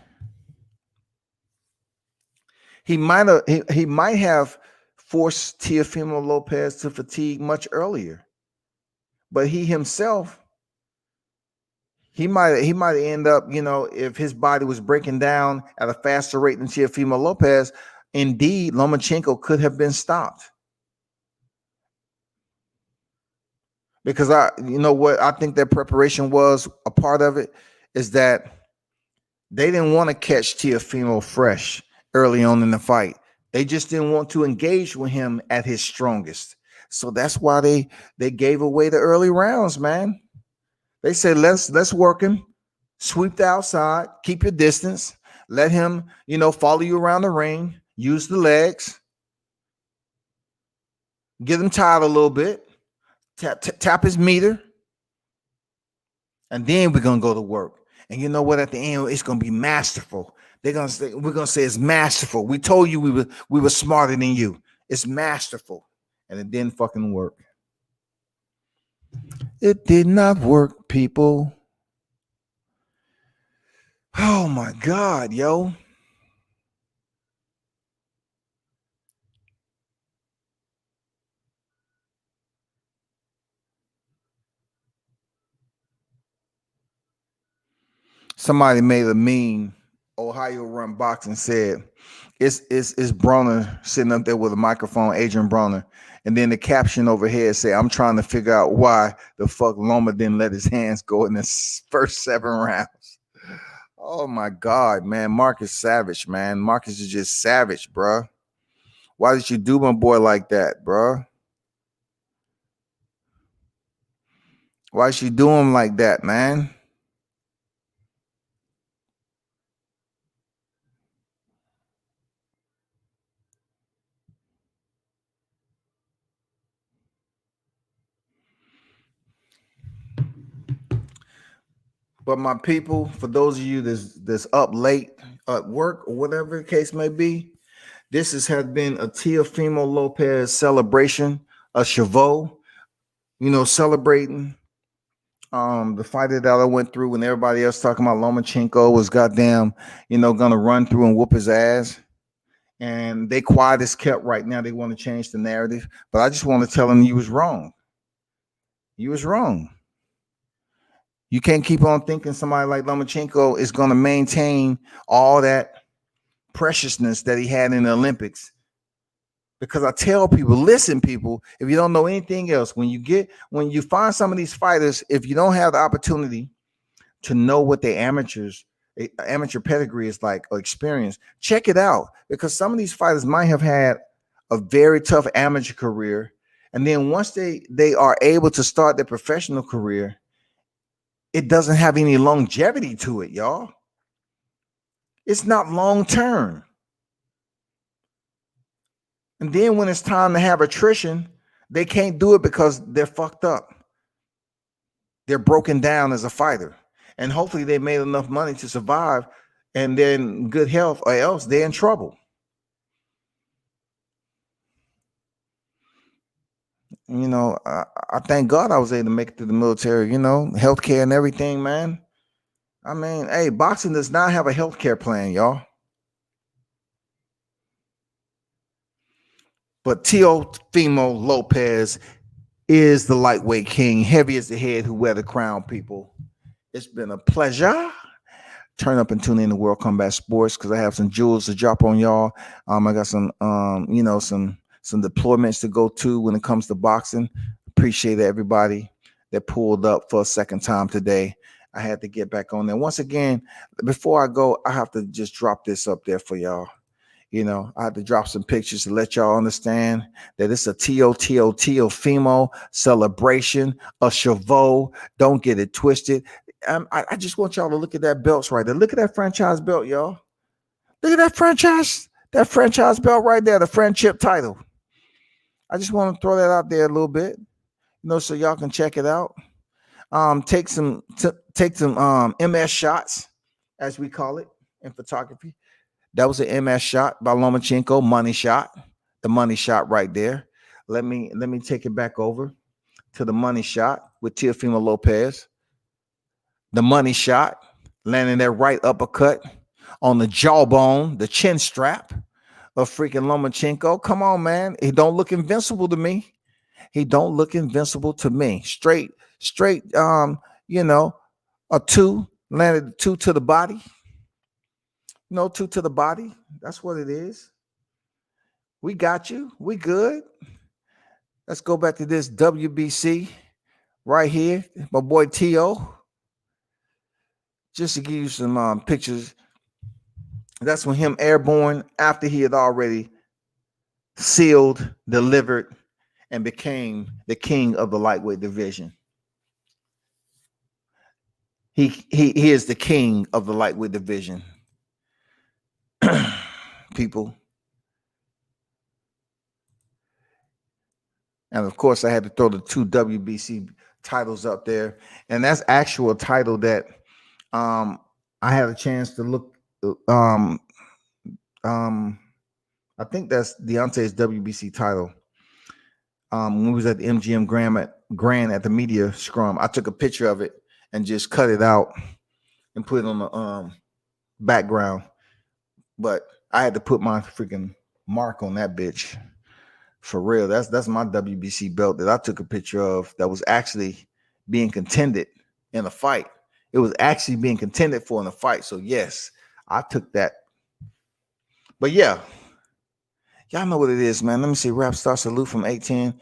he might have forced Teofimo Lopez to fatigue much earlier. But he himself, he might end up, if his body was breaking down at a faster rate than Teofimo Lopez, indeed, Lomachenko could have been stopped. Because I think their preparation was a part of it is that they didn't want to catch Teofimo fresh early on in the fight. They just didn't want to engage with him at his strongest. So that's why they gave away the early rounds, man. They said, let's work him, sweep the outside, keep your distance, let him, follow you around the ring, use the legs, get him tired a little bit, tap his meter, And then we're gonna go to work. And you know what? At the end, it's gonna be masterful. We're gonna say it's masterful. We told you we were smarter than you. It's masterful. And it didn't fucking work. It did not work, people. Oh my God, yo. Somebody made a meme. Ohio Run Boxing said, it's Broner sitting up there with a microphone, Adrian Broner. And then the caption overhead say, I'm trying to figure out why the fuck Loma didn't let his hands go in the first 7 rounds. Oh my God, man. Marcus savage, man. Marcus is just savage, bro. Why did you do my boy like that, bro? Why did you do him like that, man? But my people, for those of you that's up late at work or whatever the case may be, this has been a Teofimo Lopez celebration, a Chavo, celebrating the fighter that I went through when everybody else talking about Lomachenko was goddamn, gonna run through and whoop his ass. And they quiet as kept right now. They want to change the narrative. But I just want to tell him you was wrong. You was wrong. You can't keep on thinking somebody like Lomachenko is going to maintain all that preciousness that he had in the Olympics. Because I tell people, listen, people, if you don't know anything else, when you find some of these fighters, if you don't have the opportunity to know what the amateur pedigree is like or experience, check it out. Because some of these fighters might have had a very tough amateur career. And then once they are able to start their professional career, it doesn't have any longevity to it, y'all. It's not long term. And then when it's time to have attrition, they can't do it because they're fucked up. They're broken down as a fighter. And hopefully they made enough money to survive and they're in good health, or else they're in trouble. I thank God I was able to make it through the military, healthcare and everything, man. I mean, hey, boxing does not have a healthcare plan, y'all. But Teofimo Lopez is the lightweight king, heavy as the head who wear the crown, people. It's been a pleasure. Turn up and tune in to World Combat Sports because I have some jewels to drop on y'all. I got some, some deployments to go to when it comes to boxing. Appreciate I that pulled up for a second time today. I had to get back on there. Once again, before I go, I have to just drop this up there for y'all. I had to drop some pictures to let y'all understand that it's a Teofimo celebration, a Chavo. Don't get it twisted. I just want y'all to look at that belts right there. Look at that franchise belt, y'all. Look at that franchise belt right there, the friendship title. I just want to throw that out there a little bit, so y'all can check it out. Take some MS shots, as we call it in photography. That was an MS shot by Lomachenko, money shot. The money shot right there. Let me take it back over to the money shot with Teofimo Lopez. The money shot, landing that right uppercut on the jawbone, the chin strap of freaking Lomachenko. Come on, man. He don't look invincible to me. Straight, a 2, landed a 2 to the body. 2 to the body. That's what it is. We got you. We good. Let's go back to this WBC right here. My boy T.O. Just to give you some pictures. That's when him airborne after he had already sealed, delivered, and became the king of the lightweight division. He is the king of the lightweight division. People. And of course, I had to throw the 2 WBC titles up there, and that's actual title that I had a chance to look. I think that's Deontay's WBC title. When we was at the MGM Grand at the media scrum, I took a picture of it and just cut it out and put it on the background. But I had to put my freaking mark on that bitch. For real. That's my WBC belt that I took a picture of that was actually being contended in a fight. It was actually being contended for in a fight. So yes, I took that. But yeah, y'all know what it is, man. Let me see. Rap Star salute from 810.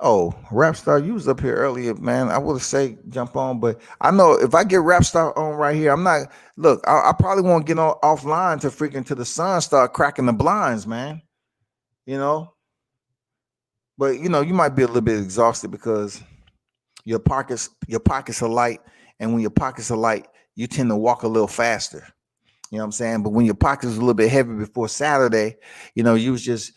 Oh, Rapstar, you was up here earlier, man. I would have say jump on, but I know if I get Rapstar on right here, I'm not. Look, I probably won't get on offline to freaking to the sun start cracking the blinds, man. You know, but you know you might be a little bit exhausted because your pockets are light, and when your pockets are light, you tend to walk a little faster. You know what I'm saying? But when your pockets was a little bit heavy before Saturday, you know you was just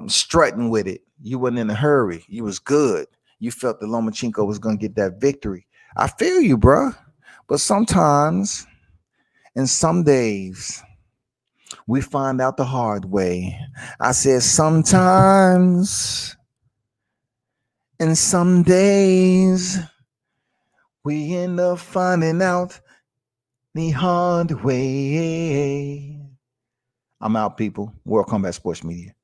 strutting with it. You wasn't in a hurry. You was good. You felt that Lomachenko was going to get that victory. I feel you, bro. But sometimes, and some days, we find out the hard way. I said sometimes, and some days, we end up finding out the hard way. I'm out, people. World Combat Sports Media.